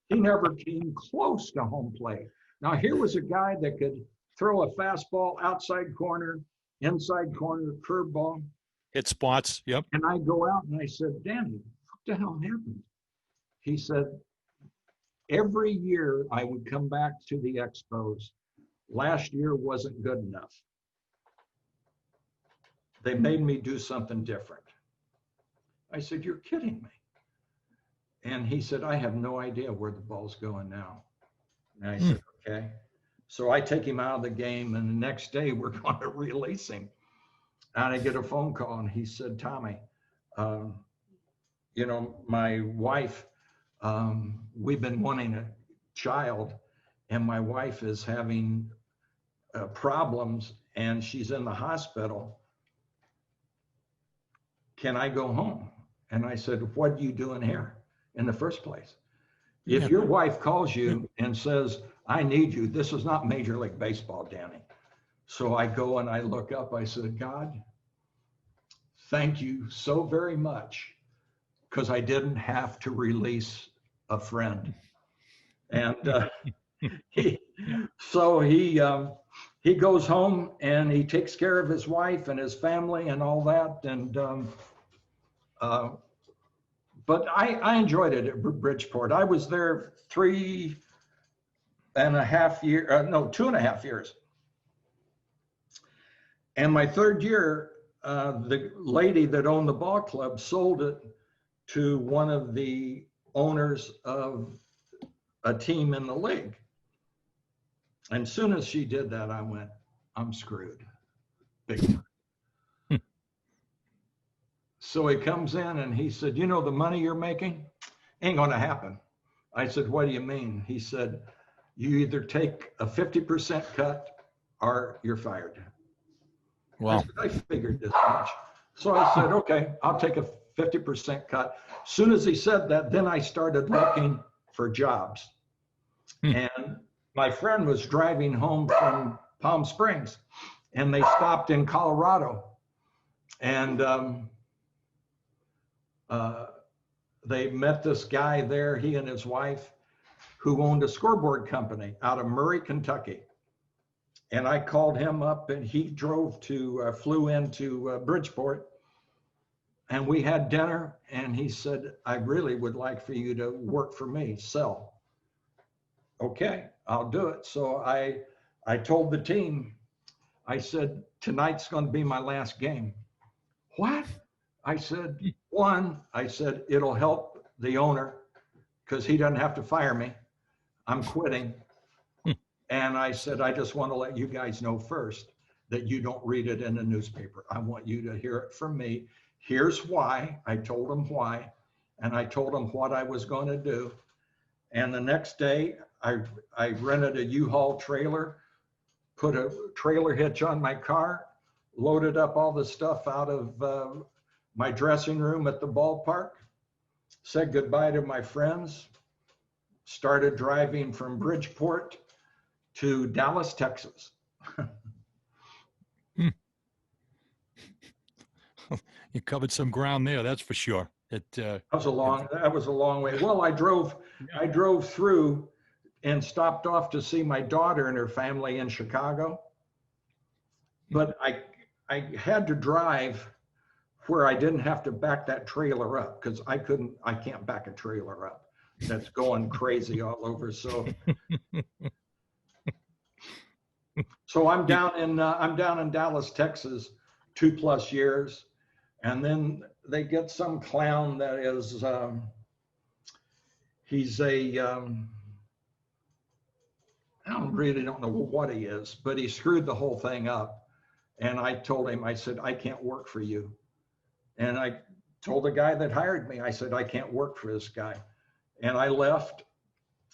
C: He never came close to home plate. Now, here was a guy that could throw a fastball outside corner, inside corner, curveball.
A: Hit spots. Yep.
C: And I go out and I said, Danny, what the hell happened? He said, every year I would come back to the Expos. Last year wasn't good enough. They made me do something different. I said, you're kidding me. And he said, I have no idea where the ball's going now. And I said, okay. So I take him out of the game, and the next day we're going to release him. And I get a phone call, and he said, Tommy, you know, my wife, we've been wanting a child, and my wife is having problems, and she's in the hospital. Can I go home? And I said, what are you doing here in the first place? If your wife calls you and says, I need you, this is not Major League Baseball, Danny. So I go and I look up, I said, God, thank you so very much, because I didn't have to release a friend. And he goes home and he takes care of his wife and his family and all that. And but I enjoyed it at Bridgeport. I was there 2.5 years. And my third year, the lady that owned the ball club sold it to one of the owners of a team in the league. And as soon as she did that, I went, I'm screwed. Big time. So he comes in and he said, you know, the money you're making ain't going to happen. I said, what do you mean? He said, you either take a 50% cut or you're fired.
A: Wow.
C: I figured this much. So I said, okay, I'll take a 50% cut. As soon as he said that, then I started looking for jobs. And my friend was driving home from Palm Springs, and they stopped in Colorado. And they met this guy there, he and his wife, who owned a scoreboard company out of Murray, Kentucky. And I called him up, and he flew into Bridgeport, and we had dinner, and he said, I really would like for you to work for me, sell. Okay, I'll do it. So I told the team, I said, tonight's going to be my last game. What? I said, it'll help the owner because he doesn't have to fire me. I'm quitting. And I said, I just want to let you guys know first that you don't read it in the newspaper. I want you to hear it from me. Here's why. I told him why. And I told him what I was going to do. And the next day, I rented a U-Haul trailer, put a trailer hitch on my car, loaded up all the stuff out of my dressing room at the ballpark, said goodbye to my friends, started driving from Bridgeport to Dallas, Texas.
A: You covered some ground there, that's for sure.
C: That was a long way. Well, I drove through and stopped off to see my daughter and her family in Chicago. But I had to drive where I didn't have to back that trailer up, because I can't back a trailer up. That's going crazy all over. So I'm down in Dallas, Texas, 2+ years. And then they get some clown that is, he's I really don't know what he is, but he screwed the whole thing up. And I told him, I said, I can't work for you. And I told the guy that hired me, I said, I can't work for this guy. And I left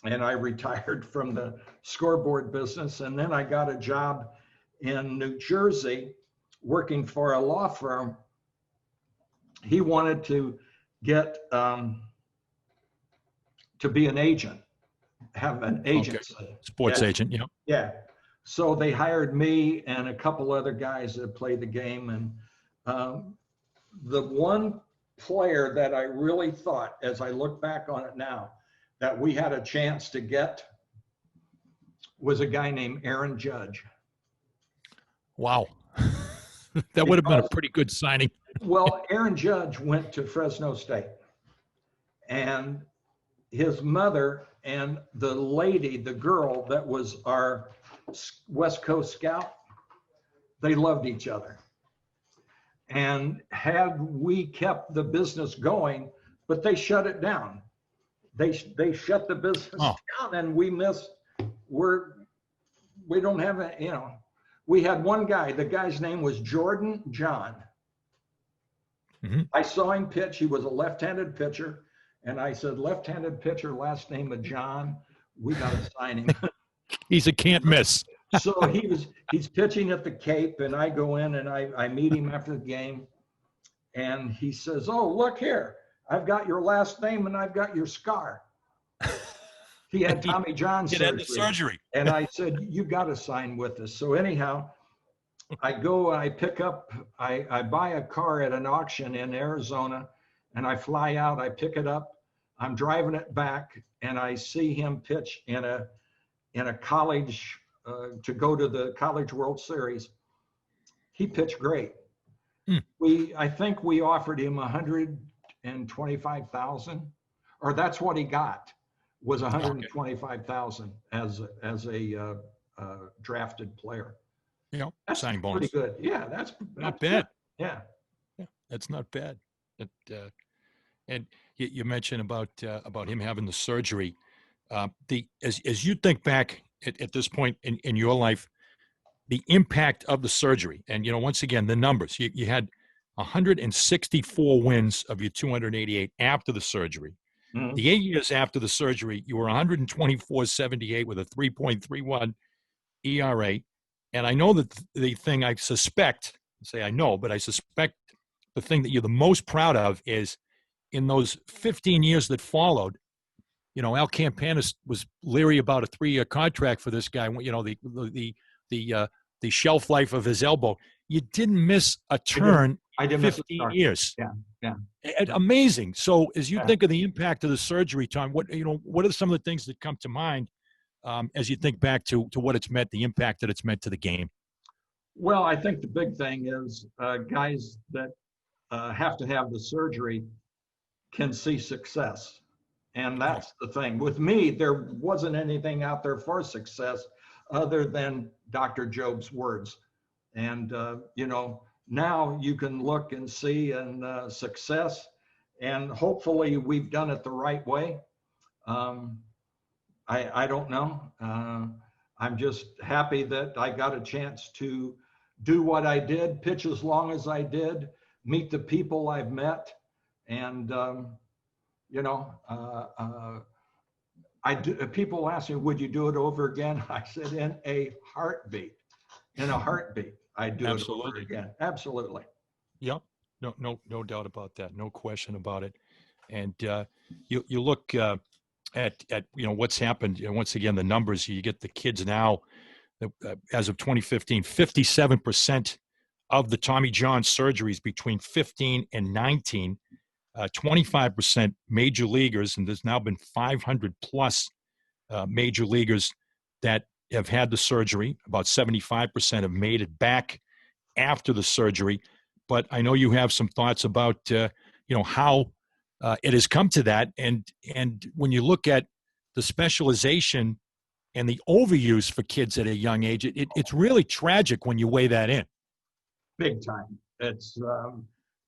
C: and I retired from the scoreboard business. And then I got a job in New Jersey working for a law firm. He wanted to get to be an agent, have an agency.
A: Okay. Sports agent, yeah.
C: Yeah. So they hired me and a couple other guys that played the game. And the one player that I really thought, as I look back on it now, that we had a chance to get was a guy named Aaron Judge.
A: Wow. That would have been a pretty good signing.
C: Well, Aaron Judge went to Fresno State, and his mother and the lady, the girl that was our West Coast scout, they loved each other. And had we kept the business going, but they shut it down. They shut the business down, and we don't have a, we had one guy. The guy's name was Jordan John.
A: Mm-hmm.
C: I saw him pitch. He was a left-handed pitcher. And I said, left-handed pitcher, last name of John, we got to sign him.
A: He's a can't miss.
C: So he's pitching at the Cape, and I go in and I meet him after the game. And he says, oh, look here. I've got your last name and I've got your scar. He had Tommy John surgery.
A: Had the surgery.
C: And I said, you got to sign with us. So anyhow, I go, I pick up, I buy a car at an auction in Arizona, and I fly out, I pick it up, I'm driving it back, and I see him pitch in a college, to go to the College World Series. He pitched great. I think we offered him $125,000, or that's what he got, was $125,000 as a drafted player. That's
A: signing
C: pretty
A: bonus.
C: good. Yeah, that's
A: Not bad.
C: Yeah.
A: That's not bad. And you mentioned about him having the surgery. As you think back at this point in your life, the impact of the surgery, and once again the numbers. You had 164 wins of your 288 after the surgery.
C: Mhm.
A: The 8 years after the surgery, you were 124.78 with a 3.31 ERA. And I know that the thing I suspect, say I know, but I suspect the thing that you're the most proud of is in those 15 years that followed, Al Campanis was leery about a 3-year contract for this guy. The shelf life of his elbow. You didn't miss a turn.
C: I didn't
A: 15 years.
C: Yeah.
A: Amazing. So as you think of the impact of the surgery, Tom, what are some of the things that come to mind as you think back to what it's meant, the impact that it's meant to the game?
C: Well, I think the big thing is guys that have to have the surgery can see success. And that's the thing. With me, there wasn't anything out there for success other than Dr. Job's words. And, now you can look and see success, and hopefully we've done it the right way. I don't know. I'm just happy that I got a chance to do what I did, pitch as long as I did, meet the people I've met, and people ask me, would you do it over again? I said, in a heartbeat. I'd do it over again. Absolutely.
A: Yep. No doubt about that. No question about it. And you look at what's happened. Once again, the numbers. You get the kids now. As of 2015, 57% of the Tommy John surgeries between 15 and 19. 25% major leaguers, and there's now been 500 plus major leaguers that have had the surgery. About 75% have made it back after the surgery. But I know you have some thoughts about how it has come to that, and when you look at the specialization and the overuse for kids at a young age, it's really tragic when you weigh that in.
C: Big time. It's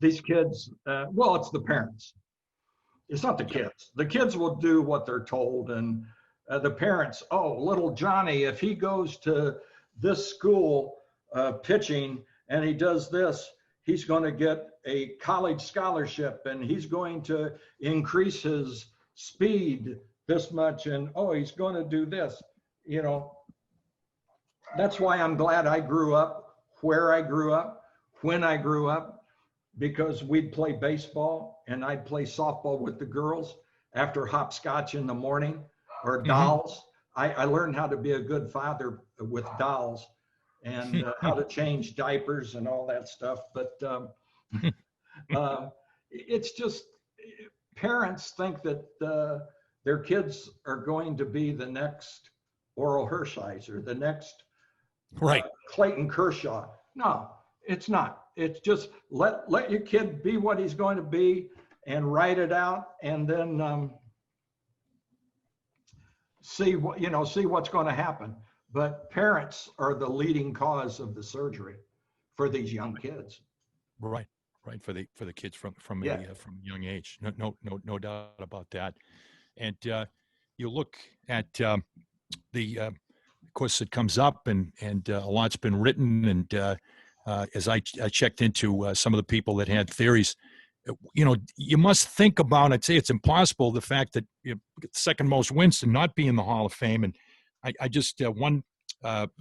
C: these kids, it's the parents. It's not the kids. The kids will do what they're told, and the parents, little Johnny, if he goes to this school pitching and he does this, he's going to get a college scholarship, and he's going to increase his speed this much, and he's going to do this. That's why I'm glad I grew up where I grew up, when I grew up, because we'd play baseball and I'd play softball with the girls after hopscotch in the morning, or dolls. I learned how to be a good father with dolls, and how to change diapers and all that stuff. But it's just, parents think that their kids are going to be the next Oral Hershiser, the next
A: Right.
C: Clayton Kershaw. No, it's not. It's just let your kid be what he's going to be and write it out, and then see what's going to happen. But parents are the leading cause of the surgery for these young kids.
A: Right. Right. For the kids from a young age. No doubt about that. And you look at of course, it comes up, and a lot's been written. And as I checked into some of the people that had theories, you must think about. I'd say it's impossible, the fact that you get the second most wins to not be in the Hall of Fame. And I just one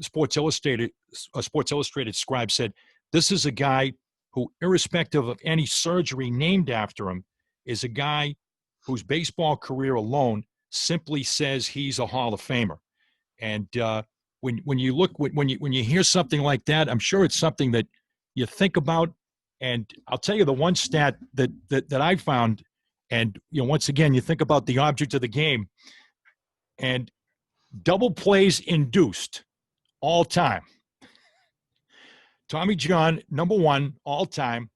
A: Sports Illustrated scribe said, this is a guy who, irrespective of any surgery named after him, is a guy whose baseball career alone simply says he's a Hall of Famer. And when you hear something like that, I'm sure it's something that you think about. And I'll tell you the one stat that I found, and once again, you think about the object of the game, and double plays induced all time. Tommy John, number one all time,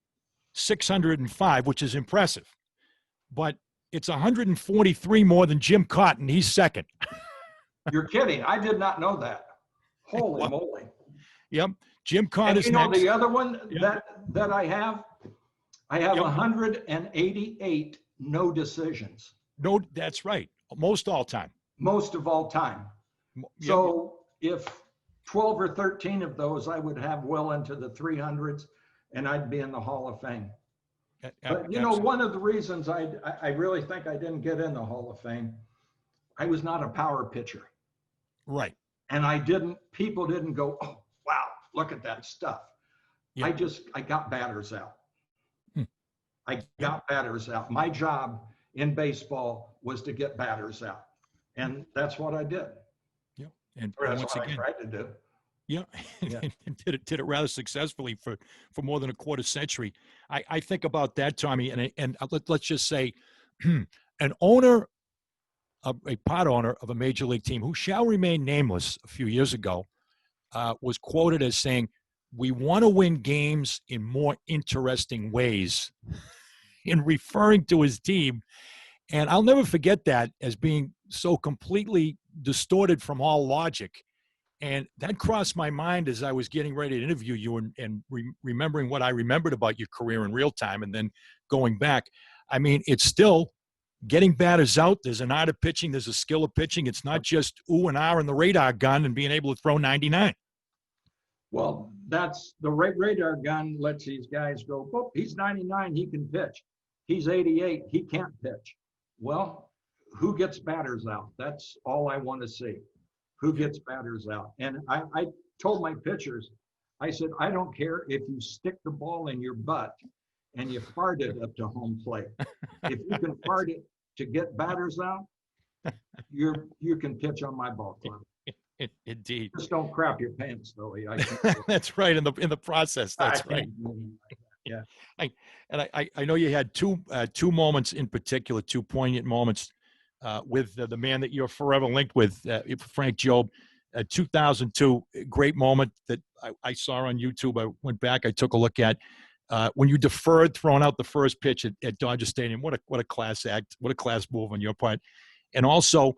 A: 605, which is impressive. But it's 143 more than Jim Cotton. He's second.
C: You're kidding. I did not know that. Holy moly.
A: Yep. Jim Cotton is next.
C: The other one that I have 188 no decisions.
A: No, that's right. Most all time.
C: Most of all time. Yep. So if 12 or 13 of those, I would have well into the 300s, and I'd be in the Hall of Fame. But one of the reasons I really think I didn't get in the Hall of Fame, I was not a power pitcher.
A: Right.
C: And people didn't go, oh, wow, look at that stuff. Yep. I got batters out. I got batters out. My job in baseball was to get batters out. And that's what I did.
A: Yeah. And
C: that's
A: once
C: what
A: again,
C: I tried to do.
A: Yeah. And did it rather successfully for more than a quarter century. I think about that, Tommy, and let's just say an owner, a part owner of a major league team who shall remain nameless a few years ago, was quoted as saying, "We want to win games in more interesting ways," in referring to his team. And I'll never forget that as being so completely distorted from all logic. And that crossed my mind as I was getting ready to interview you and remembering what I remembered about your career in real time and then going back. I mean, it's still getting batters out. There's an art of pitching. There's a skill of pitching. It's not just ooh and ah and the radar gun and being able to throw 99.
C: Well, that's the radar gun lets these guys go, oh, he's 99, he can pitch. He's 88, he can't pitch. Well, who gets batters out? That's all I want to see. Who gets batters out? And I told my pitchers, I said, I don't care if you stick the ball in your butt and you fart it up to home plate. If you can fart it to get batters out, you can pitch on my ball club.
A: Indeed.
C: Just don't crap your pants, though.
A: That's right. In the process, that's right.
C: Yeah.
A: I know you had two moments in particular, two poignant moments with the man that you're forever linked with, Frank Jobe. 2002, great moment that I saw on YouTube. I went back, I took a look at when you deferred throwing out the first pitch at Dodger Stadium. What a class act, what a class move on your part. And also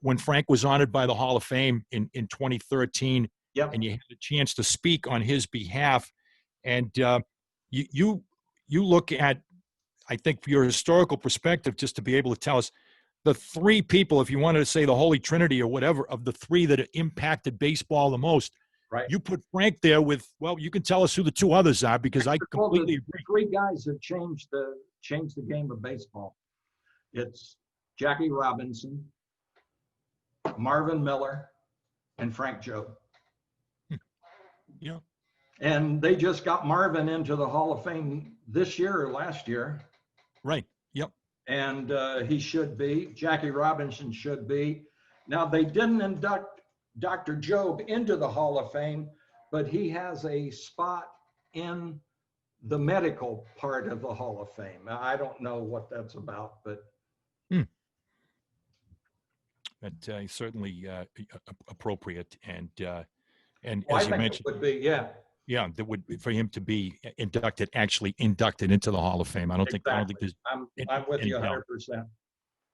A: when Frank was honored by the Hall of Fame in 2013, and you had a chance to speak on his behalf. And you look at, I think, your historical perspective, just to be able to tell us the three people, if you wanted to say the Holy Trinity or whatever, of the three that impacted baseball the most.
C: Right.
A: You put Frank there with, well, you can tell us who the two others are, because I completely agree.
C: Three guys that changed the game of baseball. It's Jackie Robinson, Marvin Miller, and Frank Jobe.
A: Yeah.
C: And they just got Marvin into the Hall of Fame this year or last year.
A: Right. Yep.
C: And he should be. Jackie Robinson should be. Now, they didn't induct Dr. Jobe into the Hall of Fame, but he has a spot in the medical part of the Hall of Fame. I don't know what that's about, but
A: That certainly appropriate, and
C: Well,
A: as
C: I
A: you
C: think
A: mentioned,
C: it would be, yeah,
A: yeah, that would for him to be actually inducted into the Hall of Fame. I don't think
C: exactly.
A: there's
C: I'm with
A: any
C: you
A: doubt.
C: 100%.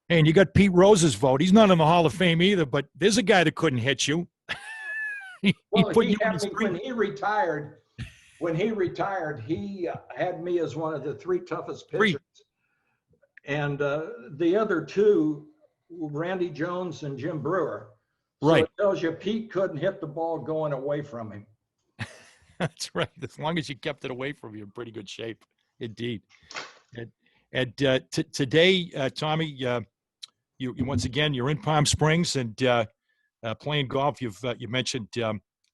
A: Hey, and you got Pete Rose's vote. He's not in the Hall of Fame either, but there's a guy that couldn't hit you. he
C: Well,
A: put
C: he
A: you in
C: had
A: his
C: me
A: three.
C: when he retired. When he retired, he had me as one of the three toughest pitchers. And the other two, Randy Jones and Jim Brewer. So
A: Right.
C: it tells you Pete couldn't hit the ball going away from him.
A: That's right. As long as you kept it away from you, in pretty good shape, indeed. And today, Tommy, you once again you're in Palm Springs and playing golf. You mentioned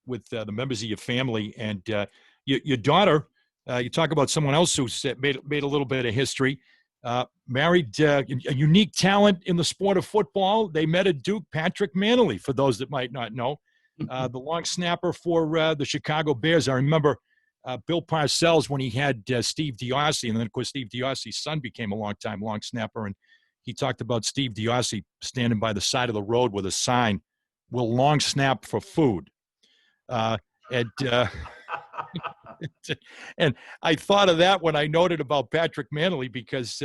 A: with the members of your family and your daughter. You talk about someone else who's made a little bit of history. Married a unique talent in the sport of football. They met at Duke, Patrick Manley, for those that might not know. The long snapper for the Chicago Bears. I remember Bill Parcells when he had Steve Diossi, and then, of course, Steve Diossi's son became a long-time long snapper, and he talked about Steve Diossi standing by the side of the road with a sign, "Will long snap for food." And and I thought of that when I noted about Patrick Manley because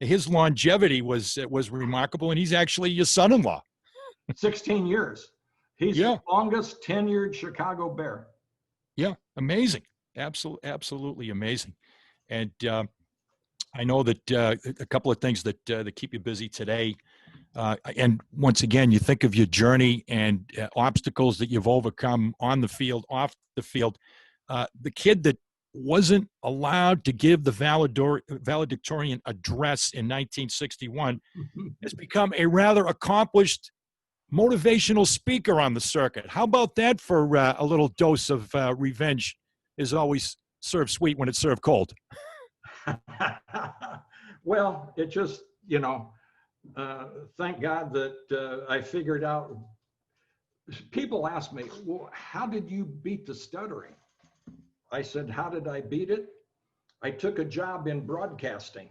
A: his longevity was remarkable, and he's actually your son-in-law.
C: 16 years. He's
A: Yeah.
C: the longest tenured Chicago Bear.
A: Yeah, amazing, absolutely amazing. And I know that a couple of things that keep you busy today. And once again, you think of your journey and obstacles that you've overcome on the field, off the field. The kid that wasn't allowed to give the valedictorian address in 1961 has become a rather accomplished motivational speaker on the circuit. How about that for a little dose of revenge is always served sweet when it's served cold?
C: Well, it just, thank God that I figured out. People ask me, well, how did you beat the stuttering? I said, how did I beat it? I took a job in broadcasting.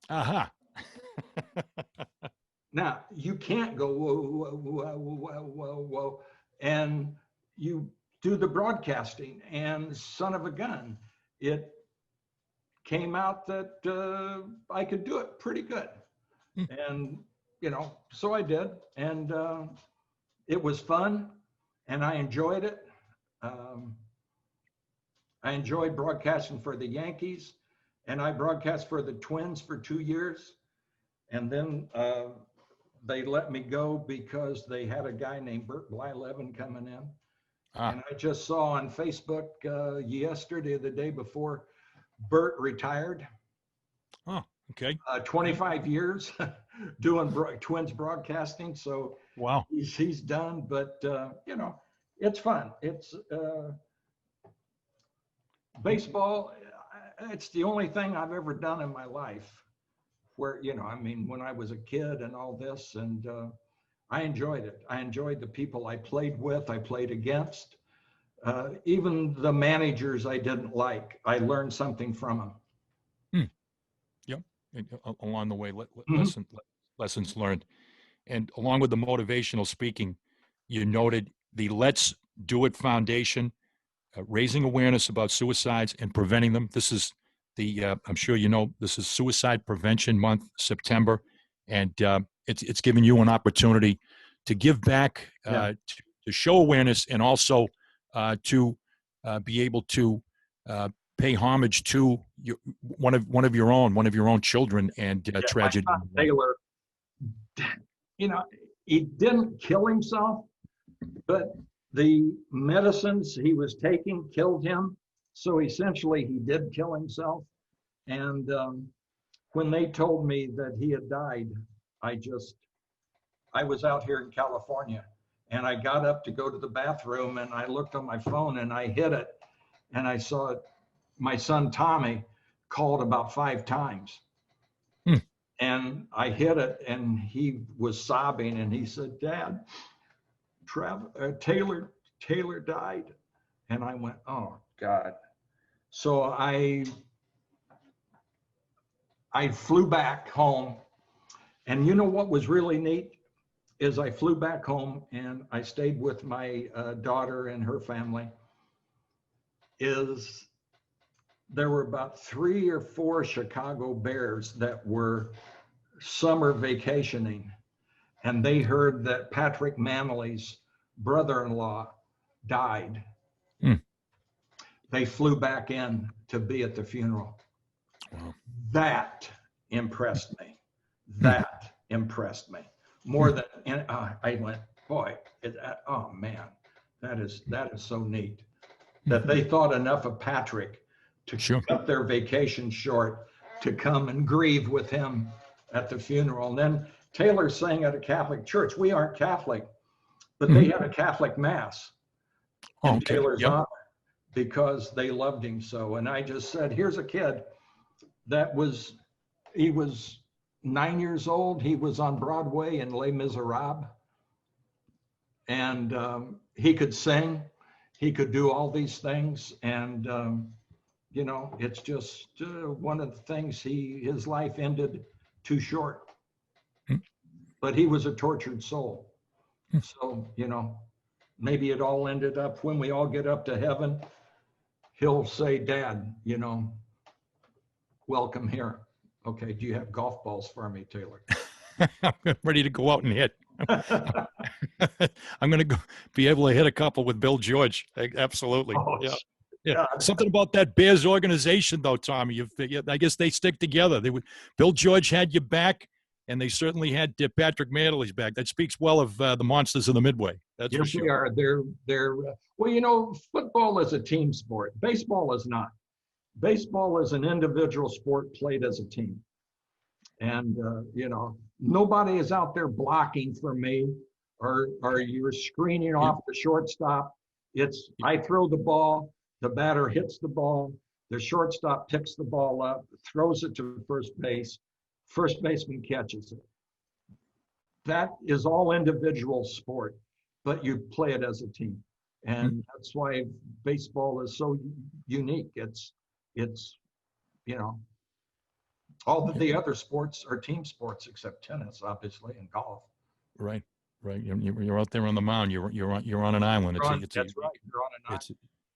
A: Aha.
C: Now, you can't go, whoa, whoa, whoa, whoa, whoa, whoa, and you do the broadcasting, and son of a gun, it came out that I could do it pretty good. And, so I did, and it was fun, and I enjoyed it. I enjoyed broadcasting for the Yankees, and I broadcast for the Twins for 2 years. And then they let me go because they had a guy named Bert Blyleven coming in. And I just saw on Facebook yesterday, the day before, Bert retired.
A: Oh, okay.
C: 25 years doing Twins broadcasting. So
A: wow,
C: he's done, but it's fun. It's baseball. It's the only thing I've ever done in my life where, when I was a kid and all this, and I enjoyed it. I enjoyed the people I played with, I played against, even the managers I didn't like. I learned something from them.
A: Yep. And along the way,
C: Mhm.
A: lessons learned. And along with the motivational speaking, you noted the Let's Do It Foundation, raising awareness about suicides and preventing them. This is I'm sure this is Suicide Prevention Month, September, and it's given you an opportunity to give back, to show awareness, and also to be able to pay homage to one of your own children and tragedy.
C: My son Taylor, he didn't kill himself, but the medicines he was taking killed him. So essentially, he did kill himself. And when they told me that he had died, I was out here in California, and I got up to go to the bathroom, and I looked on my phone, and I hit it, and I saw it. My son Tommy called about 5 times. And I hit it, and he was sobbing, and he said, "Dad, Taylor died." And I went, "Oh God." So I flew back home, and you know what was really neat is I flew back home and I stayed with my daughter and her family. Is there were about 3 or 4 Chicago Bears that were summer vacationing, and they heard that Patrick Manley's brother-in-law died. They flew back in to be at the funeral. Wow. That impressed me. That impressed me more than, and I went, boy, oh man, that is so neat that they thought enough of Patrick to cut their vacation short to come and grieve with him at the funeral. And then Taylor sang at a Catholic church. We aren't Catholic, but they had a Catholic mass in Taylor's honor because they loved him so. And I just said, here's a kid he was 9 years old. He was on Broadway in Les Miserables. And he could sing. He could do all these things. And, you know, it's just one of the things his life ended too short. But he was a tortured soul. So, you know, maybe it all ended up when we all get up to heaven, he'll say, Dad, you know, welcome here. Okay, do you have golf balls for me, Taylor?
A: I'm ready to go out and hit. I'm going to be able to hit a couple with Bill George. Absolutely.
C: Oh,
A: yeah. Something about that Bears organization, though, Tommy. I guess they stick together. Bill George had your back, and they certainly had Patrick Manley's back. That speaks well of the monsters of the Midway. That's for sure.
C: They are. They're well, you know, football is a team sport. Baseball is not. Baseball is an individual sport played as a team. And, you know, nobody is out there blocking for me or you're screening off the shortstop. It's I throw the ball, the batter hits the ball, the shortstop picks the ball up, throws it to first baseman catches it. That is all individual sport, but you play it as a team. And that's why baseball is so unique. It's you know, all of the other sports are team sports except tennis, obviously, and golf.
A: Right. You're out there on the mound. You're on an island.
C: That's right. You're on an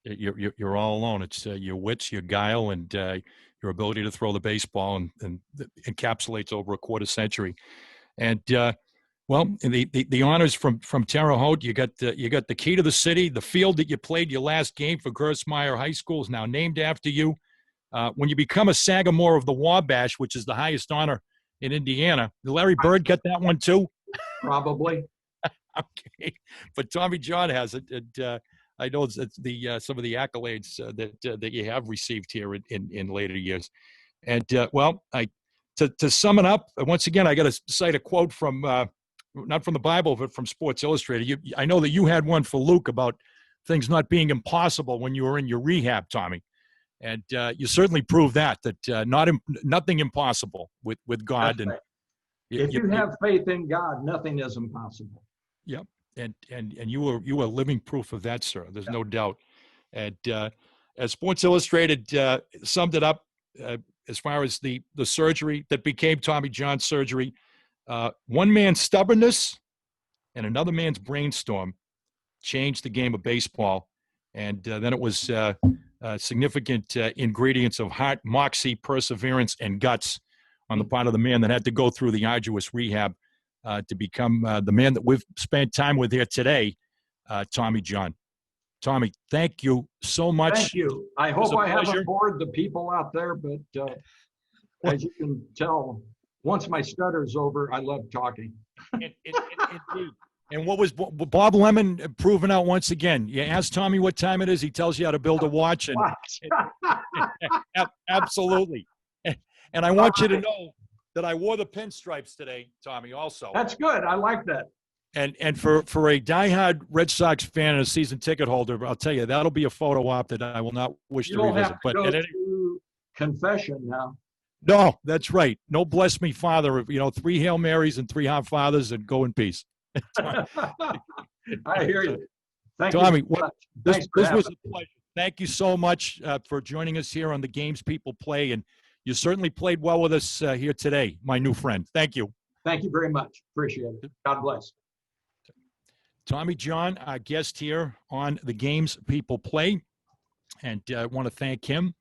C: island.
A: You're all alone. It's your wits, your guile, and your ability to throw the baseball, and encapsulates over a quarter century. And well, the honors from Terre Haute. You got the key to the city. The field that you played your last game for Gersmeyer High School is now named after you. When you become a Sagamore of the Wabash, which is the highest honor in Indiana, did Larry Bird get that one too?
C: Probably.
A: Okay, but Tommy John has it. And, I know it's the some of the accolades that you have received here in later years. And well, to sum it up, once again, I got to cite a quote from not from the Bible, but from Sports Illustrated. I know that you had one for Luke about things not being impossible when you were in your rehab, Tommy. And you certainly proved that nothing impossible with God.
C: That's right. If you have faith in God, nothing is impossible.
A: Yep. And you were living proof of that, sir. There's no doubt. And as Sports Illustrated summed it up, as far as the surgery that became Tommy John's surgery, one man's stubbornness and another man's brainstorm changed the game of baseball. And then it was significant ingredients of heart, moxie, perseverance, and guts on the part of the man that had to go through the arduous rehab to become the man that we've spent time with here today, Tommy John. Tommy, thank you so much.
C: Thank you. I hope I haven't bored the people out there, but as you can tell, once my stutter's over, I love talking.
A: Indeed. And what was Bob Lemon proving out once again? You ask Tommy what time it is, he tells you how to build a watch. And absolutely. And I want you to know that I wore the pinstripes today, Tommy, also.
C: That's good. I like that.
A: And for a diehard Red Sox fan and a season ticket holder, I'll tell you, that'll be a photo op that I will not wish to revisit.
C: You don't have to go to confession now.
A: No, that's right. No bless me, Father. 3 Hail Marys and 3 Our Fathers, and go in peace.
C: I hear you. Thank
A: Tommy,
C: you.
A: This was a pleasure. Thank you so much for joining us here on the Games People Play, and you certainly played well with us here today, my new friend. Thank you.
C: Thank you very much. Appreciate it. God bless.
A: Tommy John, our guest here on the Games People Play. And I want to thank him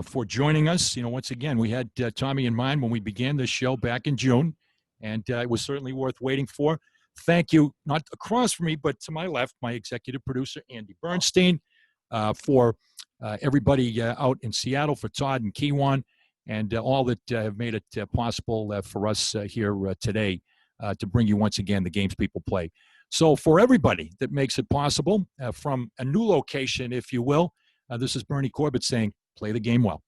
A: for joining us. Once again, we had Tommy in mind when we began this show back in June, and it was certainly worth waiting for. Thank you, not across from me, but to my left, my executive producer, Andy Bernstein, for everybody out in Seattle, for Todd and Kiwan, and all that have made it possible for us here today to bring you once again the Games People Play. So for everybody that makes it possible, from a new location, if you will, this is Bernie Corbett saying, play the game well.